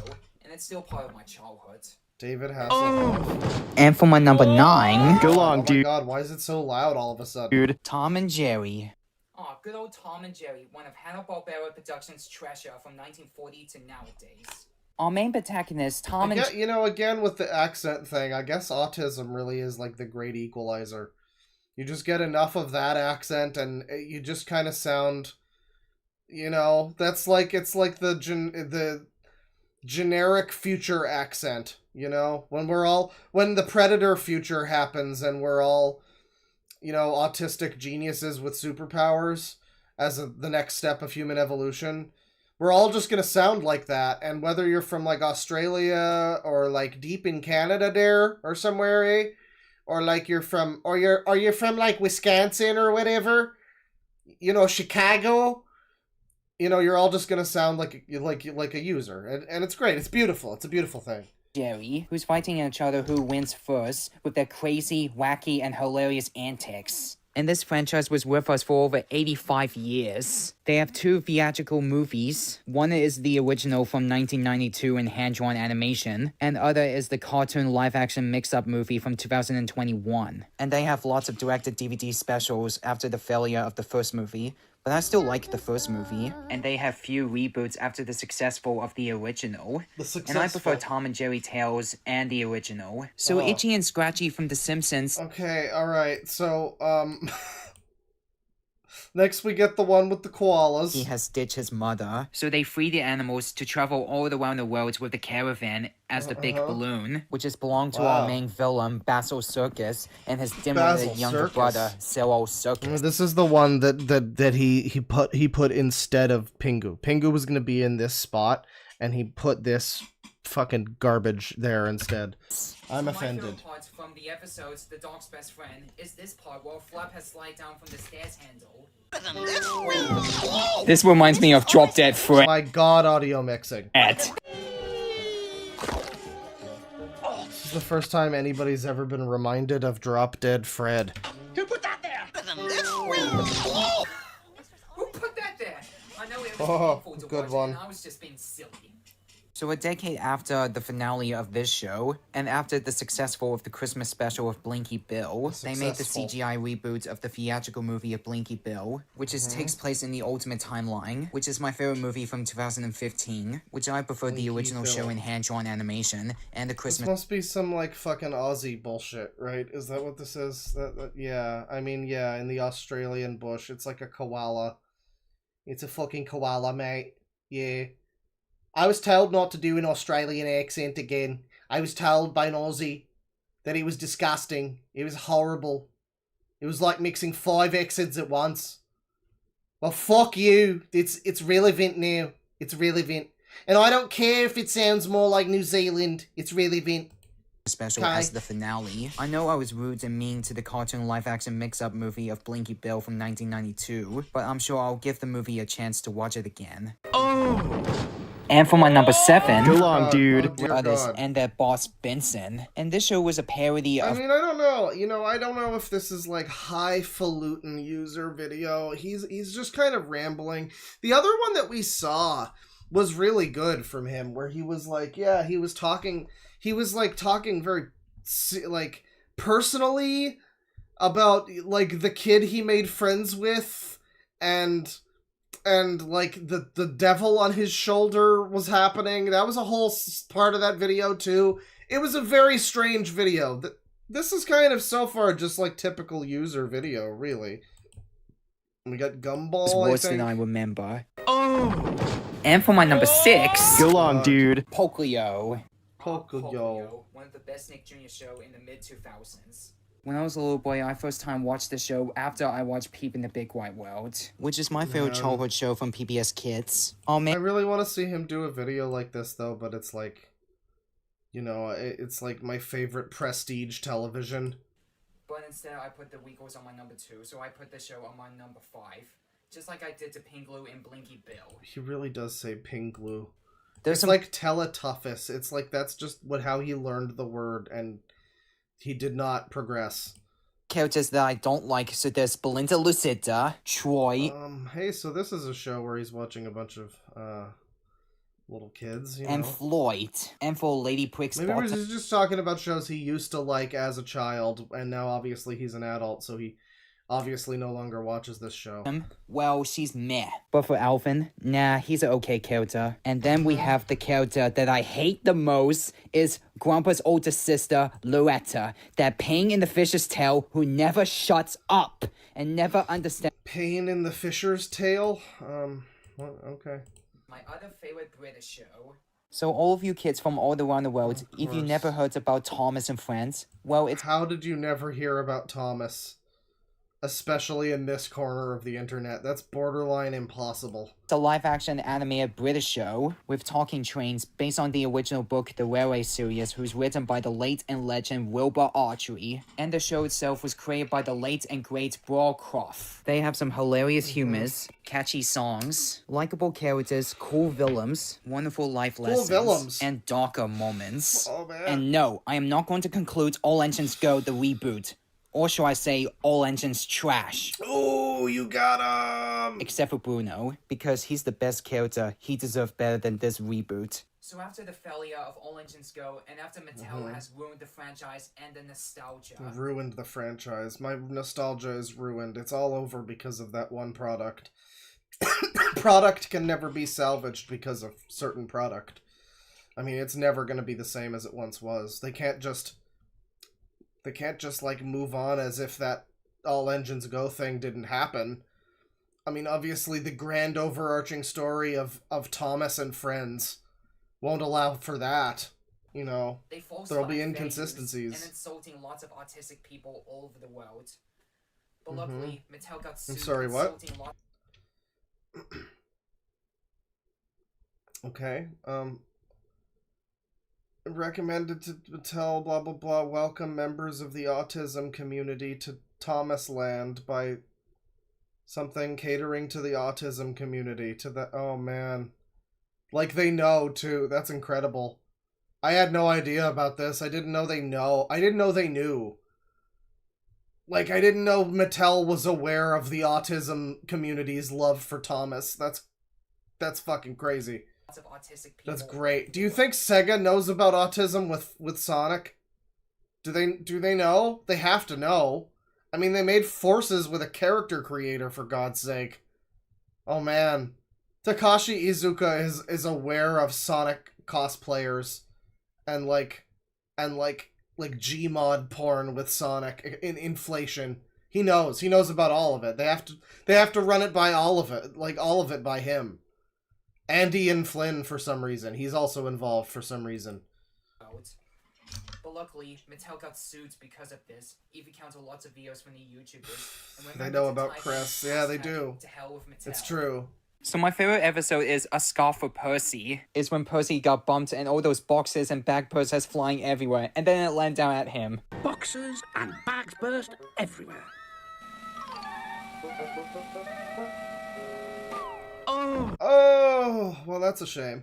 and it's still part of my childhood. David Hasselhoff. And for my number 9... Go on, dude. Oh my god, why is it so loud all of a sudden? Dude. Tom and Jerry. Oh, good old Tom and Jerry, one of Hanna-Barbera Productions' treasure from 1940 to nowadays. Our main protagonist, Tom and... You know, again, with the accent thing, I guess autism really is like the great equalizer. You just get enough of that accent, and you just kind of sound... You know, that's like, it's like the generic future accent, you know? When the Predator future happens and we're all, you know, autistic geniuses with superpowers as the next step of human evolution, we're all just gonna sound like that. And whether you're from, like, Australia or, like, deep in Canada there or somewhere, eh? Or, like, you're from, like, Wisconsin or whatever, you know, Chicago, you know, you're all just gonna sound like a user, and it's great. It's beautiful. It's a beautiful thing. Jerry, who's fighting each other who wins first with their crazy, wacky, and hilarious antics. And this franchise was with us for over 85 years. They have 2 theatrical movies. One is the original from 1992 in hand-drawn animation, and the other is the cartoon live-action mix-up movie from 2021. And they have lots of directed DVD specials after the failure of the first movie, but I still like the first movie. And they have few reboots after the successful of the original. And I prefer Tom and Jerry Tales and the original. So Itchy and Scratchy from The Simpsons. Okay, alright, so, next we get the one with the koalas. He has ditched his mother. So they free the animals to travel all around the world with the caravan as the big balloon, which is belonged to our main villain, Basil Circus, and his dim-witted younger brother, Cyril Circus. This is the one that he put instead of Pingu. Pingu was gonna be in this spot, and he put this fucking garbage there instead. I'm offended. My favorite part from the episodes, The Dog's Best Friend, is this part where Flap has slid down from the stairs handle. This reminds me of Drop Dead Fred. My god, audio mixing. This is the first time anybody's ever been reminded of Drop Dead Fred. Who put that there? Who put that there? I know it was painful to good watch, one. and I was just being silly. So a decade after the finale of this show, and after the successful of the Christmas special of Blinky Bill, they made the CGI reboot of the theatrical movie of Blinky Bill, which takes place in the Ultimate Timeline, which is my favorite movie from 2015, which I prefer the original show in hand-drawn animation, and the Christmas... This must be some, like, fucking Aussie bullshit, right? Is that what this is? Yeah, I mean, yeah, in the Australian bush, it's like a koala. It's a fucking koala, mate. Yeah. I was told not to do an Australian accent again. I was told by an Aussie that it was disgusting. It was horrible. It was like mixing 5 accents at once. Well, fuck you. It's relevant now. It's relevant. And I don't care if it sounds more like New Zealand. It's relevant. Special as the finale. I know I was rude and mean to the cartoon live-action mix-up movie of Blinky Bill from 1992, but I'm sure I'll give the movie a chance to watch it again. And for my number 7, Go long, dude. Brothers and their boss Benson. And this show was a parody of... I mean, I don't know. You know, I don't know if this is like highfalutin user video. He's just kind of rambling. The other one that we saw was really good from him, where he was like, yeah, he was talking very, like, personally about, like, the kid he made friends with, and like the devil on his shoulder was happening. That was a whole part of that video too. It was a very strange video. This is kind of so far just like typical user video, really. We got Gumball. It's worse than I remember. And for my number 6, Go long, dude. Pocoyo. Pocoyo. One of the best Nick Jr. show in the mid-2000s. When I was a little boy, I first time watched the show after I watched Peep in the Big White World, which is my favorite childhood show from PBS Kids. Oh man, I really want to see him do a video like this though, but it's like, you know, it's like my favorite prestige television. But instead, I put the Weagles on my number 2, so I put the show on my number 5, just like I did to Pingloo and Blinky Bill. He really does say Pingloo. There's like Teletubbies. It's like that's just how he learned the word, and he did not progress. Characters that I don't like, so there's Belinda Lucida, Troy. Hey, so this is a show where he's watching a bunch of, little kids, you know? And Floyd. And for Lady Pricks. Maybe we're just talking about shows he used to like as a child, and now obviously he's an adult, so he obviously no longer watches this show. Well, she's meh. But for Alvin, nah, he's an okay character. And then we have the character that I hate the most is Grandpa's older sister, Loretta. That pain in the fish's tail who never shuts up and never understands. Pain in the fisher's tail? What? Okay. My other favorite British show. So all of you kids from all around the world, if you never heard about Thomas and Friends, well, it's... How did you never hear about Thomas? Especially in this corner of the internet. That's borderline impossible. It's a live-action animated British show with talking trains based on the original book The Railway series, who's written by the late and legend Wilbur Archery, and the show itself was created by the late and great Brawl Croft. They have some hilarious humors, catchy songs, likable characters, cool villains, wonderful life lessons, and darker moments. Oh, man. And no, I am not going to conclude All Engines Go the reboot. Or shall I say, all engines trash. Oh, you got him! Except for Bruno, because he's the best character. He deserves better than this reboot. So after the failure of All Engines Go, and after Mattel has ruined the franchise and the nostalgia... Ruined the franchise. My nostalgia is ruined. It's all over because of that one product. Product can never be salvaged because of certain product. I mean, it's never going to be the same as it once was. They can't just like move on as if that All Engines Go thing didn't happen. I mean, obviously the grand overarching story of Thomas and Friends won't allow for that. You know, there'll be inconsistencies. And insulting lots of autistic people all over the world. But luckily, Mattel got sued. I'm sorry, what? Okay, recommended to Mattel, blah blah blah, welcome members of the autism community to Thomas Land by something catering to the autism community, to the... Oh man. Like they know too, that's incredible. I had no idea about this. I didn't know they knew. Like, I didn't know Mattel was aware of the autism community's love for Thomas. That's fucking crazy. Of autistic people. That's great. Do you think Sega knows about autism with Sonic? Do they know? They have to know. I mean, they made Forces with a character creator, for God's sake. Oh man. Takashi Iizuka is aware of Sonic cosplayers and like Gmod porn with Sonic in inflation. He knows about all of it. They have to run it by all of it by him. And Ian Flynn, for some reason. He's also involved for some reason. But luckily, Mattel got sued because of this, even counted lots of videos from the YouTubers. And they know about Chris. Yeah, they do. To hell with Mattel. It's true. So my favorite episode is A Scar for Percy. Is when Percy got bumped and all those boxes and bag bursts flying everywhere, and then it landed down at him. Boxes and bags burst everywhere. Oh, well, that's a shame.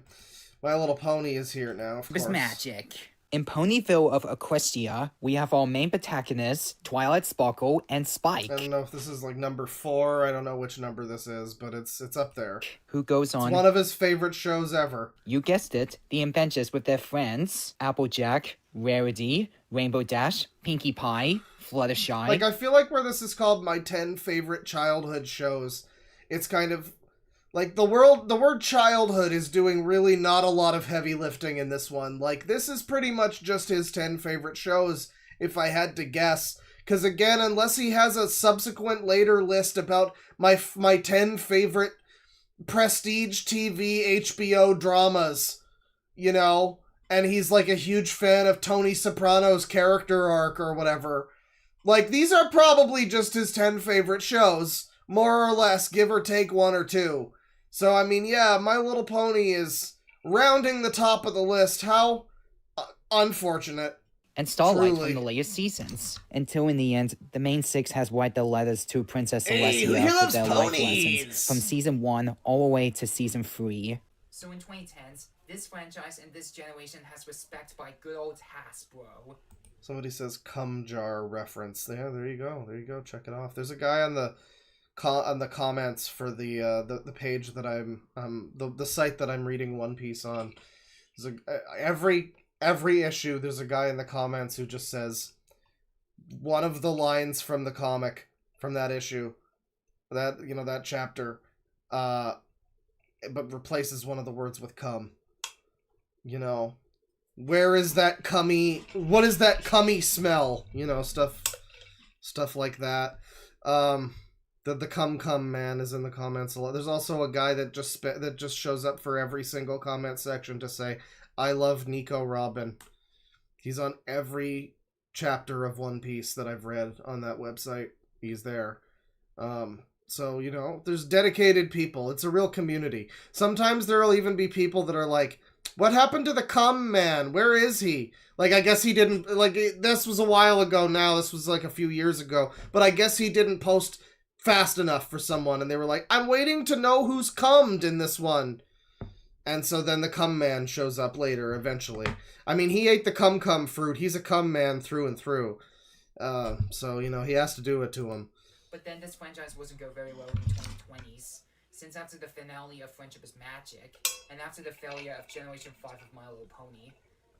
My Little Pony is here now, of course. It's magic. In Ponyville of Equestria, we have our main protagonists, Twilight Sparkle and Spike. I don't know if this is like number 4. I don't know which number this is, but it's up there. Who goes on... It's one of his favorite shows ever. You guessed it, the adventures with their friends, Applejack, Rarity, Rainbow Dash, Pinkie Pie, Fluttershy. Like, I feel like where this is called my 10 favorite childhood shows, it's kind of... Like, the word childhood is doing really not a lot of heavy lifting in this one. Like, this is pretty much just his 10 favorite shows, if I had to guess. Because, again, unless he has a subsequent later list about my 10 favorite prestige TV HBO dramas, you know, and he's, like, a huge fan of Tony Soprano's character arc or whatever. Like, these are probably just his 10 favorite shows, more or less, give or take 1 or 2. So, I mean, yeah, My Little Pony is rounding the top of the list. How unfortunate. And Starlight from the latest seasons. Until in the end, the main 6 has write their letters to Princess Celestia for their life lessons. From season 1 all the way to season 3. So in 2010s, this franchise and this generation has respect by good old Hasbro. Somebody says cum jar reference. Yeah, there you go. There you go. Check it off. There's a guy on the comments for the page that I'm the site that I'm reading One Piece on. Every issue there's a guy in the comments who just says one of the lines from the comic from that issue, that, you know, that chapter, but replaces one of the words with cum. You know, where is that cummy? What is that cummy smell? You know, stuff like that. The Cum Cum Man is in the comments a lot. There's also a guy that just shows up for every single comment section to say, "I love Nico Robin." He's on every chapter of One Piece that I've read on that website. He's there. So, you know, there's dedicated people. It's a real community. Sometimes there'll even be people that are like, "What happened to the Cum Man? Where is he?" Like, I guess he didn't, like, this was a while ago now. This was like a few years ago. But I guess he didn't post fast enough for someone. And they were like, "I'm waiting to know who's cummed in this one." And so then the Cum Man shows up later, eventually. I mean, he ate the Cum Cum fruit. He's a Cum Man through and through. So, you know, he has to do it to him. But then this franchise wasn't go very well in the 2020s, since after the finale of Friendship is Magic, and after the failure of Generation 5 of My Little Pony,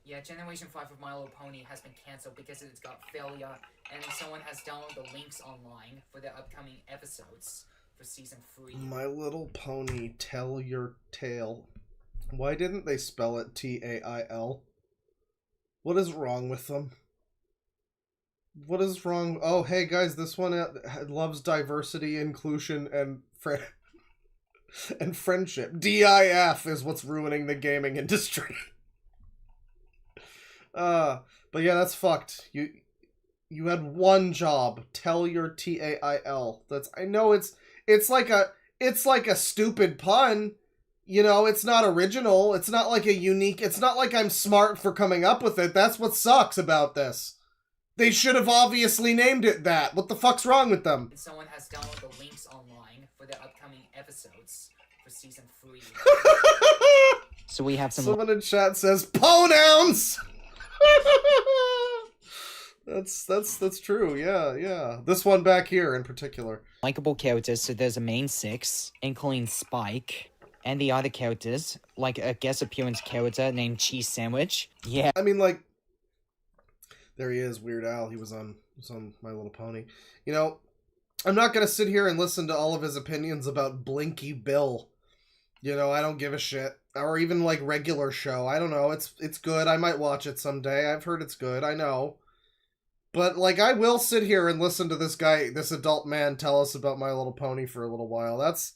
yeah, Generation 5 of My Little Pony has been cancelled because it's got failure, and someone has downloaded the links online for the upcoming episodes for Season 3. My Little Pony, Tell Your Tale. Why didn't they spell it T-A-I-L? What is wrong with them? What is wrong? Oh, hey guys, this one loves diversity, inclusion, and and friendship. DIF is what's ruining the gaming industry. But yeah, that's fucked. You had one job. Tell your TAIL. I know it's like a stupid pun. You know, it's not original. It's not like a unique. It's not like I'm smart for coming up with it. That's what sucks about this. They should have obviously named it that. What the fuck's wrong with them? Someone has downloaded the links online for the upcoming episodes for Season 3. So we have some... Someone in chat says, "Pronouns!" That's true, yeah. This one back here in particular. Likeable characters, so there's a main 6, including Spike, and the other characters, like a guest appearance character named Cheese Sandwich. Yeah. I mean, like... There he is, Weird Al. He was on My Little Pony. You know, I'm not going to sit here and listen to all of his opinions about Blinky Bill. You know, I don't give a shit. Or even, like, regular show. I don't know. It's good. I might watch it someday. I've heard it's good. I know. But, like, I will sit here and listen to this guy, this adult man, tell us about My Little Pony for a little while. That's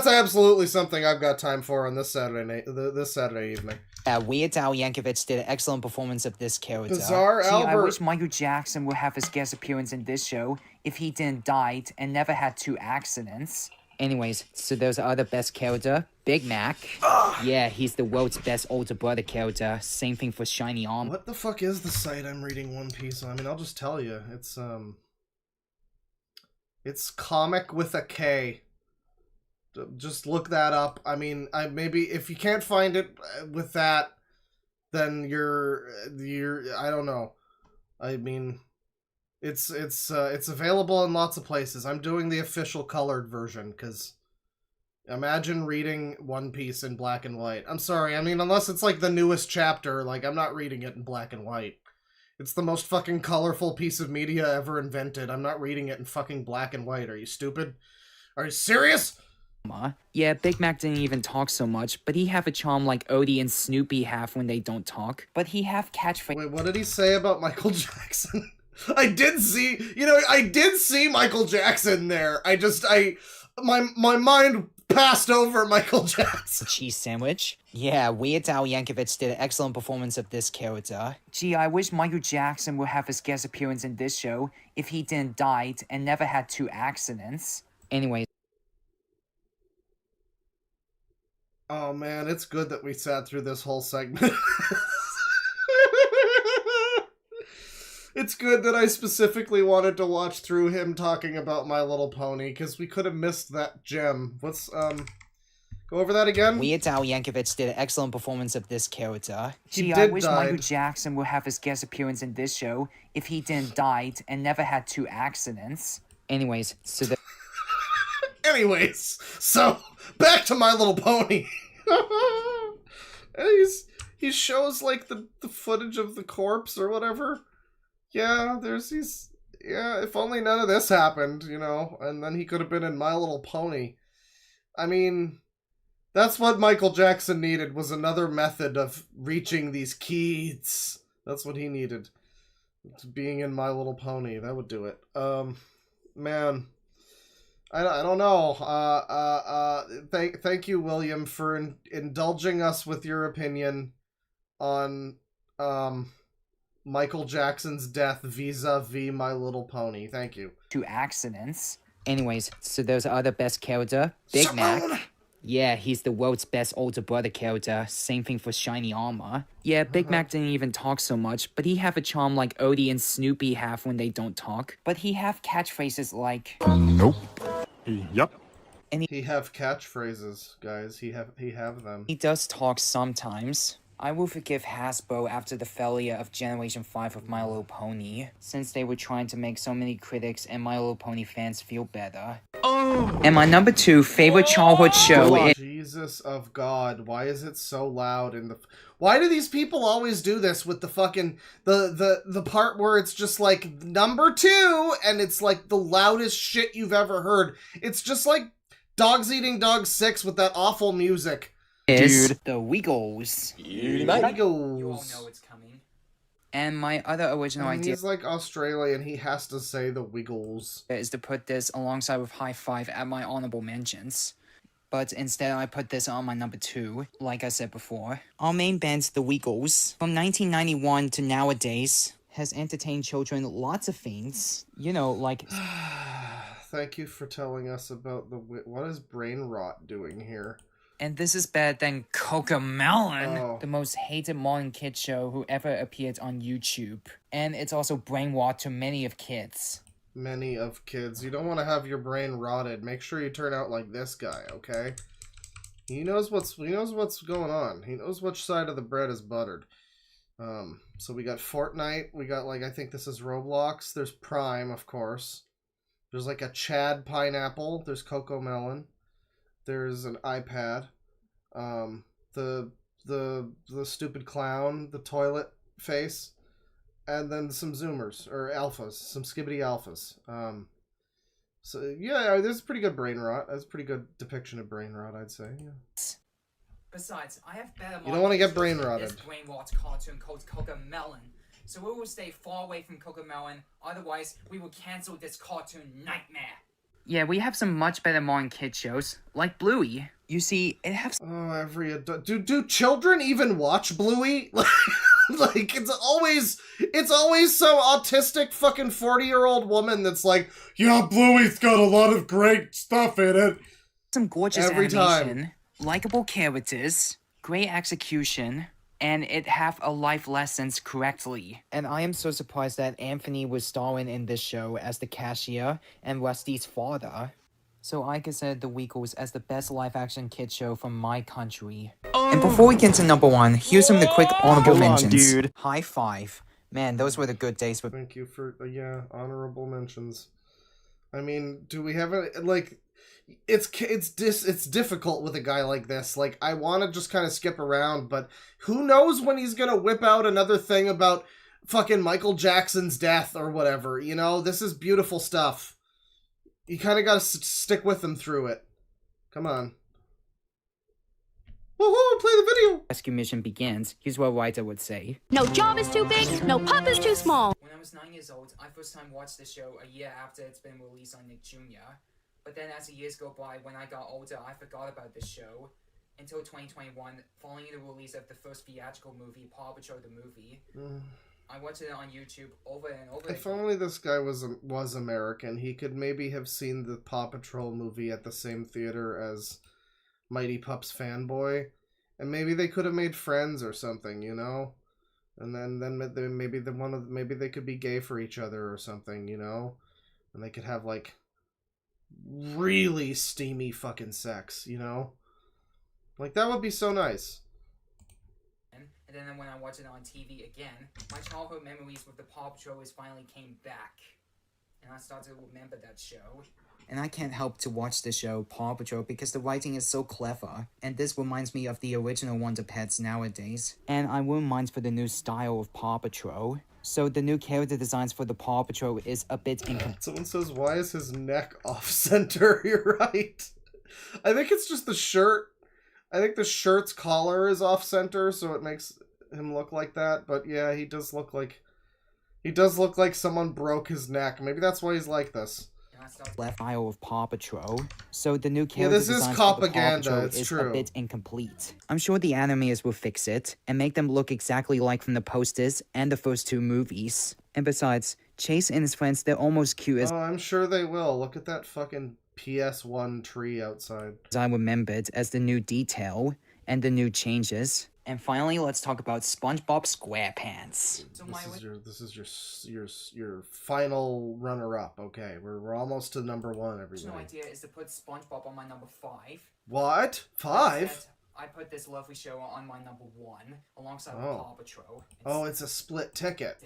absolutely something I've got time for on this Saturday evening. Weird Al Yankovic did an excellent performance of this character. Bizarre Albert. I wish Michael Jackson would have his guest appearance in this show if he didn't die and never had 2 accidents. Anyways, so there's the other best character, Big Mac. Yeah, he's the world's best older brother character. Same thing for Shiny Arm. What the fuck is the site I'm reading One Piece on? I mean, I'll just tell you. It's comic with a K. Just look that up. I mean, maybe if you can't find it with that, then you're I don't know. I mean, it's available in lots of places. I'm doing the official colored version because imagine reading One Piece in black and white. I'm sorry. I mean, unless it's like the newest chapter, like I'm not reading it in black and white. It's the most fucking colorful piece of media ever invented. I'm not reading it in fucking black and white. Are you stupid? Are you serious? Yeah, Big Mac didn't even talk so much, but he have a charm like Odie and Snoopy have when they don't talk. But he have catchphrase. Wait, what did he say about Michael Jackson? I did see Michael Jackson there. My mind passed over Michael Jackson. Cheese Sandwich. Yeah, Weird Al Yankovic did an excellent performance of this character. Gee, I wish Michael Jackson would have his guest appearance in this show if he didn't die and never had 2 accidents. Anyways. Oh man, it's good that we sat through this whole segment. It's good that I specifically wanted to watch through him talking about My Little Pony, because we could have missed that gem. Let's, go over that again? Weird Al Yankovic did an excellent performance of this character. Gee, I wish Michael Jackson would have his guest appearance in this show if he didn't die and never had 2 accidents. Anyways, so back to My Little Pony. He shows like the footage of the corpse or whatever. Yeah, if only none of this happened, you know, and then he could have been in My Little Pony. I mean, that's what Michael Jackson needed, was another method of reaching these kids. That's what he needed. Being in My Little Pony, that would do it. Man. I don't know. Thank you, William, for indulging us with your opinion on Michael Jackson's death vis-a-vis My Little Pony. Thank you. 2 accidents. Anyways, so there's our other best character, Big Mac. Yeah, he's the world's best older brother character. Same thing for Shiny Armor. Yeah, Big Mac didn't even talk so much, but he have a charm like Odie and Snoopy have when they don't talk. But he have catchphrases like... Nope. Yep. And he have catchphrases, guys. He have them. He does talk sometimes. I will forgive Hasbro after the failure of Generation 5 of My Little Pony, since they were trying to make so many critics and My Little Pony fans feel better. Oh! And my number 2 favorite childhood show is... Jesus of God, why is it so loud in the... Why do these people always do this with the fucking... The part where it's just like, number 2, and it's like the loudest shit you've ever heard. It's just like Dogs Eating Dogs 6 with that awful music. Dude. The Wiggles. Wiggles. You all know it's coming. And my other original idea... He's like Australian, he has to say the Wiggles. ...is to put this alongside with High Five at my honorable mentions. But instead I put this on my number 2, like I said before. Our main band, The Wiggles, from 1991 to nowadays, has entertained children lots of things. You know, like... Thank you for telling us about the... What is Brain Rot doing here? And this is better than Cocomelon, the most hated modern kid show who ever appeared on YouTube. And it's also brainwashed to many of kids. Many of kids. You don't want to have your brain rotted. Make sure you turn out like this guy, okay? He knows what's going on. He knows which side of the bread is buttered. So we got Fortnite. We got, like, I think this is Roblox. There's Prime, of course. There's like a Chad Pineapple. There's Cocomelon. There's an iPad, the stupid clown, the toilet face, and then some Zoomers, or Alphas, some Skibbity Alphas. So, yeah, there's pretty good brain rot. That's a pretty good depiction of brain rot, I'd say, yeah. Besides, I have better... You don't want to get brain rotted. ...this brainwashed cartoon called Cocomelon. So we will stay far away from Cocomelon, otherwise we will cancel this cartoon nightmare. Yeah, we have some much better modern kid shows, like Bluey. You see, it has... Oh, every adult... Do children even watch Bluey? Like, it's always some autistic fucking 40-year-old woman that's like, yeah, Bluey's got a lot of great stuff in it. Some gorgeous animation, likable characters, great execution, and it have a life lessons correctly. And I am so surprised that Anthony was starring in this show as the cashier and Rusty's father. So I consider The Wiggles as the best live-action kid show from my country. And before we get into number 1, here's some of the quick honorable mentions. Dude. High five. Man, those were the good days. Thank you for, yeah, honorable mentions. I mean, do we have a, like... It's difficult with a guy like this. Like, I want to just kind of skip around, but who knows when he's gonna whip out another thing about fucking Michael Jackson's death or whatever, you know? This is beautiful stuff. You kind of gotta stick with him through it. Come on. Woohoo, play the video! Rescue mission begins. Here's what a writer would say. No job is too big, no pup is too small. When I was 9 years old, I first time watched the show a year after it's been released on Nick Jr., but then as the years go by, when I got older, I forgot about this show until 2021, following the release of the first theatrical movie, Paw Patrol the Movie. I watched it on YouTube over and over again. If only this guy was American, he could maybe have seen the Paw Patrol movie at the same theater as Mighty Pups Fanboy, and maybe they could have made friends or something, you know? And then maybe they could be gay for each other or something, you know? And they could have, like, really steamy fucking sex, you know? Like, that would be so nice. And then when I watched it on TV again, my childhood memories with the Paw Patrol finally came back. And I started to remember that show. And I can't help to watch the show, Paw Patrol, because the writing is so clever. And this reminds me of the original Wonder Pets nowadays. And I wouldn't mind for the new style of Paw Patrol. So the new character designs for the Paw Patrol is a bit incomplete. Someone says, why is his neck off-center? You're right. I think it's just the shirt. I think the shirt's collar is off-center, so it makes him look like that. But yeah, he does look like someone broke his neck. Maybe that's why he's like this. And left aisle of Paw Patrol, so the new Yeah, character this is designs for the Paw propaganda, Patrol it's is true. a bit incomplete. I'm sure the animators will fix it and make them look exactly like from the posters and the first 2 movies. And besides, Chase and his friends, they're almost cute as I'm sure they will. Look at that fucking PS1 tree outside. I remembered as the new detail and the new changes. And finally, let's talk about SpongeBob SquarePants. This is your final runner-up. Okay, we're almost to number 1, everybody. My idea is to put SpongeBob on my number 5. What? 5? I put this lovely show on my number 1 alongside Oh. Paw Patrol. It's a split ticket.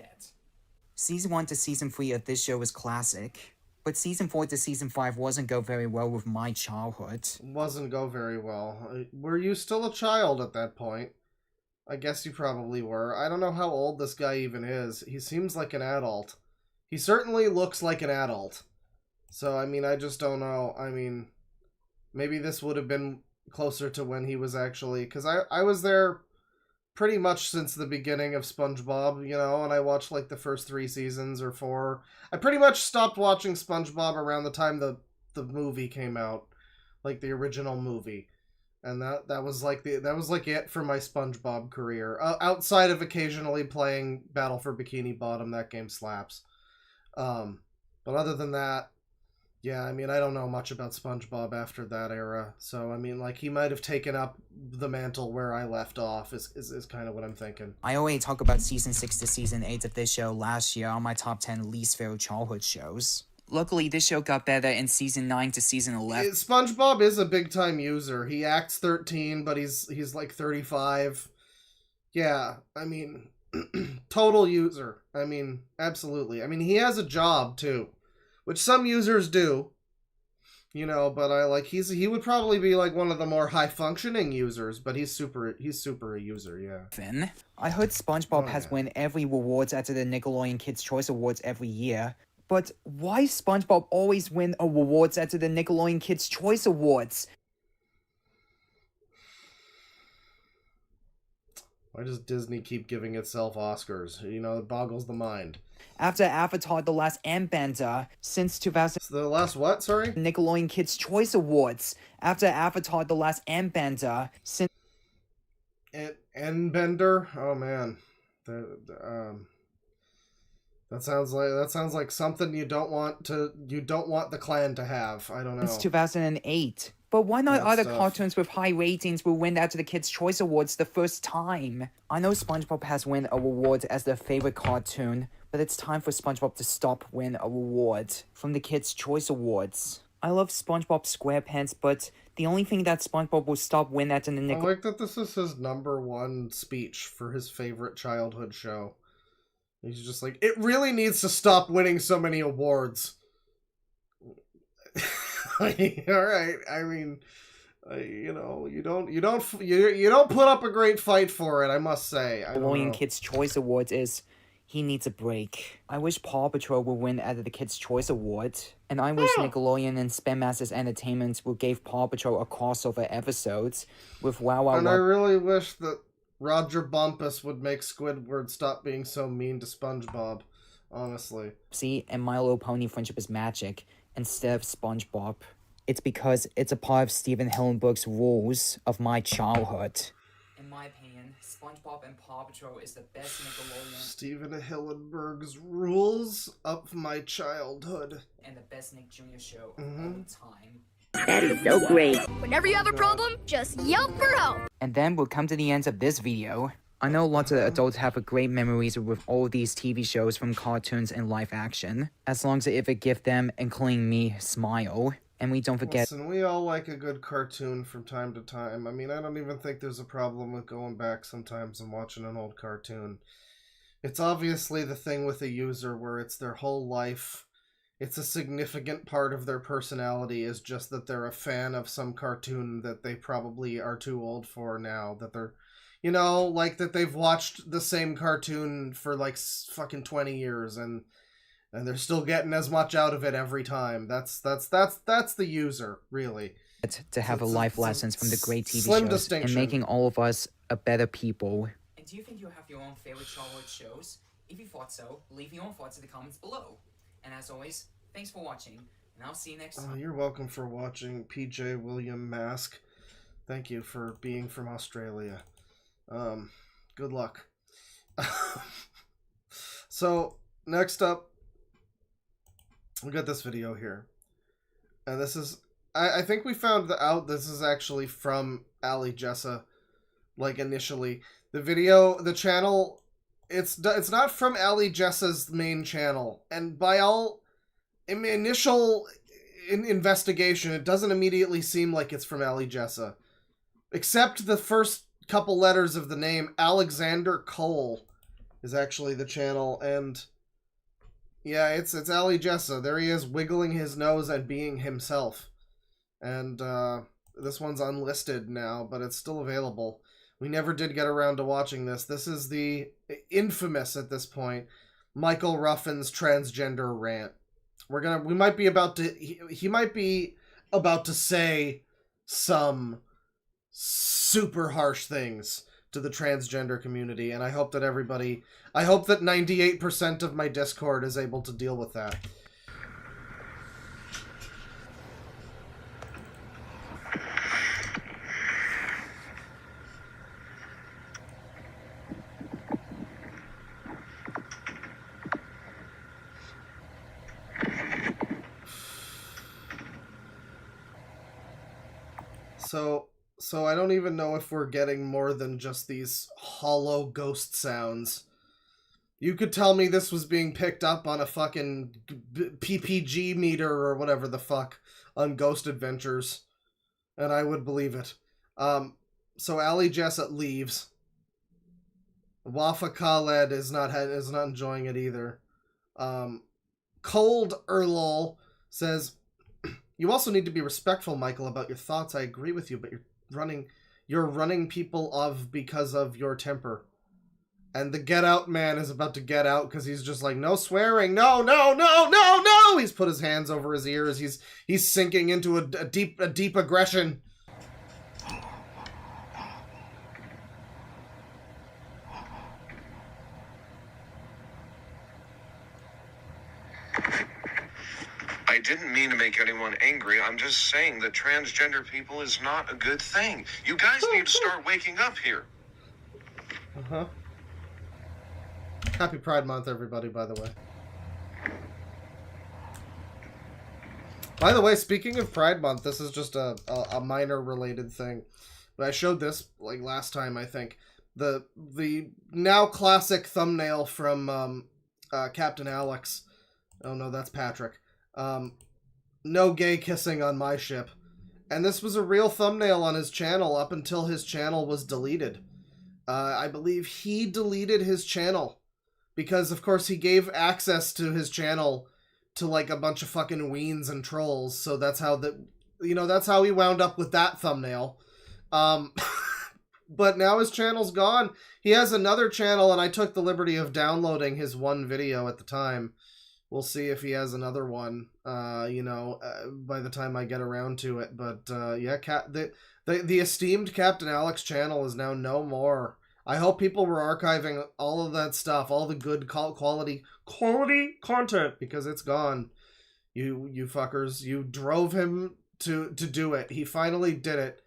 Season 1 to Season 3 of this show was classic, but Season 4 to Season 5 wasn't go very well with my childhood. Wasn't go very well. Were you still a child at that point? I guess you probably were. I don't know how old this guy even is. He seems like an adult. He certainly looks like an adult. So, I mean, I just don't know. I mean, maybe this would have been closer to when he was actually... Because I was there pretty much since the beginning of SpongeBob, you know, and I watched like the first 3 seasons or 4. I pretty much stopped watching SpongeBob around the time the movie came out, like the original movie, and that was like it for my SpongeBob career. Outside of occasionally playing Battle for Bikini Bottom, that game slaps. But other than that, yeah, I mean, I don't know much about SpongeBob after that era. So, I mean, like, he might have taken up the mantle where I left off, is kind of what I'm thinking. I already talked about Season 6 to Season 8 of this show last year on my top 10 least favorite childhood shows. Luckily, this show got better in Season 9 to Season 11. SpongeBob is a big-time user. He acts 13, but he's like 35. Yeah, I mean, total user. I mean, absolutely. I mean, he has a job, too. Which some users do, you know, but he would probably be like one of the more high functioning users, but he's super a user, yeah. I heard SpongeBob has won every rewards at the Nickelodeon Kids' Choice Awards every year, but why SpongeBob always win awards at the Nickelodeon Kids' Choice Awards? Why does Disney keep giving itself Oscars? You know, it boggles the mind. After Avatar: The Last Airbender, since 2000... The last what, sorry? Nickelodeon Kids' Choice Awards. After Avatar: The Last Airbender, since... Airbender? Oh, man. That sounds like something you don't want the clan to have. I don't know. Since 2008. But why not other cartoons with high ratings will win out to the Kids' Choice Awards the first time? I know SpongeBob has won a award as their favorite cartoon, but it's time for SpongeBob to stop win a award from the Kids' Choice Awards. I love SpongeBob SquarePants, but the only thing that SpongeBob will stop win at in the I like that this is his number 1 speech for his favorite childhood show. He's just like, it really needs to stop winning so many awards. Alright, I mean, you know, you don't put up a great fight for it, I must say. Nickelodeon Kids' Choice Awards is he needs a break. I wish Paw Patrol would win at the Kids' Choice Awards, and I wish Nickelodeon and Spin Masters Entertainment would give Paw Patrol a crossover episodes with Wow Wow. And I really wish that Roger Bumpus would make Squidward stop being so mean to SpongeBob, honestly. See, and My Little Pony Friendship is Magic instead of SpongeBob. It's because it's a part of Steven Hillenburg's rules of my childhood. In my opinion, SpongeBob and Paw Patrol is the best Nickelodeon. Steven Hillenburg's rules of my childhood. And the best Nick Jr. show of all time. That is so great. Whenever you have a problem, just yell for help. And then we'll come to the end of this video. I know lots of adults have great memories with all these TV shows from cartoons and live action, as long as it give them, including me, smile. And we don't forget... Listen, we all like a good cartoon from time to time. I mean, I don't even think there's a problem with going back sometimes and watching an old cartoon. It's obviously the thing with a user where it's their whole life. It's a significant part of their personality is just that they're a fan of some cartoon that they probably are too old for now. That they're... You know, like that they've watched the same cartoon for like fucking 20 years and they're still getting as much out of it every time. That's the user, really. To have life lessons from the great TV slim shows distinction. and making all of us a better people. And do you think you have your own favorite childhood shows? If you thought so, leave your own thoughts in the comments below. And as always, thanks for watching. And I'll see you next time. You're welcome for watching, PJ William Mask. Thank you for being from Australia. Good luck. So, next up, we got this video here. And this is, I think we found out this is actually from Ali Jessa, like, initially. The video, the channel, it's not from Ali Jessa's main channel. And by all initial investigation, it doesn't immediately seem like it's from Ali Jessa. Except the first couple letters of the name, Alexander Cole, is actually the channel, and yeah, it's Ali Jessa. There he is, wiggling his nose and being himself. And this one's unlisted now, but it's still available. We never did get around to watching this. This is the infamous, at this point, Michael Ruffin's transgender rant. We might be about to, he might be about to say some super harsh things to the transgender community, and I hope that 98% of my Discord is able to deal with that. So I don't even know if we're getting more than just these hollow ghost sounds. You could tell me this was being picked up on a fucking PPG meter or whatever the fuck on Ghost Adventures, and I would believe it. So Ali Jessett leaves. Wafa Khaled is not enjoying it either. Cold Erlol says, "You also need to be respectful, Michael, about your thoughts. I agree with you, but you're running people off because of your temper." And the Get Out man is about to get out because he's just like, no swearing, no, no, no, no, no! He's put his hands over his ears. He's sinking into a deep aggression. I didn't mean to make anyone angry. I'm just saying that transgender people is not a good thing. You guys need to start waking up here. Uh-huh. Happy Pride Month, everybody, by the way. By the way, speaking of Pride Month, this is just a minor related thing. But I showed this, like, last time, I think. The now classic thumbnail from Captain Alex. Oh, no, that's Patrick. No gay kissing on my ship. And this was a real thumbnail on his channel up until his channel was deleted. I believe he deleted his channel because, of course, he gave access to his channel to, like, a bunch of fucking weens and trolls. So that's how that's how he wound up with that thumbnail. But now his channel's gone. He has another channel, and I took the liberty of downloading his one video at the time. We'll see if he has another one, by the time I get around to it. But, yeah, the esteemed Captain Alex channel is now no more. I hope people were archiving all of that stuff, all the good quality content, because it's gone. You fuckers. You drove him to do it. He finally did it.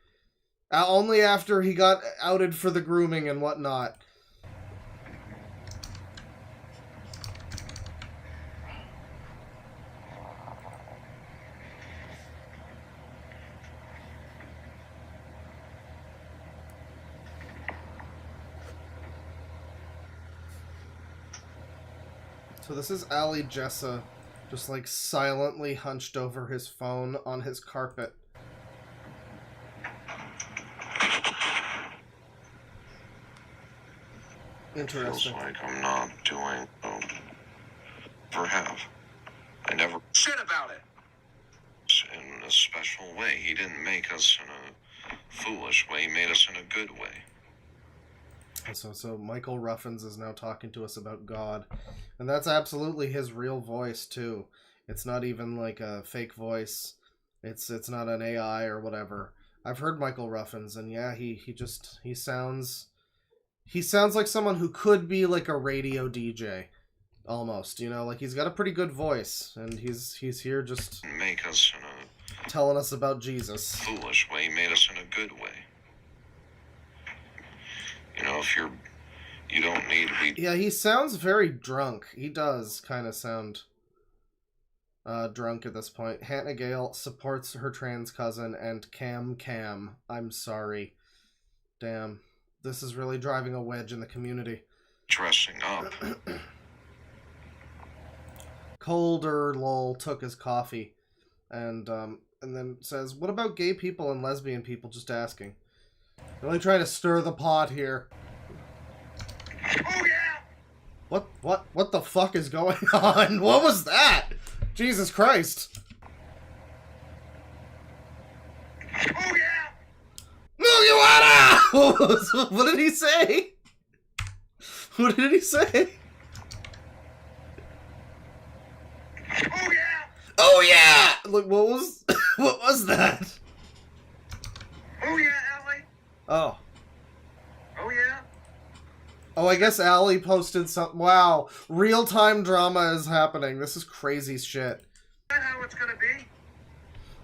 Only after he got outed for the grooming and whatnot. So this is Ali Jessa, just like silently hunched over his phone on his carpet. Interesting. Feels like I'm not doing ever have. I never shit about it. In a special way. He didn't make us in a foolish way. He made us in a good way. So Michael Ruffins is now talking to us about God. And that's absolutely his real voice, too. It's not even like a fake voice. It's not an AI or whatever. I've heard Michael Ruffins, and yeah, he sounds like someone who could be like a radio DJ. Almost, you know, like he's got a pretty good voice, and he's here just make us in a telling us about Jesus. foolish way. He made us in a good way. You know, if you don't need to be... Yeah, he sounds very drunk. He does kind of sound drunk at this point. Hannah Gale supports her trans cousin, and Cam. I'm sorry. Damn. This is really driving a wedge in the community. dressing up. Colder lol took his coffee and then says, "What about gay people and lesbian people? Just asking." Really trying to stir the pot here. Oh yeah! What the fuck is going on? What was that? Jesus Christ. Oh yeah! Mugiwara! What did he say? What did he say? Oh yeah! Oh yeah! Look, what was that? Oh yeah, Allie! Oh. Oh yeah? Oh, I guess Allie posted something. Wow, real-time drama is happening. This is crazy shit. Is that how it's gonna be?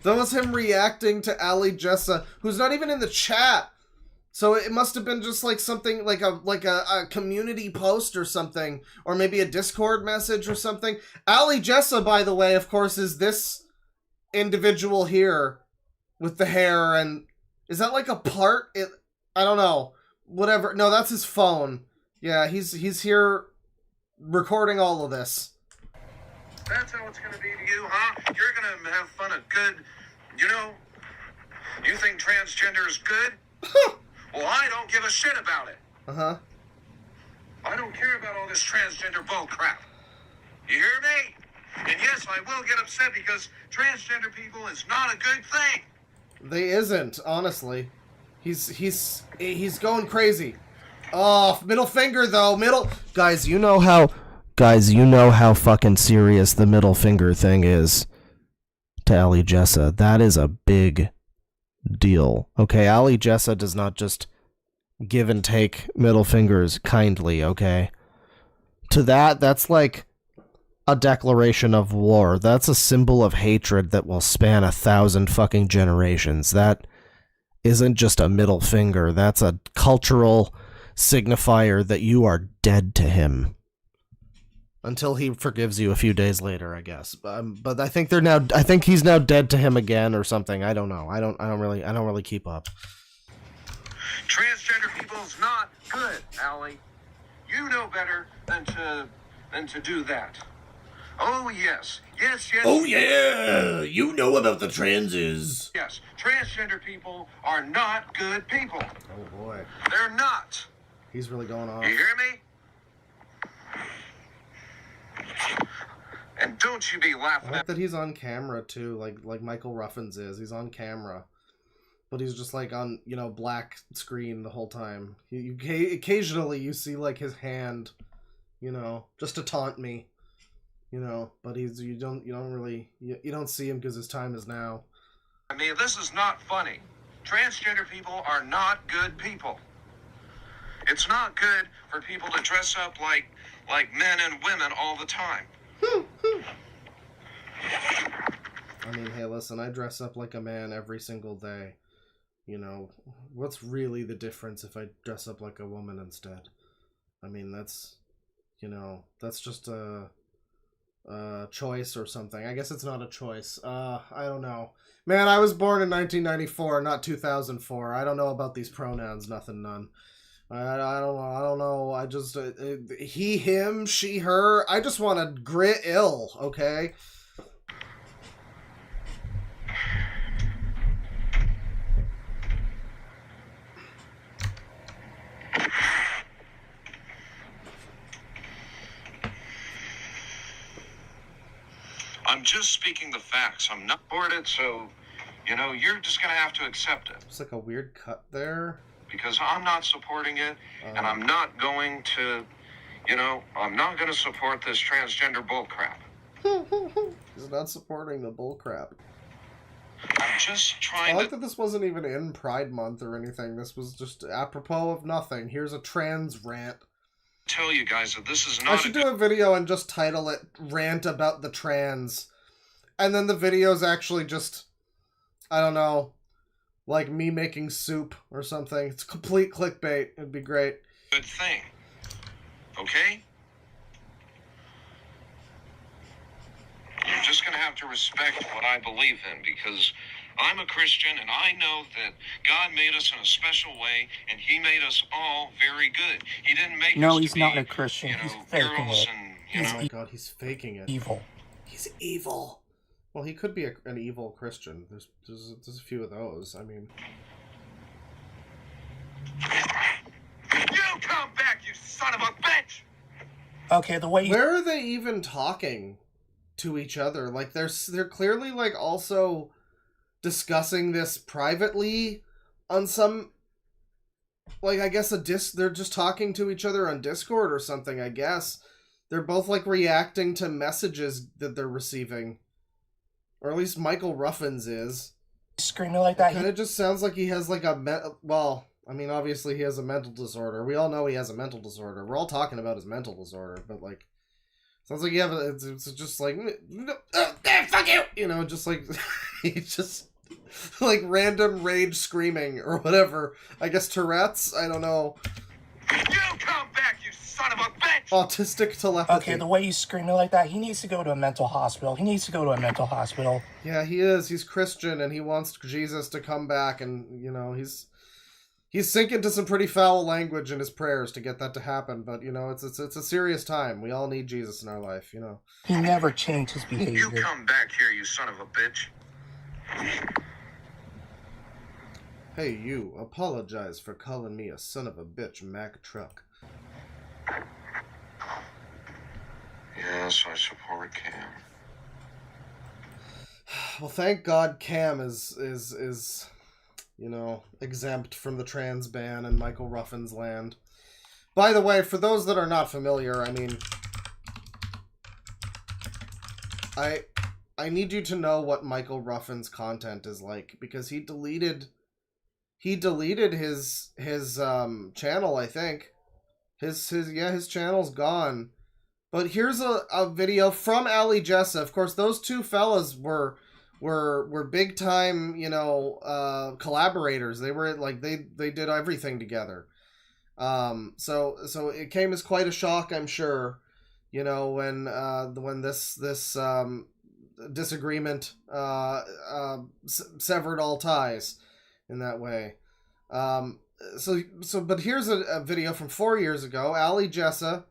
That was him reacting to Ali Jessa, who's not even in the chat. So it must have been just like something like a community post or something, or maybe a Discord message or something. Ali Jessa, by the way, of course, is this individual here with the hair, and is that like a part? I don't know. Whatever. No, that's his phone. Yeah, he's here recording all of this. That's how it's gonna be to you, huh? You're gonna have fun at good, you know? You think transgender is good? Well, I don't give a shit about it. Uh-huh. I don't care about all this transgender bull crap. You hear me? And yes, I will get upset because transgender people is not a good thing. They isn't, honestly. He's going crazy. Oh, middle finger though. Guys, you know how fucking serious the middle finger thing is to Ali Jessa. That is a big deal. Okay, Ali Jessa does not just give and take middle fingers kindly, okay? To that's like a declaration of war. That's a symbol of hatred that will span 1,000 fucking generations. That isn't just a middle finger. That's a cultural signifier that you are dead to him. Until he forgives you a few days later, I guess. But I think I think he's now dead to him again or something. I don't know. I don't really keep up. Transgender people's not good, Allie. You know better than to do that. Oh yes. Yes. Oh yeah! You know about the transes. Yes, transgender people are not good people. Oh boy. They're not. He's really going off. You hear me? And don't you be laughing I like that he's on camera too, like Michael Ruffins is. He's on camera, but he's just like on black screen the whole time. Occasionally you see like his hand, just to taunt me, But you don't see him because his time is now. I mean, this is not funny. Transgender people are not good people. It's not good for people to dress up like men and women all the time. I mean, hey, listen, I dress up like a man every single day. What's really the difference if I dress up like a woman instead? I mean, that's just a choice or something. I guess it's not a choice. I don't know. Man, I was born in 1994, not 2004. I don't know about these pronouns, nothing, none. I don't know. I just he, him, she, her. I just want to grit ill, okay? I'm just speaking the facts. I'm not bored it, so you're just gonna have to accept it. It's like a weird cut there. Because I'm not supporting it, and I'm not going to, I'm not going to support this transgender bullcrap. He's not supporting the bullcrap. I'm just trying I like that this wasn't even in Pride Month or anything. This was just apropos of nothing. Here's a trans rant. tell you guys that this is I not should do a video and just title it Rant About the Trans. And then the video's actually just, I don't know, like me making soup or something. It's complete clickbait. It'd be great. good thing. Okay? You're just gonna have to respect what I believe in, because I'm a Christian and I know that God made us in a special way and he made us all very good. He didn't make No, us he's to not be, a Christian. you know, He's faking girls it. and, Oh my god, he's faking it. Evil. He's evil. Well, he could be an evil Christian. There's a few of those. I mean, You come back, you son of a bitch! Okay, the way you... where are they even talking to each other? Like they're clearly like also discussing this privately on some, like, I guess they're just talking to each other on Discord or something, I guess. They're both like reacting to messages that they're receiving. Or at least Michael Ruffins is. Screaming like that. It kind of just sounds like he has like well, I mean, obviously he has a mental disorder. We all know he has a mental disorder. We're all talking about his mental disorder, but like, sounds like it's just like, fuck you! You know, just like, he's just like random rage screaming or whatever. I guess Tourette's? I don't know. You come back, you son of a bitch! Autistic telepathy. Okay, the way he's screaming like that, he needs to go to a mental hospital. He needs to go to a mental hospital. Yeah, he is. He's Christian and he wants Jesus to come back, and, you know, he's sinking to some pretty foul language in his prayers to get that to happen, but, you know, it's a serious time. We all need Jesus in our life, you know. He never changed his behavior. You come back here, you son of a bitch. Hey, you, apologize for calling me a son of a bitch, Mack Truck. Yes, I support Cam. Well, thank God Cam is you know, exempt from the trans ban in Michael Ruffin's land. By the way, for those that are not familiar, I mean, I need you to know what Michael Ruffin's content is like, because he deleted his channel, I think. His channel's gone. But here's a video from Ali Jessa. Of course, those two fellas were big time, you know, collaborators. They were like they did everything together. So it came as quite a shock, I'm sure, you know, when this disagreement severed all ties in that way. But here's a video from 4 years ago. Ali Jessa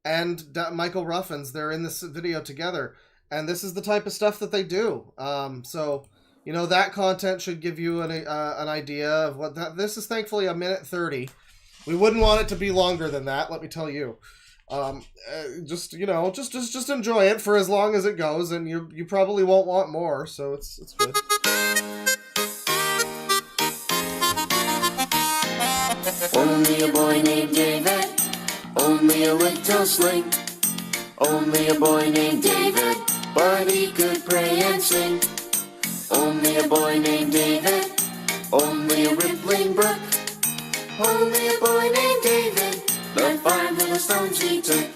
and Michael Ruffins, they're in this video together, and this is the type of stuff that they do. So, you know, that content should give you an idea of what this is. Thankfully a minute 30. We wouldn't want it to be longer than that, let me tell you. Just, you know, just enjoy it for as long as it goes, and you probably won't want more, so it's good. Only a boy named David, only a little sling. Only a boy named David, but he could pray and sing. Only a boy named David, only a rippling brook. Only a boy named David, the 5 little stones he took,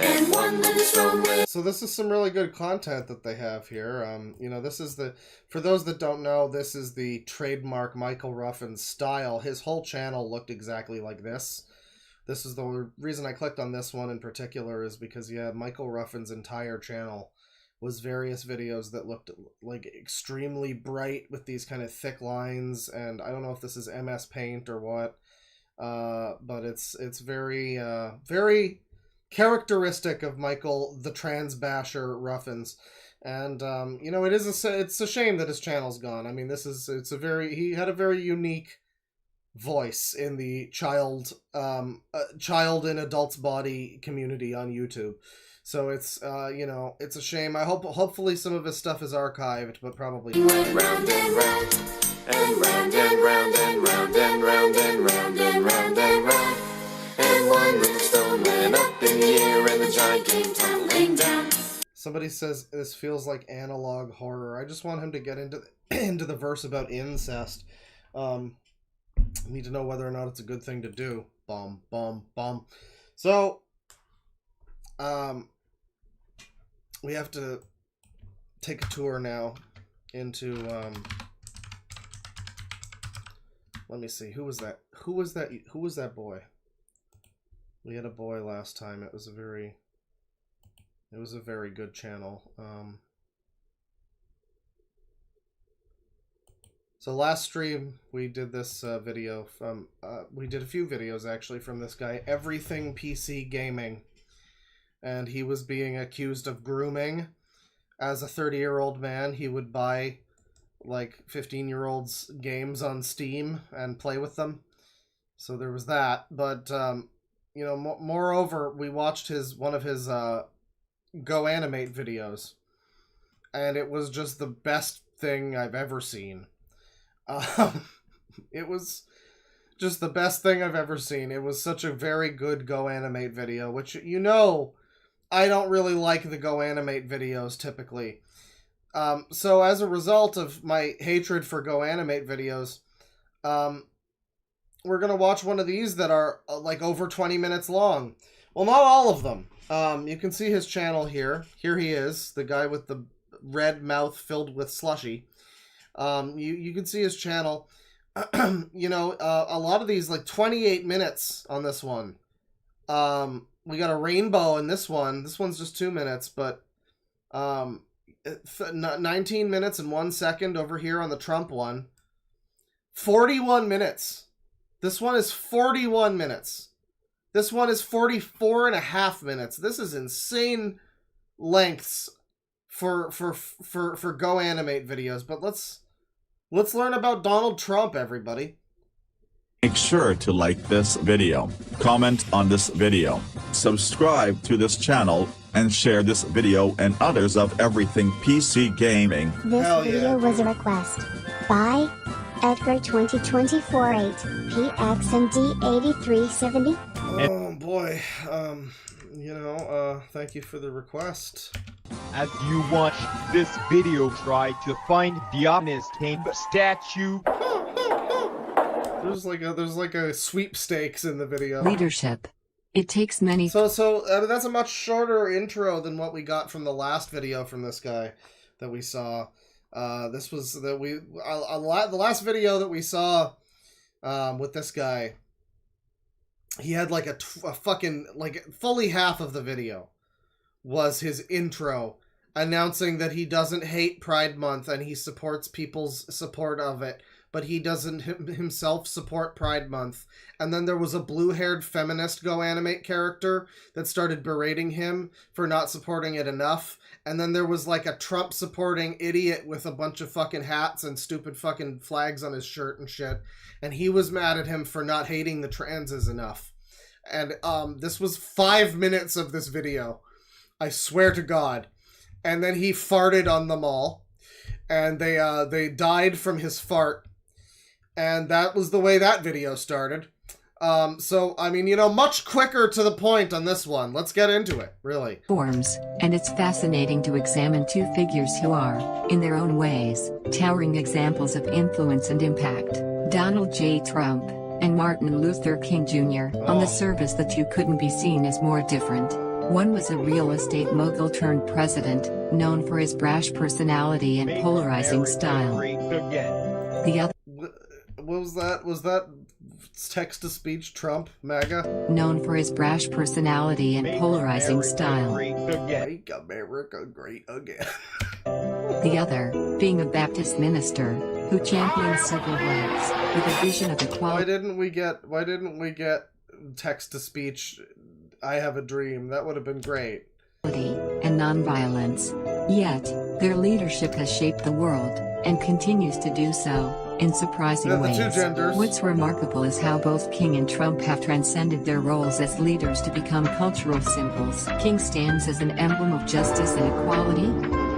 and 1 little stone with. So this is some really good content that they have here. You know, this is for those that don't know, this is the trademark Michael Ruffin style. His whole channel looked exactly like this. This is the reason I clicked on this one in particular, is because, yeah, Michael Ruffin's entire channel was various videos that looked like extremely bright with these kind of thick lines, and I don't know if this is MS Paint or what, but it's very very characteristic of Michael the Trans Basher Ruffins. And you know, it's a shame that his channel's gone. I mean, he had a very unique voice in the child in adult's body community on YouTube. So it's you know, it's a shame. Hopefully some of his stuff is archived, but probably He went round and round, and round and round and round and round and round and round and round. And 1 little stone went up in the air, and the giant came tumbling down. Somebody says this feels like analog horror. I just want him to get into the verse about incest. Need to know whether or not it's a good thing to do. Bomb, bomb, bomb. So, we have to take a tour now into, let me see, who was that boy? We had a boy last time. It was a very good channel. So last stream we did this video from we did a few videos actually from this guy, Everything PC Gaming, and he was being accused of grooming. As a 30-year-old man, he would buy like 15-year-olds games on Steam and play with them. So there was that, but you know, moreover, we watched one of his Go Animate videos, and it was just the best thing I've ever seen. It was just the best thing I've ever seen. It was such a very good Go Animate video, which, you know, I don't really like the Go Animate videos typically. So as a result of my hatred for Go Animate videos, we're going to watch one of these that are like over 20 minutes long. Well, not all of them. You can see his channel here. Here he is, the guy with the red mouth filled with slushy. You can see his channel. You know, a lot of these, like 28 minutes on this one. We got a rainbow in this one. This one's just 2 minutes, but 19 minutes and 1 second over here on the Trump one. 41 minutes. This one is 41 minutes. This one is 44 and a half minutes. This is insane lengths for Go Animate videos. But let's learn about Donald Trump, everybody. Make sure to like this video, comment on this video, subscribe to this channel, and share this video and others of Everything PC Gaming. This video was a request by Edgar2024 8 PXND8370. Oh boy, you know, thank you for the request. As you watch this video, try to find the honest game statue. There's like a sweepstakes in the video. Leadership. It takes many. So that's a much shorter intro than what we got from the last video from this guy that we saw. This was the last video that we saw with this guy. He had like a fucking, like, fully half of the video was his intro announcing that he doesn't hate Pride Month and he supports people's support of it, but he doesn't himself support Pride Month. And then there was a blue-haired feminist Go Animate character that started berating him for not supporting it enough. And then there was like a Trump-supporting idiot with a bunch of fucking hats and stupid fucking flags on his shirt and shit. And he was mad at him for not hating the transes enough. And this was 5 minutes of this video. I swear to God. And then he farted on them all. And they died from his fart. And that was the way that video started. So, I mean, you know, much quicker to the point on this one. Let's get into it, really. Forms, and it's fascinating to examine two figures who are, in their own ways, towering examples of influence and impact. Donald J. Trump and Martin Luther King Jr. On the surface, the two couldn't be seen as more different. One was a real estate mogul turned president, known for his brash personality and polarizing style. The other, what was that? Was that text-to-speech Trump, MAGA? Known for his brash personality and polarizing style. Make America great again. The other, being a Baptist minister, who championed civil rights, with a vision of equality. Why didn't we get text-to-speach I have a dream? That would have been great. And nonviolence. Yet, their leadership has shaped the world, and continues to do so, in surprising ways. What's remarkable is how both King and Trump have transcended their roles as leaders to become cultural symbols. King stands as an emblem of justice and equality,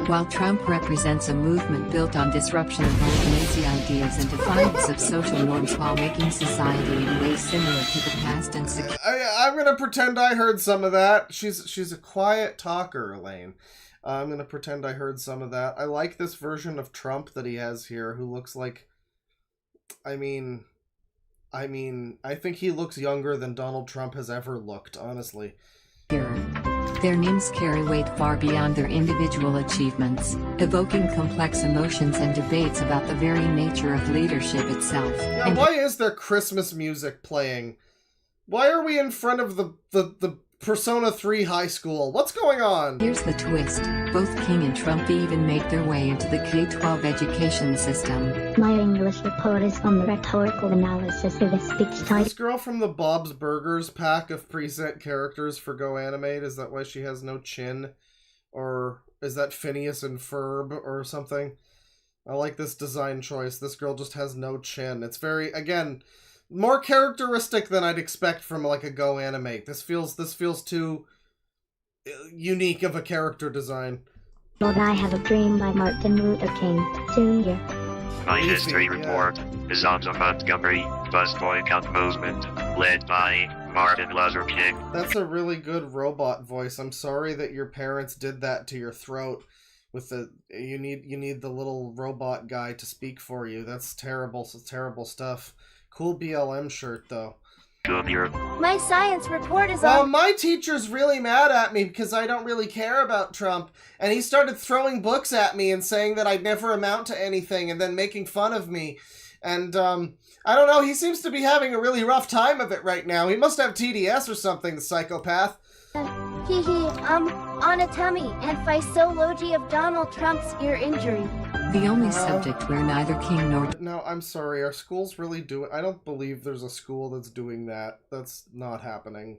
while Trump represents a movement built on disruption of both lazy ideas and defiance of social norms while making society in ways similar to the past and secure. I'm gonna pretend I heard some of that. She's a quiet talker, Elaine. I'm gonna pretend I heard some of that. I like this version of Trump that he has here, who looks like, I mean, I mean, I think he looks younger than Donald Trump has ever looked, honestly. Their names carry weight far beyond their individual achievements, evoking complex emotions and debates about the very nature of leadership itself. Yeah, why is there Christmas music playing? Why are we in front of the Persona 3 high school? What's going on? Here's the twist. Both King and Trump even make their way into the K-12 education system. My English report is on the rhetorical analysis of the speech type. This girl from the Bob's Burgers pack of preset characters for Go Animate, is that why she has no chin? Or is that Phineas and Ferb or something? I like this design choice. This girl just has no chin. It's very, again, more characteristic than I'd expect from like a Go Animate. This feels too unique of a character design. Lord, I Have a Dream by Martin Luther King Jr. My history report is on the Montgomery bus boycott movement, led by Martin Luther King. That's a really good robot voice. I'm sorry that your parents did that to your throat. With the you need the little robot guy to speak for you. That's terrible. Terrible stuff. Cool BLM shirt though. My science report is Well, on. my teacher's really mad at me because I don't really care about Trump, and he started throwing books at me and saying that I'd never amount to anything, and then making fun of me. And I don't know, he seems to be having a really rough time of it right now. He must have TDS or something, the psychopath. On a tummy and physiology of Donald Trump's ear injury. The only subject where neither King nor... No, I'm sorry, our schools really do it. I don't believe there's a school that's doing that. That's not happening.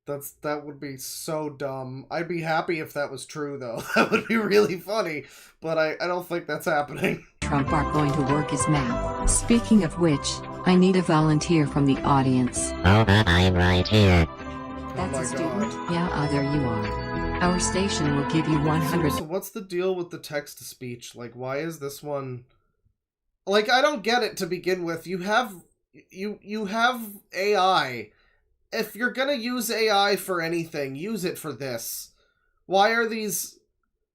That would be so dumb. I'd be happy if that was true, though. That would be really funny, but I don't think that's happening. Trump are going to work his math. Speaking of which, I need a volunteer from the audience. Oh, I'm right here. That's a student? Yeah, there you are. Our station will give you 100... So what's the deal with the text-to-speech? Like, why is this one... Like, I don't get it to begin with. You have AI. If you're gonna use AI for anything, use it for this. Why are these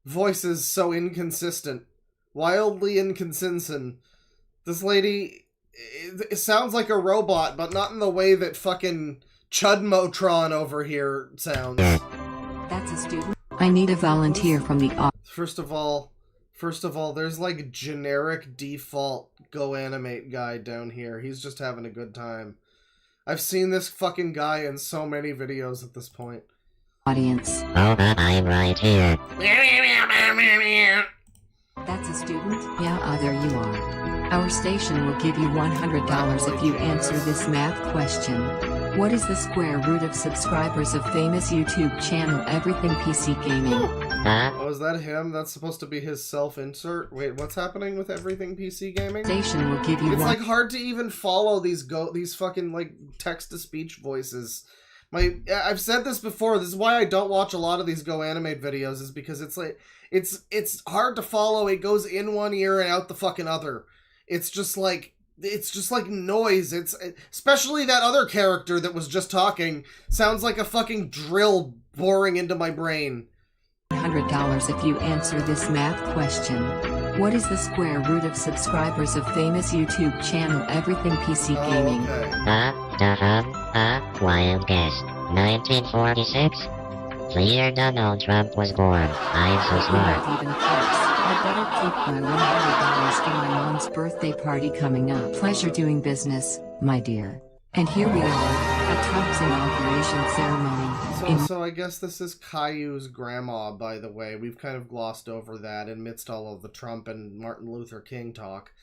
voices so inconsistent? Wildly inconsistent. This lady... It sounds like a robot, but not in the way that fucking Chudmotron over here sounds. That's a student. I need a volunteer from the audience. First of all, there's like generic default Go Animate guy down here. He's just having a good time. I've seen this fucking guy in so many videos at this point. Audience. Oh, I'm right here. That's a student? Yeah, there you are. Our station will give you $100 if you answer this math question. What is the square root of subscribers of famous YouTube channel Everything PC Gaming? Oh, is that him? That's supposed to be his self-insert? Wait, what's happening with Everything PC Gaming? Station will give you It's like hard to even follow these fucking like text-to-speech voices. I've said this before, this is why I don't watch a lot of these Go Animate videos, is because it's like it's hard to follow. It goes in one ear and out the fucking other. It's just like noise. It's especially that other character that was just talking sounds like a fucking drill boring into my brain. $100 if you answer this math question. What is the square root of subscribers of famous YouTube channel Everything PC Gaming? Wild guess. 1946? The year Donald Trump was born. I'm so smart. Even I better keep my $100 for my mom's birthday party coming up. Pleasure doing business, my dear. And here we are, at Trump's inauguration ceremony. So I guess this is Caillou's grandma, by the way. We've kind of glossed over that amidst all of the Trump and Martin Luther King talk.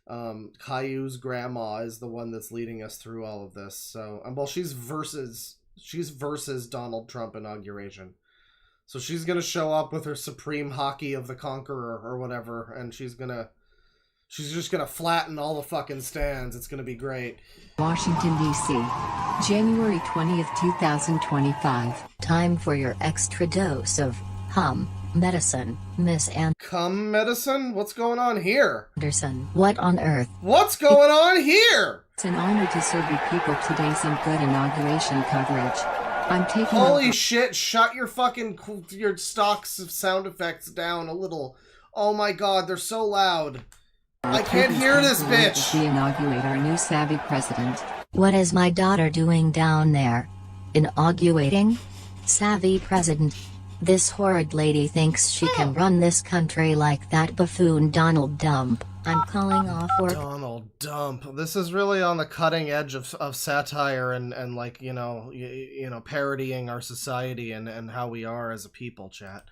Caillou's grandma is the one that's leading us through all of this. So, well, she's versus Donald Trump inauguration. So she's gonna show up with her Supreme Hockey of the Conqueror or whatever, and she's just gonna flatten all the fucking stands. It's gonna be great. Washington, D.C. January 20th, 2025. Time for your extra dose of medicine, Miss Cum medicine? What's going on here? Anderson. What on earth? What's going on here? It's an honor to serve you people today some good inauguration coverage. I'm taking Holy shit, shut your stocks of sound effects down a little. Oh my god, they're so loud. I can't hear this bitch! We inaugurate our new savvy president. What is my daughter doing down there? Inaugurating? Savvy president. This horrid lady thinks she can run this country like that buffoon Donald Dump. I'm calling off work. Donald Dump. This is really on the cutting edge of satire and like, you know, parodying our society and how we are as a people, chat.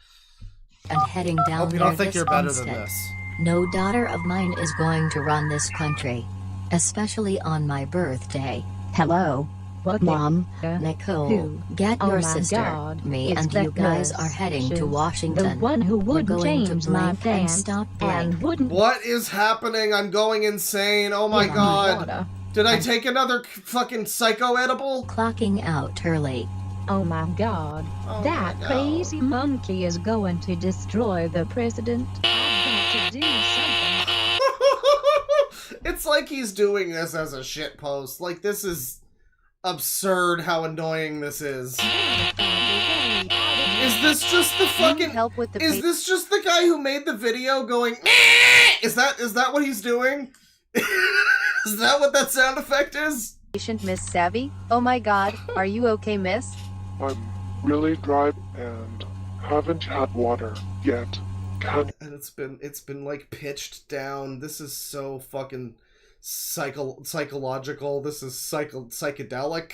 And heading down Hope you there don't think this you're better than instant. this. No daughter of mine is going to run this country. Especially on my birthday. Hello? Mom, Nicole, get Oh your my sister. God. Me It's and that you guys nurse. are heading She's to Washington. the one who We're wouldn't going to change my blink and pants stop and blink. wouldn't. What is happening? I'm going insane. Oh my Yeah. god. Did I take another fucking psycho edible? Clocking out early. Oh my God. Oh That my God. crazy monkey is going to destroy the president. I've got to do something. It's like he's doing this as a shit post. Like, this is absurd how annoying this is. Is this just the fucking... help with the Is this just the guy who made the video going... Is that what he's doing? Is that what that sound effect is? patient, Miss Savvy? Oh my god, are you okay, miss? I'm really dry and haven't had water yet. And it's been like pitched down. This is so fucking psychological. This is psychedelic.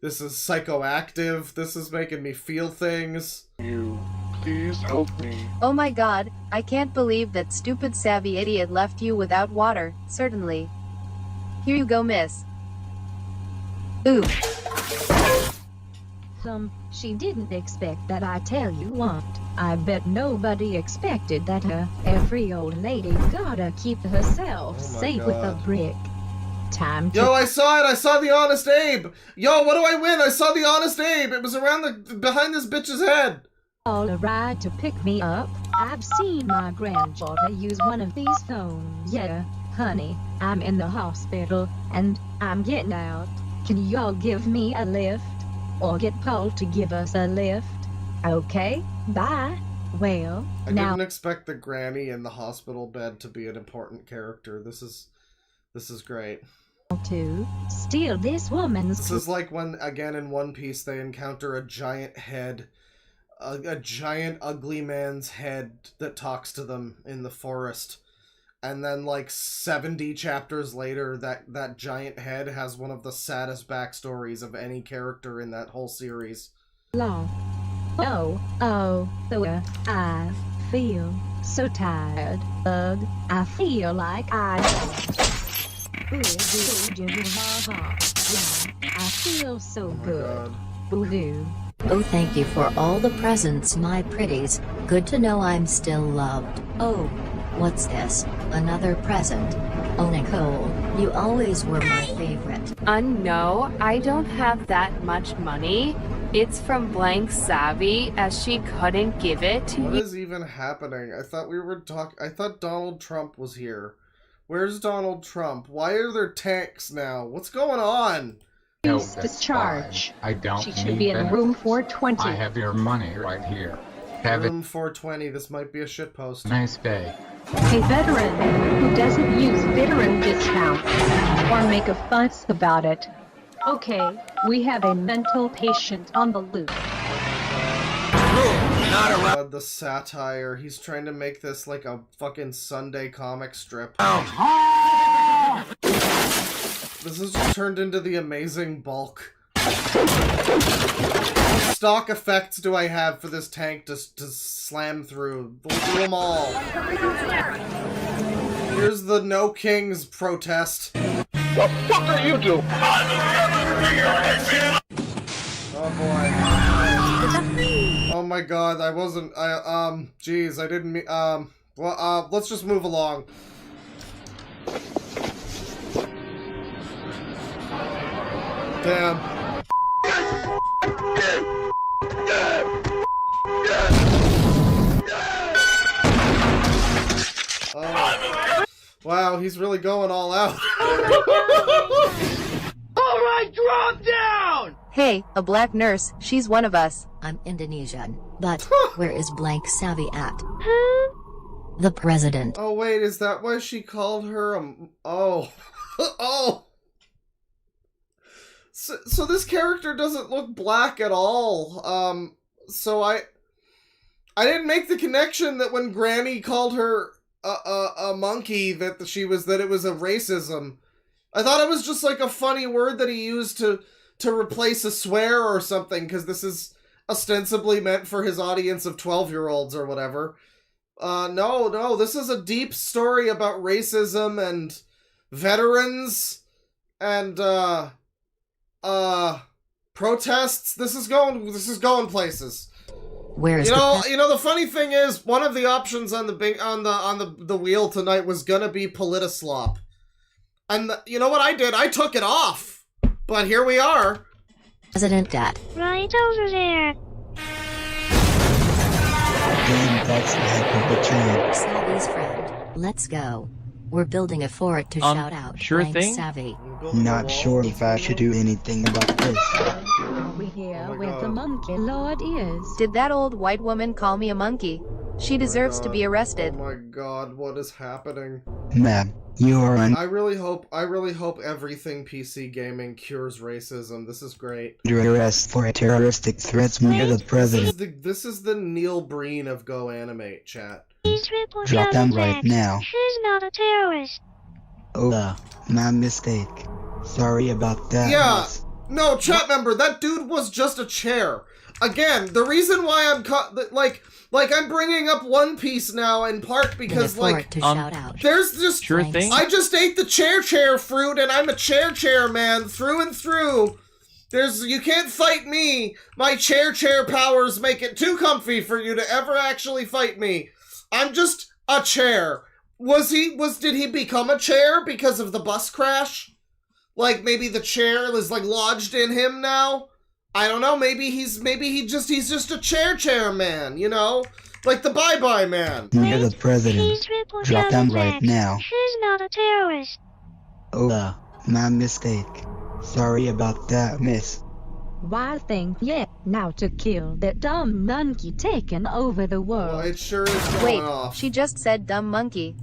This is psychoactive. This is making me feel things. You please help me. Oh my god, I can't believe that stupid Savvy idiot left you without water. Certainly. Here you go, miss. Ooh. She didn't expect that, I tell you what. I bet nobody expected that every old lady gotta keep herself Oh my safe with a God. brick. Time to Yo, I saw it! I saw the Honest Abe! Yo, what do I win? I saw the Honest Abe! It was around behind this bitch's head! call a ride to pick me up. I've seen my granddaughter use one of these phones. Yeah, honey, I'm in the hospital, and I'm getting out. Can y'all give me a lift? Or get Paul to give us a lift? Okay, bye. Well, I now... didn't expect the granny in the hospital bed to be an important character. This is great. to steal this woman's... This is like when, again, in One Piece, they encounter a giant head. A giant ugly man's head that talks to them in the forest. And then, like, 70 chapters later, that giant head has one of the saddest backstories of any character in that whole series. long. So I feel so tired. I feel like I feel so good. Boo-hoo. Oh, thank you for all the presents, my pretties. Good to know I'm still loved. Oh, what's this? Another present. Oh, Nicole, you always were my favorite. No, I don't have that much money. It's from Blank Savvy, as she couldn't give it to What you. is even happening? I thought I thought Donald Trump was here. Where's Donald Trump? Why are there tanks now? What's going on? No, Please that's discharge. fine. I don't She need should be in benefits. room 420. I have your money right here. Have Room 420, this might be a shitpost. a nice day. A veteran who doesn't use veteran discounts or make a fuss about it. Okay, we have a mental patient on the loose. God, the satire. He's trying to make this like a fucking Sunday comic strip. This has just turned into the Amazing Bulk. What stock effects do I have for this tank to slam through? We'll do them all. Here's the No Kings protest. The fuck are you doing? Oh boy. Oh my god, I wasn't, geez, I didn't mean, well, let's just move along. Damn. Oh. Wow, he's really going all out. Alright, drop down! Hey, a black nurse, she's one of us. I'm Indonesian, but where is Blank Savvy at? The president. Oh wait, is that why she called her oh. Oh! So this character doesn't look black at all. So I didn't make the connection that when Granny called her a monkey that it was a racism. I thought it was just like a funny word that he used to replace a swear or something, because this is ostensibly meant for his audience of 12-year-olds or whatever. No, this is a deep story about racism and veterans and protests. This is going places. Where's the funny thing is, one of the options on the wheel tonight was gonna be Politislop. And you know what I did? I took it off. But here we are. President Dad. Right over there. Savvy's friend. Let's go. We're building a fort to shout out. Sure thing. Savvy. Not sure if I should do anything about this. Are we here where the monkey lord is? Did that old white woman call me a monkey? She deserves to be arrested. Oh my god, what is happening? Ma'am, you are I really hope everything PC gaming cures racism. This is great. under arrest for terroristic threats near the president. This is the Neil Breen of Go Animate, chat. Drop them right now. She's not a terrorist. Oh, my mistake. Sorry about that. Yeah. miss. No, chat member, that dude was just a chair. Again, the reason why I'm I'm bringing up One Piece now in part because there's just Sure thing. I just ate the chair fruit and I'm a chair man through and through. You can't fight me. My chair powers make it too comfy for you to ever actually fight me. I'm just a chair. Did he become a chair because of the bus crash? Like maybe the chair is like lodged in him now? I don't know, maybe he's just a chair man, you know? Like the bye-bye man. Near the president. Drop them right now. She's not a terrorist. Oh, my mistake. Sorry about that, miss. Wild thing, yeah. Now to kill that dumb monkey taking over the world. Well, it sure is going Wait, off. she just said dumb monkey.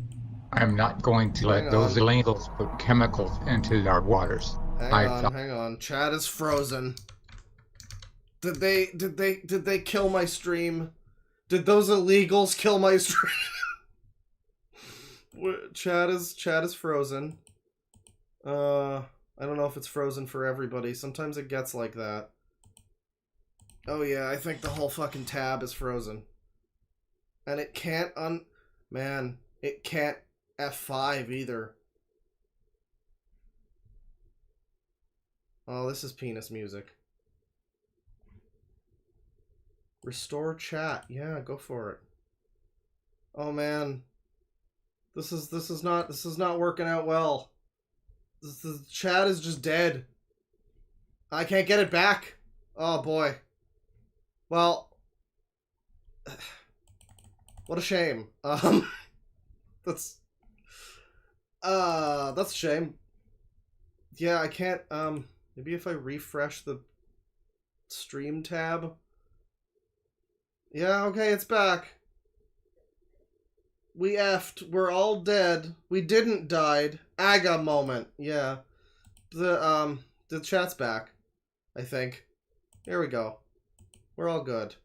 I'm not going to let those illegals put chemicals into our waters. Hang on. Chat is frozen. Did they kill my stream? Did those illegals kill my stream? Chat is frozen. I don't know if it's frozen for everybody. Sometimes it gets like that. Oh yeah, I think the whole fucking tab is frozen. And it can't man, it can't F5 either. Oh, this is penis music. Restore chat. Yeah, go for it. Oh man. This is not working out well. The chat is just dead. I can't get it back. Oh boy. Well, what a shame. That's a shame. Yeah, I can't maybe if I refresh the stream tab. Yeah, okay, it's back. We effed. We're all dead. We didn't died. Aga moment. Yeah. The chat's back. I think. Here we go. We're all good.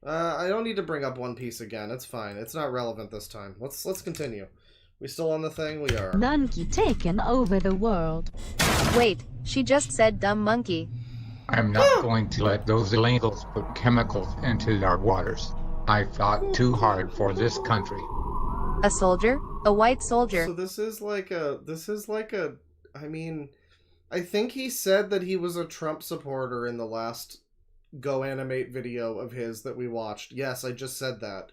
I don't need to bring up One Piece again. It's fine. It's not relevant this time. Let's continue. We still on the thing? We are. Monkey taking over the world. Wait, she just said dumb monkey. I'm not going to let those illegals put chemicals into our waters. I fought too hard for this country. A soldier? A white soldier. So this is like a, I mean, I think he said that he was a Trump supporter in the last Go Animate video of his that we watched. Yes, I just said that.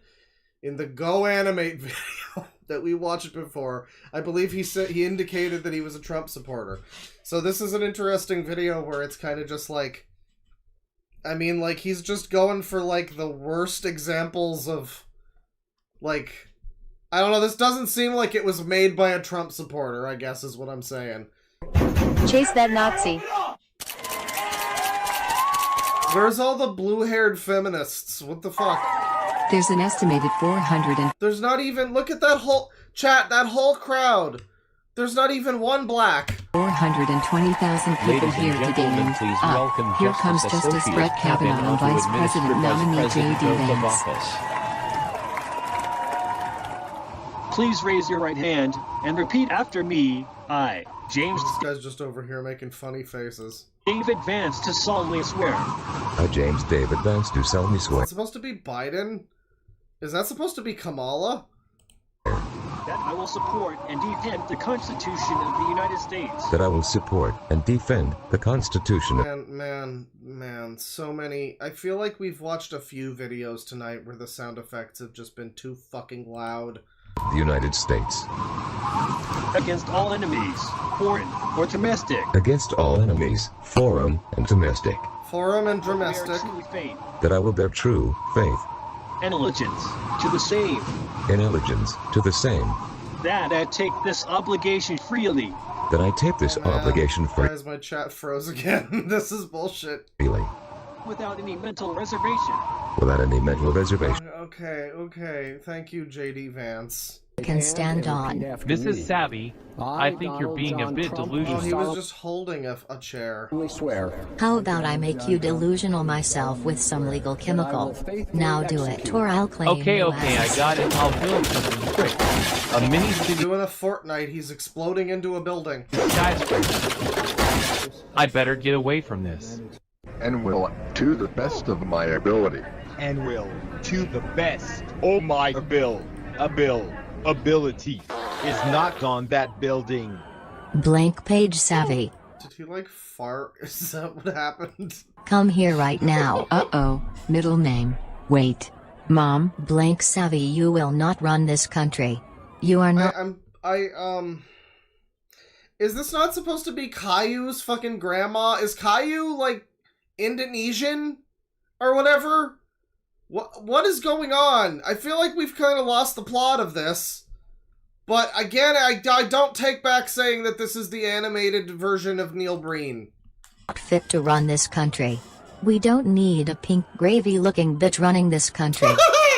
In the Go Animate video that we watched before, I believe he indicated that he was a Trump supporter. So this is an interesting video where it's kind of just like, I mean, like, he's just going for, like, the worst examples of, like, I don't know, this doesn't seem like it was made by a Trump supporter, I guess is what I'm saying. Chase that Nazi. Where's all the blue-haired feminists? What the fuck? There's an estimated 400 and... There's not even... Look at that whole... Chat, that whole crowd. There's not even one black. 420,000 people here today, and here comes Justice Brett Kavanaugh and Vice President nominee J.D. Vance. Please raise your right hand and repeat after me. I, James... This guy's just over here making funny faces. David Vance, to solemnly swear. I, James David Vance, do solemnly swear. Is that supposed to be Biden? Is that supposed to be Kamala? That I will support and defend the Constitution of the United States. That I will support and defend the Constitution. Man, so many. I feel like we've watched a few videos tonight where the sound effects have just been too fucking loud. The United States. Against all enemies, foreign or domestic. Against all enemies, foreign and domestic. Foreign and domestic. That I will bear true faith. And allegiance to the same. In allegiance to the same. That I take this obligation freely. That I take this obligation freely. Why is my chat froze again? This is bullshit. Freely. Without any mental reservation. Without any mental reservation. Okay. Thank you, J.D. Vance. Can stand on. This is Savvy. I think you're being a bit delusional. Oh, he was just holding a chair. How about I make you delusional myself with some legal chemical? Now do it, or I'll claim Okay, I got it. I'll build something quick. A mini studio. Doing a Fortnite, he's exploding into a building. I better get away from this. And will, to the best of my ability. And will, to the best of my ability, is knock on that building. Blank page savvy. Did he like fart? Is that what happened? Come here right now. Uh-oh, middle name. Wait. Mom? Blank savvy, you will not run this country. You are not... Is this not supposed to be Caillou's fucking grandma? Is Caillou, like, Indonesian? Or whatever? What is going on? I feel like we've kind of lost the plot of this. But again, I don't take back saying that this is the animated version of Neil Breen. Not fit to run this country. We don't need a pink gravy-looking bitch running this country.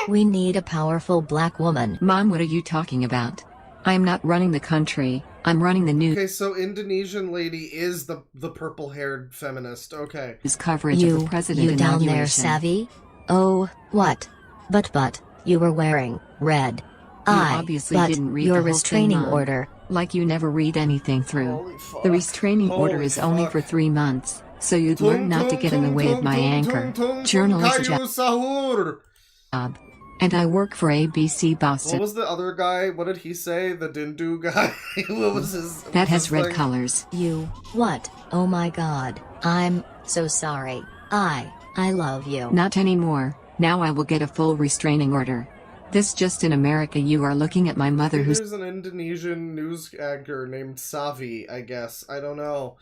We need a powerful black woman. Mom, what are you talking about? I'm not running the country. I'm running the news. Okay, so Indonesian lady is the purple-haired feminist. Okay. His coverage of the president you down inauguration. there, savvy? Oh, what? But, you were wearing red. You obviously didn't read your the whole restraining thing, Mom. order. Like you never read anything through. The restraining order is only for 3 months, so you'd learn not to get in the way of my anchor. Journalist job. And I work for ABC Boston. What was the other guy? What did he say? The Dindu guy? What was his... That has red colors. You... What? Oh my god. I'm so sorry. I love you. Not anymore. Now I will get a full restraining order. This just in America, you are looking at my mother who's... There's an Indonesian news anchor named Savi, I guess. I don't know.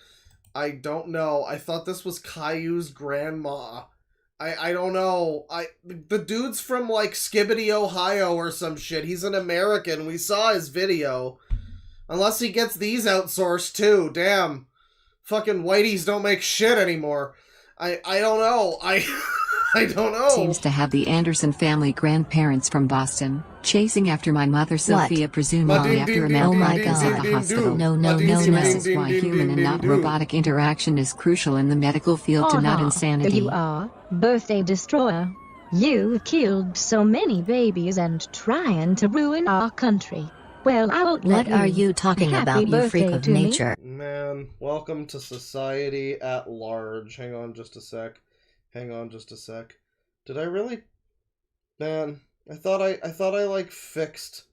I thought this was Caillou's grandma. I don't know. The dude's from, like, Skibbity, Ohio or some shit. He's an American. We saw his video. Unless he gets these outsourced, too. Damn. Fucking whiteys don't make shit anymore. I don't know. I don't know. Seems to have the Anderson family grandparents from Boston, chasing after my mother Sophia, presumably after a malpractice at the hospital. No. This is why human and not robotic interaction is crucial in the medical field to not insanity. You are, birthday destroyer. You killed so many babies and trying to ruin our country. Well, I won't let you. What are you talking about, you freak of nature? Man, welcome to society at large. Hang on just a sec. Did I really? Man, I thought I like fixed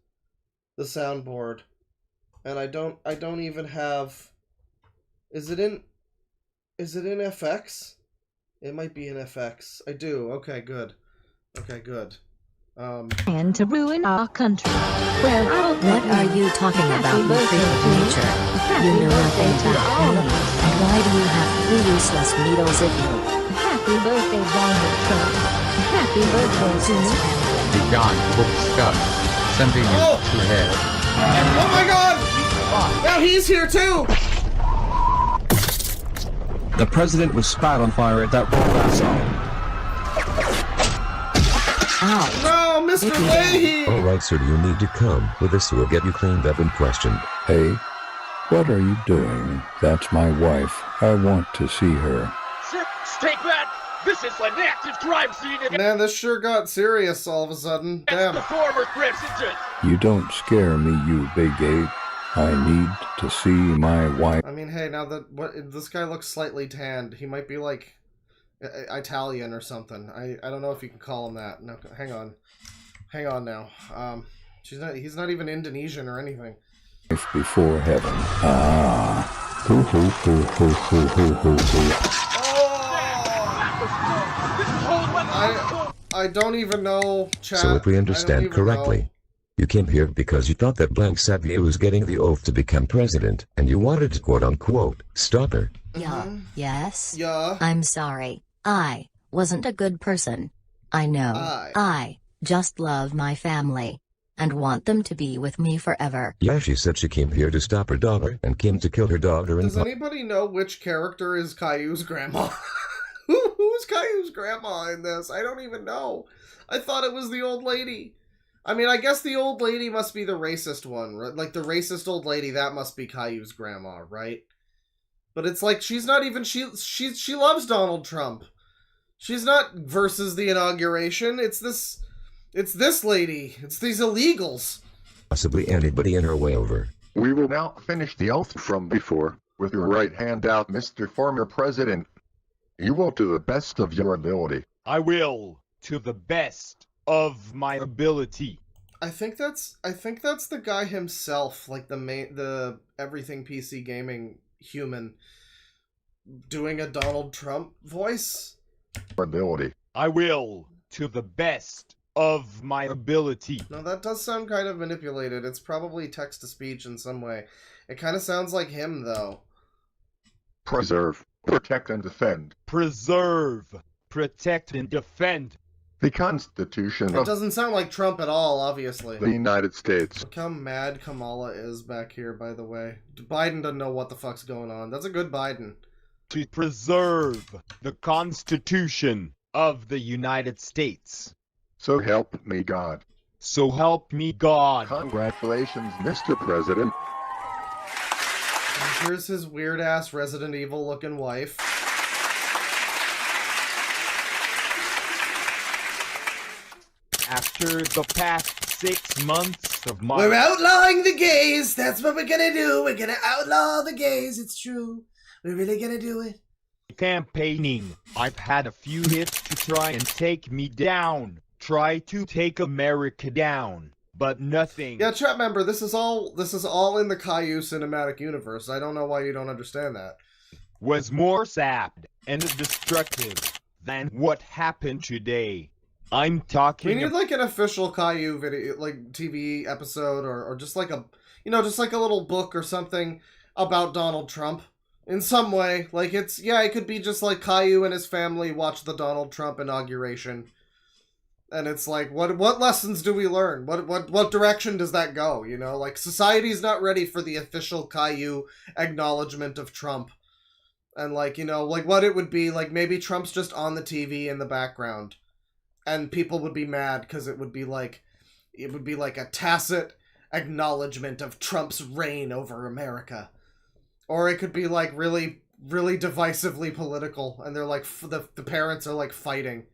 the soundboard. And I don't even have... Is it in FX? It might be in FX. I do. Okay, good. And to ruin our country. Well, I won't What are you talking about, you freak of nature? You know nothing about me. And why do you have 3 useless needles if you... Happy birthday, Donald Trump. Happy birthday to me. The John Book stuff. Sending you to head. Oh my god! Now he's here too! The president was spat on fire at that roll assault. out. No, Mr. Leahy! Alright, sir, you need to come with us so we'll get you cleaned up and questioned. Hey, what are you doing? That's my wife. I want to see her. Take that! This is an active crime scene! Man, this sure got serious all of a sudden. Damn. The former president! You don't scare me, you big ape. I need to see my wife. I mean, hey, now that this guy looks slightly tanned, he might be like Italian or something. I don't know if you can call him that. No, hang on now. He's not even Indonesian or anything. Before heaven. Ah. Hoo hoo hoo hoo hoo hoo hoo hoo. I don't even know, chat. So if we understand correctly, you came here because you thought that Blank Xavier was getting the oath to become president, and you wanted to quote-unquote stop her. Yeah. Yes? Yeah. I'm sorry. I wasn't a good person. I know. I just love my family. And want them to be with me forever. Yeah, she said she came here to stop her daughter, and came to kill her daughter and... Does anybody know which character is Caillou's grandma? Who's Caillou's grandma in this? I don't even know. I thought it was the old lady. I mean, I guess the old lady must be the racist one, right? Like, the racist old lady, that must be Caillou's grandma, right? But it's like, she's not even... She loves Donald Trump. She's not versus the inauguration. It's this lady. It's these illegals. Possibly anybody in her way over. We will now finish the oath from before, with your right hand out, Mr. Former President. You will do the best of your ability. I will, to the best of my ability. I think that's the guy himself, like the Everything PC Gaming human, doing a Donald Trump voice. Ability. I will, to the best of my ability. No, that does sound kind of manipulated. It's probably text-to-speech in some way. It kind of sounds like him, though. Preserve, protect, and defend. Preserve, protect, and defend. The Constitution It doesn't sound like Trump at all, obviously. the United States. Look how mad Kamala is back here, by the way. Biden doesn't know what the fuck's going on. That's a good Biden. To preserve the Constitution of the United States. So help me God. So help me God. Congratulations, Mr. President. And here's his weird-ass Resident Evil-looking wife. After the past 6 months of my... We're outlawing the gays! That's what we're gonna do! We're gonna outlaw the gays, it's true. We're really gonna do it. Campaigning, I've had a few hits to try and take me down. Try to take America down. But nothing. Yeah, chat member, this is all in the Caillou cinematic universe. I don't know why you don't understand that. Was more sad and destructive than what happened today. I'm talking. We need like an official Caillou video, like TV episode, or just like a, just like a little book or something about Donald Trump in some way. Like it could be just like Caillou and his family watch the Donald Trump inauguration, and it's like, what lessons do we learn? What direction does that go? Like society's not ready for the official Caillou acknowledgement of Trump, and like like what it would be like. Maybe Trump's just on the TV in the background. And people would be mad because it would be like a tacit acknowledgement of Trump's reign over America. Or it could be like really, really divisively political, and they're like the parents are like fighting,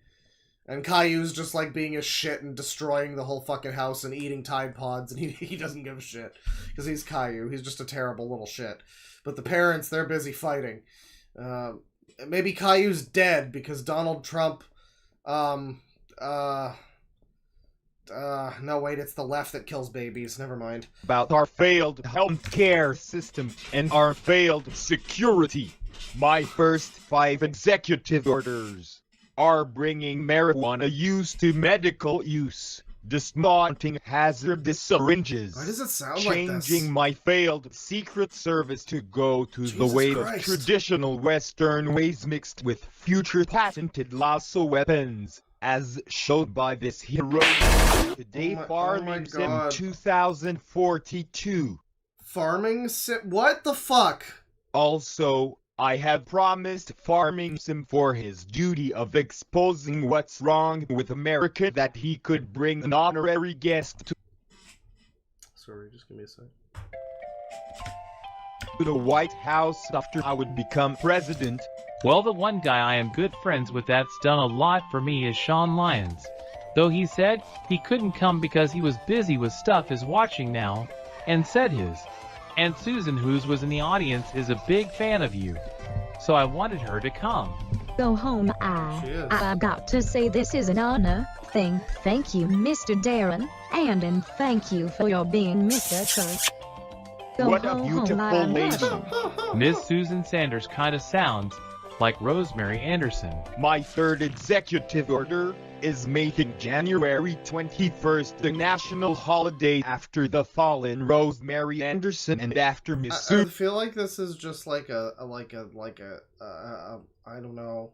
and Caillou's just like being a shit and destroying the whole fucking house and eating Tide Pods, and he doesn't give a shit because he's Caillou. He's just a terrible little shit. But the parents, they're busy fighting. Maybe Caillou's dead because Donald Trump. No, wait, it's the left that kills babies. Never mind. About our failed healthcare system and our failed security. My first 5 executive orders are bringing marijuana use to medical use, dismounting hazardous syringes. Why does it sound like this? Changing my failed Secret Service to go to the way of traditional Western ways mixed with future patented lasso weapons. As shown by this hero today, Farming Sim 2042. Farming Sim? What the fuck? Also, I have promised Farming Sim for his duty of exposing what's wrong with America that he could bring an honorary guest to Sorry, just give me a sec. the White House after I would become president. Well, the one guy I am good friends with that's done a lot for me is Sean Lyons. Though he said he couldn't come because he was busy with stuff is watching now, and said his. And Susan, whose was in the audience, is a big fan of you. So I wanted her to come. Go home, I've got to say this is an honor thing. Thank you, Mr. Darren, and thank you for your being Mr. Kirk. Go What a home, beautiful lady. Miss Susan Sanders kinda sounds like Rosemary Anderson. My third executive order is making January 21st the national holiday after the fallen Rosemary Anderson and after Miss I feel like this is just like a I don't know,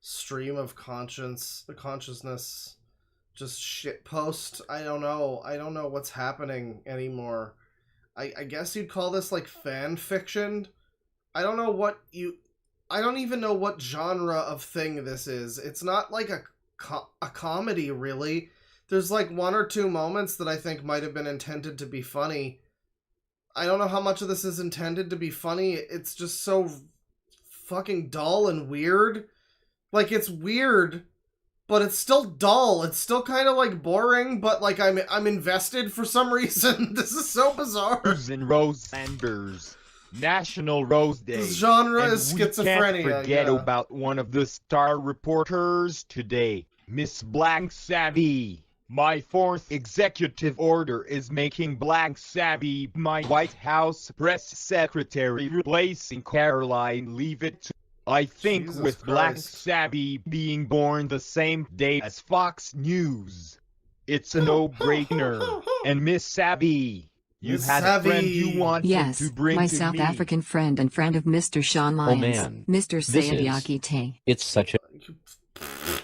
stream of consciousness, just shit post. I don't know what's happening anymore. I guess you'd call this like fan fiction. I don't even know what genre of thing this is. It's not like a comedy, really. There's like one or two moments that I think might have been intended to be funny. I don't know how much of this is intended to be funny. It's just so fucking dull and weird. Like, it's weird, but it's still dull. It's still kind of like boring, but like I'm invested for some reason. This is so bizarre. Susan Rose Sanders. National Rose Day. This genre and is we schizophrenia. Can't forget yeah. about one of the star reporters today, Miss Blank Savvy. My fourth executive order is making Blank Savvy my White House press secretary, replacing Caroline Leavitt. I think Jesus with Blank Christ. Savvy being born the same day as Fox News, it's a no-brainer. And Miss Savvy, you Miss had Savvy. a friend you wanted Yes, to bring my to South me. African friend and friend of Mr. Sean Lyons, man, Mr. this is- Sayadiakite. It's such a...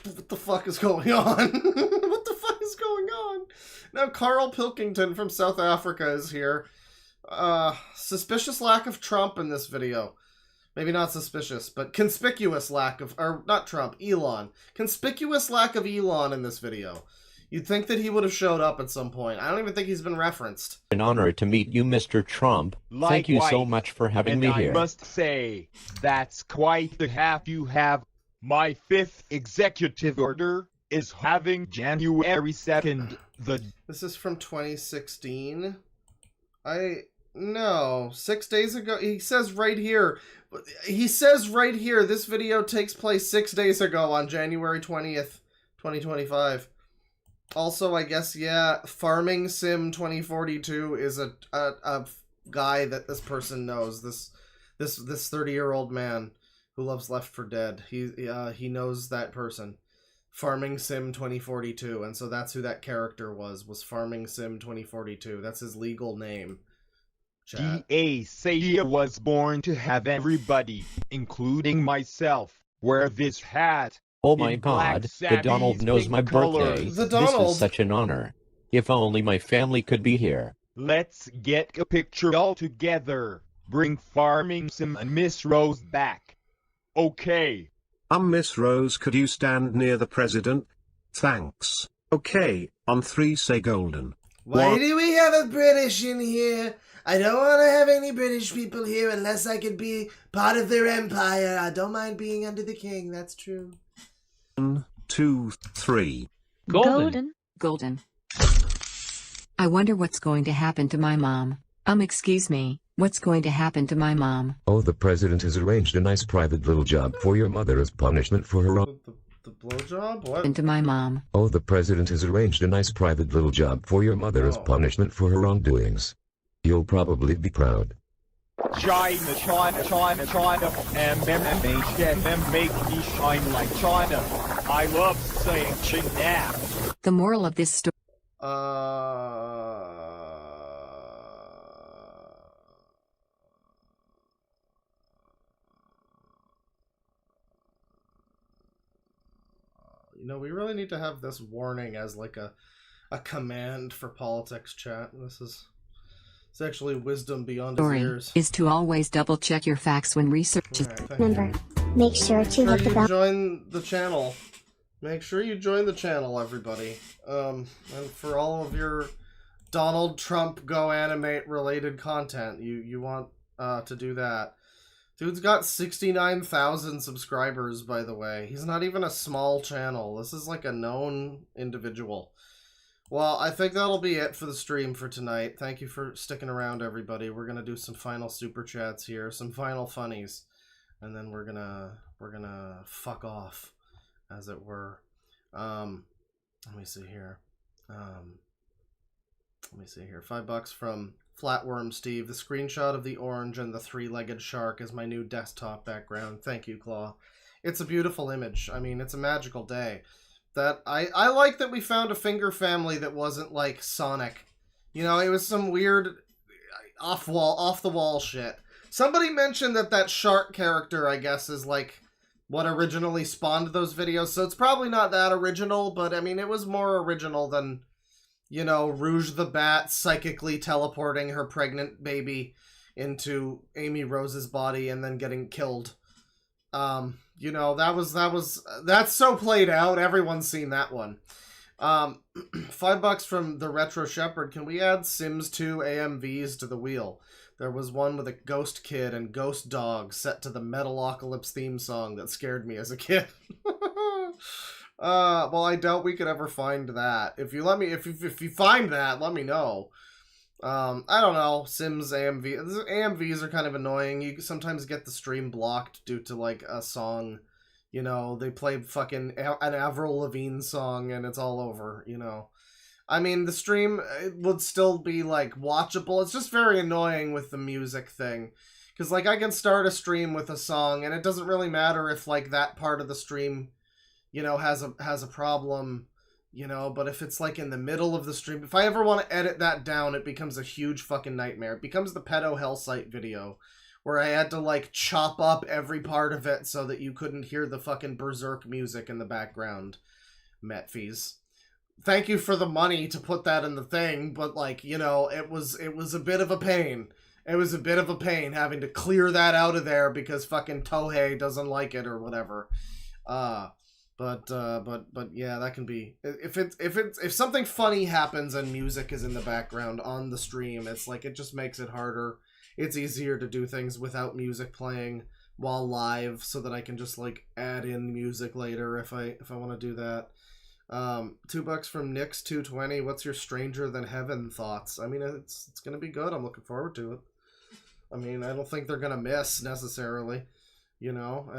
What the fuck is going on? What the fuck is going on? Now Carl Pilkington from South Africa is here. Suspicious lack of Trump in this video. Maybe not suspicious, but conspicuous lack of... Or, not Trump, Elon. Conspicuous lack of Elon in this video. You'd think that he would have showed up at some point. I don't even think he's been referenced. An honor to meet you, Mr. Trump. Thank you so Likewise. much for having And me I here. must say, that's quite the half you have. My fifth executive order is having January 2nd, This is from 2016. No, 6 days ago. He says right here. This video takes place 6 days ago on January 20th, 2025. Also, I guess, yeah, Farming Sim 2042 is a guy that this person knows. This 30-year-old man who loves Left 4 Dead. He knows that person. Farming Sim 2042, and so that's who that character was Farming Sim 2042. That's his legal name. Chat. DA was born to have everybody, including myself, wear this hat. Oh my in Black god, the Savvy's Donald knows pink my birthday. colors. The This Donald. is such an honor. If only my family could be here. Let's get a picture all together. Bring Farming Sim and Miss Rose back. Okay. Miss Rose, could you stand near the president? Thanks. Okay, on 3 say golden. Why do we have a British in here? I don't want to have any British people here unless I could be part of their empire. I don't mind being under the king, that's true. 1, 2, 3. Golden. I wonder what's going to happen to my mom. Excuse me, what's going to happen to my mom? Oh, the president has arranged a nice private little job for your mother as punishment for her wrong. The blowjob? What? And to my mom. Oh, the president has arranged a nice private little job for your mother as punishment for her wrongdoings. You'll probably be proud. China, M make me shine like China. I love saying China. The moral of this story. You know, we really need to have this warning as like a command for politics chat. It's actually wisdom beyond his Story ears. is to always double check your facts when researching. Remember, make sure to hit the bell. Join the channel. Make sure you join the channel, everybody. And for all of your Donald Trump Go Animate related content, you want to do that. Dude's got 69,000 subscribers, by the way. He's not even a small channel. This is like a known individual. Well, I think that'll be it for the stream for tonight. Thank you for sticking around, everybody. We're gonna do some final super chats here, some final funnies, and then we're gonna fuck off, as it were. Let me see here. $5 from Flatworm Steve. The screenshot of the orange and the three-legged shark is my new desktop background. Thank you, Claw. It's a beautiful image. I mean, it's a magical day. That I like that we found a finger family that wasn't like Sonic. You know, it was some weird off the wall shit. Somebody mentioned that shark character, I guess, is like what originally spawned those videos, so it's probably not that original, but I mean, it was more original than, you know, Rouge the Bat psychically teleporting her pregnant baby into Amy Rose's body and then getting killed. You know, that's so played out. Everyone's seen that one. $5 from the Retro Shepherd. Can we add Sims 2 AMVs to the wheel? There was one with a ghost kid and ghost dog set to the Metalocalypse theme song that scared me as a kid. Well, I doubt we could ever find that. If you find that, let me know. I don't know. Sims AMV. AMVs are kind of annoying. You sometimes get the stream blocked due to like a song. You know, they play fucking an Avril Lavigne song and it's all over, you know. I mean, the stream would still be like watchable. It's just very annoying with the music thing. Because like I can start a stream with a song and it doesn't really matter if like that part of the stream, you know, has a problem. You know, but if it's like in the middle of the stream, if I ever want to edit that down, it becomes a huge fucking nightmare. It becomes the Pedo Hellsite video, where I had to like chop up every part of it so that you couldn't hear the fucking berserk music in the background. Metfees. Thank you for the money to put that in the thing, but like, you know, it was a bit of a pain. It was a bit of a pain having to clear that out of there because fucking Tohei doesn't like it or whatever. But yeah, that can be if something funny happens and music is in the background on the stream, it's like it just makes it harder. It's easier to do things without music playing while live, so that I can just like add in music later if I want to do that. $2 from Nix220. What's your Stranger Than Heaven thoughts? I mean, it's gonna be good. I'm looking forward to it. I mean, I don't think they're gonna miss necessarily. You know,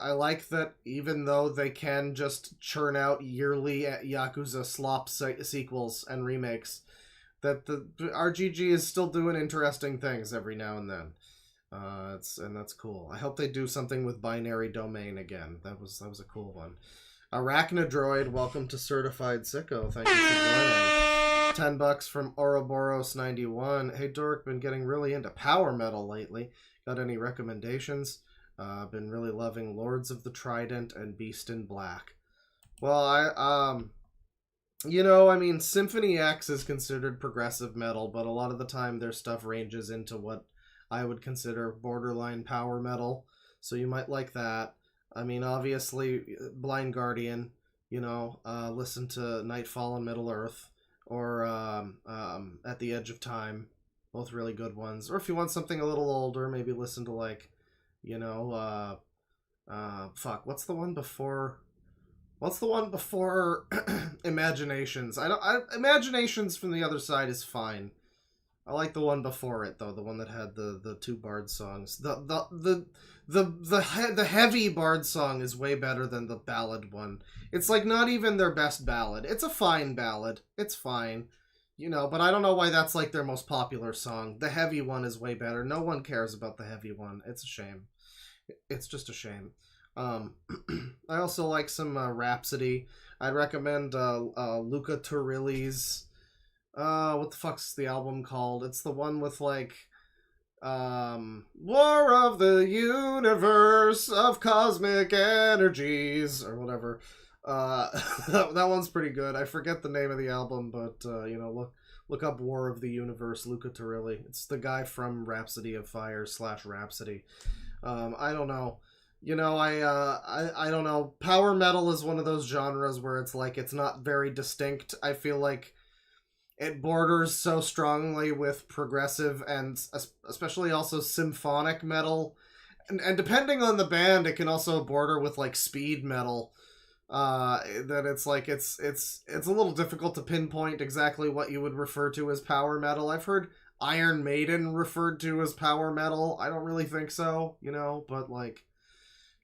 I like that even though they can just churn out yearly Yakuza slop sequels and remakes, that the RGG is still doing interesting things every now and then. And that's cool. I hope they do something with Binary Domain again. That was a cool one. Arachnodroid, welcome to Certified Sicko. Thank you for joining. $10 from Ouroboros91. Hey Dork, been getting really into power metal lately. Got any recommendations? Been really loving Lords of the Trident and Beast in Black. Well, you know, I mean, Symphony X is considered progressive metal, but a lot of the time their stuff ranges into what I would consider borderline power metal, so you might like that. I mean, obviously, Blind Guardian, you know, listen to Nightfall and Middle Earth, or At the Edge of Time, both really good ones. Or if you want something a little older, maybe listen to like, you know, fuck, what's the one before Imaginations? Imaginations from the Other Side is fine. I like the one before it though, the one that had the two bard songs. The heavy bard song is way better than the ballad one. It's like not even their best ballad. It's a fine ballad. It's fine. You know, but I don't know why that's like their most popular song. The heavy one is way better. No one cares about the heavy one. It's a shame. It's just a shame. I also like some Rhapsody. I'd recommend Luca Turilli's what the fuck's the album called? It's the one with like War of the Universe of Cosmic Energies or whatever. That one's pretty good. I forget the name of the album, but look up War of the Universe, Luca Turilli. It's the guy from Rhapsody of Fire / Rhapsody. I don't know. I don't know. Power metal is one of those genres where it's like it's not very distinct. I feel like it borders so strongly with progressive and especially also symphonic metal. And depending on the band, it can also border with like speed metal. That it's like it's a little difficult to pinpoint exactly what you would refer to as power metal. I've heard Iron Maiden referred to as power metal. I don't really think so, but like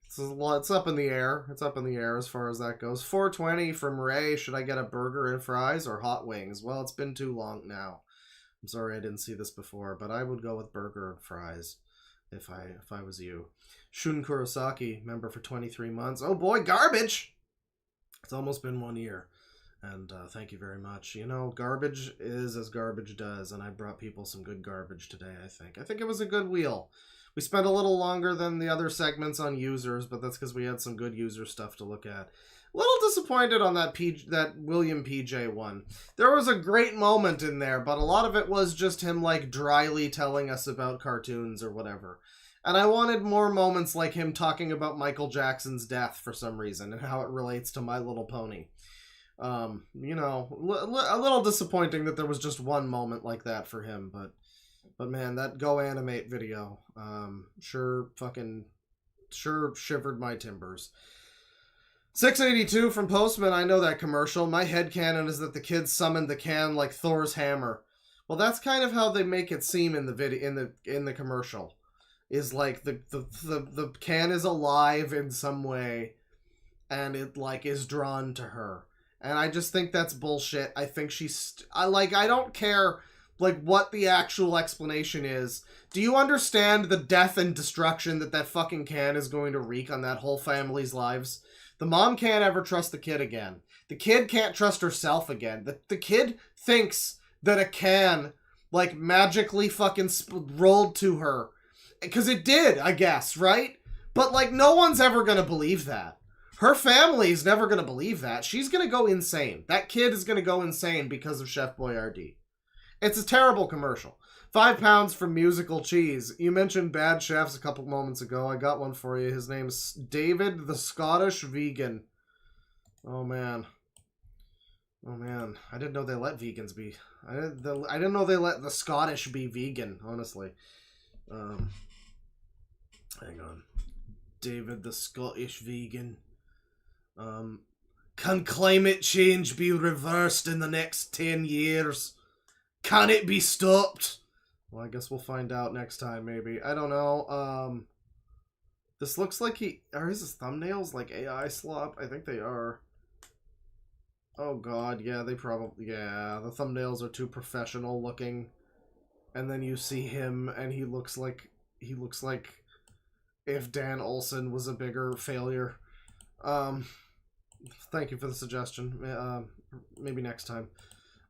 it's up in the air. It's up in the air as far as that goes. 420 from Ray. Should I get a burger and fries or hot wings? Well, it's been too long now. I'm sorry I didn't see this before, but I would go with burger and fries if I was you. Shun Kurosaki, member for 23 months. Oh boy, garbage! It's almost been 1 year. And thank you very much. Garbage is as garbage does, and I brought people some good garbage today, I think. I think it was a good wheel. We spent a little longer than the other segments on users, but that's because we had some good user stuff to look at. A little disappointed on that William PJ one. There was a great moment in there, but a lot of it was just him like dryly telling us about cartoons or whatever. And I wanted more moments like him talking about Michael Jackson's death for some reason and how it relates to My Little Pony. A little disappointing that there was just one moment like that for him, but man, that Go Animate video, sure shivered my timbers. 682 from Postman. I know that commercial. My headcanon is that the kids summoned the can like Thor's hammer. Well, that's kind of how they make it seem in the video, in the commercial. Is like the can is alive in some way, and it like is drawn to her. And I just think that's bullshit. I think I don't care like what the actual explanation is. Do you understand the death and destruction that fucking can is going to wreak on that whole family's lives? The mom can't ever trust the kid again. The kid can't trust herself again. The kid thinks that a can like magically fucking rolled to her. Because it did, I guess, right? But like no one's ever gonna believe that. Her family's never gonna believe that. She's gonna go insane. That kid is gonna go insane because of Chef Boyardee. It's a terrible commercial. 5 pounds from Musical Cheese. You mentioned bad chefs a couple moments ago. I got one for you. His name's David the Scottish Vegan. Oh man. I didn't know they let vegans be. I didn't know they let the Scottish be vegan, honestly. Hang on. David the Scottish Vegan. Can climate change be reversed in the next 10 years? Can it be stopped? Well, I guess we'll find out next time, maybe. I don't know. This looks like are his thumbnails like AI slop? I think they are. Oh god, yeah, the thumbnails are too professional looking. And then you see him, and he looks like if Dan Olsen was a bigger failure. Thank you for the suggestion. Maybe next time.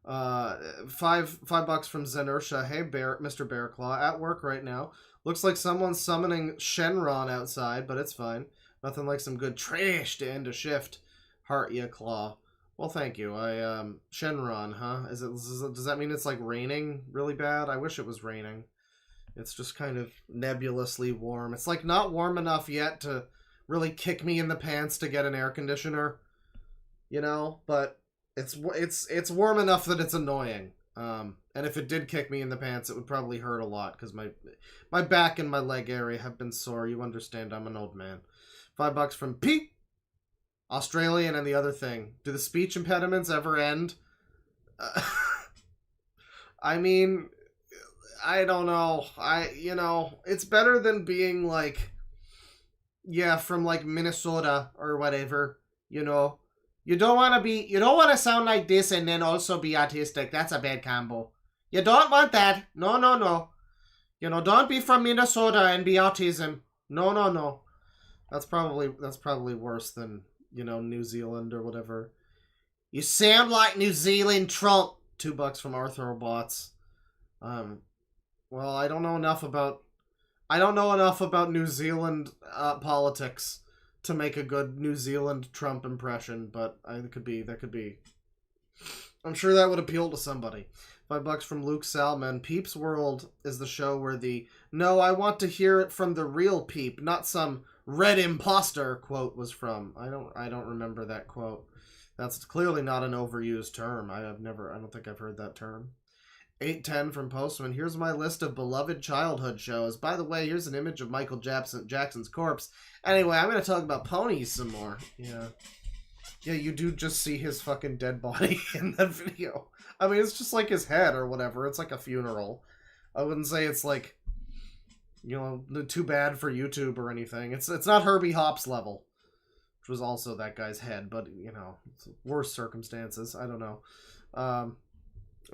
$5 from Zenersha. Hey, Mr. Bearclaw, at work right now. Looks like someone's summoning Shenron outside, but it's fine. Nothing like some good trash to end a shift. Heart ya claw. Well, thank you. Shenron, huh? Does that mean it's like raining really bad? I wish it was raining. It's just kind of nebulously warm. It's like not warm enough yet to really kick me in the pants to get an air conditioner, but it's warm enough that it's annoying. And if it did kick me in the pants, it would probably hurt a lot because my back and my leg area have been sore. You understand, I'm an old man. $5 from Pete. Australian and the other thing. Do the speech impediments ever end? I mean, I don't know. It's better than being like, from like Minnesota or whatever, You don't want to sound like this and then also be autistic. That's a bad combo. You don't want that. No. Don't be from Minnesota and be autism. No. That's probably worse than, New Zealand or whatever. You sound like New Zealand Trump. $2 from Arthrobots. Well, I don't know enough about New Zealand politics to make a good New Zealand Trump impression, but that could be. I'm sure that would appeal to somebody. $5 from Luke Salmon. Peep's World is the show where "No, I want to hear it from the real Peep, not some red imposter" quote was from. I don't remember that quote. That's clearly not an overused term. I don't think I've heard that term. 810 from Postman. Here's my list of beloved childhood shows. By the way, here's an image of Michael Jackson's corpse. Anyway, I'm going to talk about ponies some more. Yeah. Yeah, you do just see his fucking dead body in that video. I mean, it's just like his head or whatever. It's like a funeral. I wouldn't say it's like, too bad for YouTube or anything. It's not Herbie Hop's level, which was also that guy's head, but, it's worse circumstances. I don't know.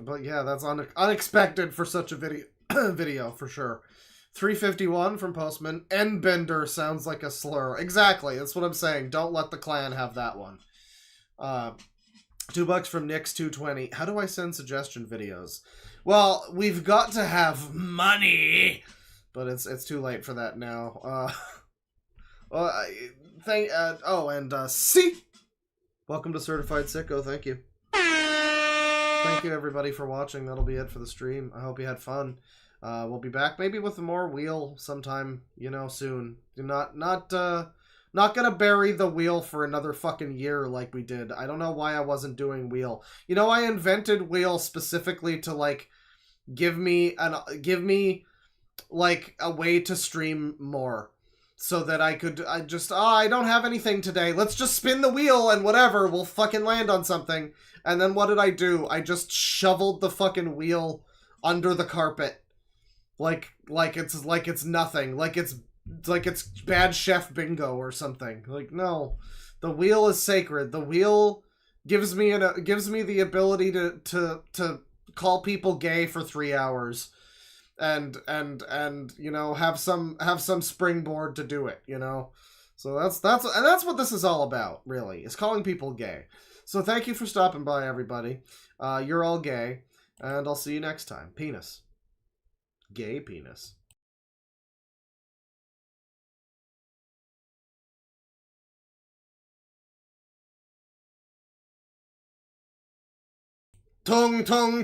But yeah, that's unexpected for such a video for sure. 351 from Postman. Endbender sounds like a slur. Exactly, that's what I'm saying. Don't let the clan have that one. $2 from Nix220. How do I send suggestion videos? Well, we've got to have money, but it's too late for that now. C. Welcome to Certified Sicko. Thank you. Thank you everybody for watching. That'll be it for the stream. I hope you had fun. We'll be back maybe with more wheel sometime, soon. Not gonna bury the wheel for another fucking year like we did. I don't know why I wasn't doing wheel. I invented wheel specifically to give me like a way to stream more. So that I don't have anything today. Let's just spin the wheel and whatever, we'll fucking land on something. And then what did I do? I just shoveled the fucking wheel under the carpet. Like it's nothing. Like it's bad chef bingo or something. No. The wheel is sacred. The wheel gives me the ability to call people gay for 3 hours. And have some springboard to do it, So that's what this is all about, really, is calling people gay. So thank you for stopping by, everybody. You're all gay, and I'll see you next time. Penis. Gay penis. Tung tung.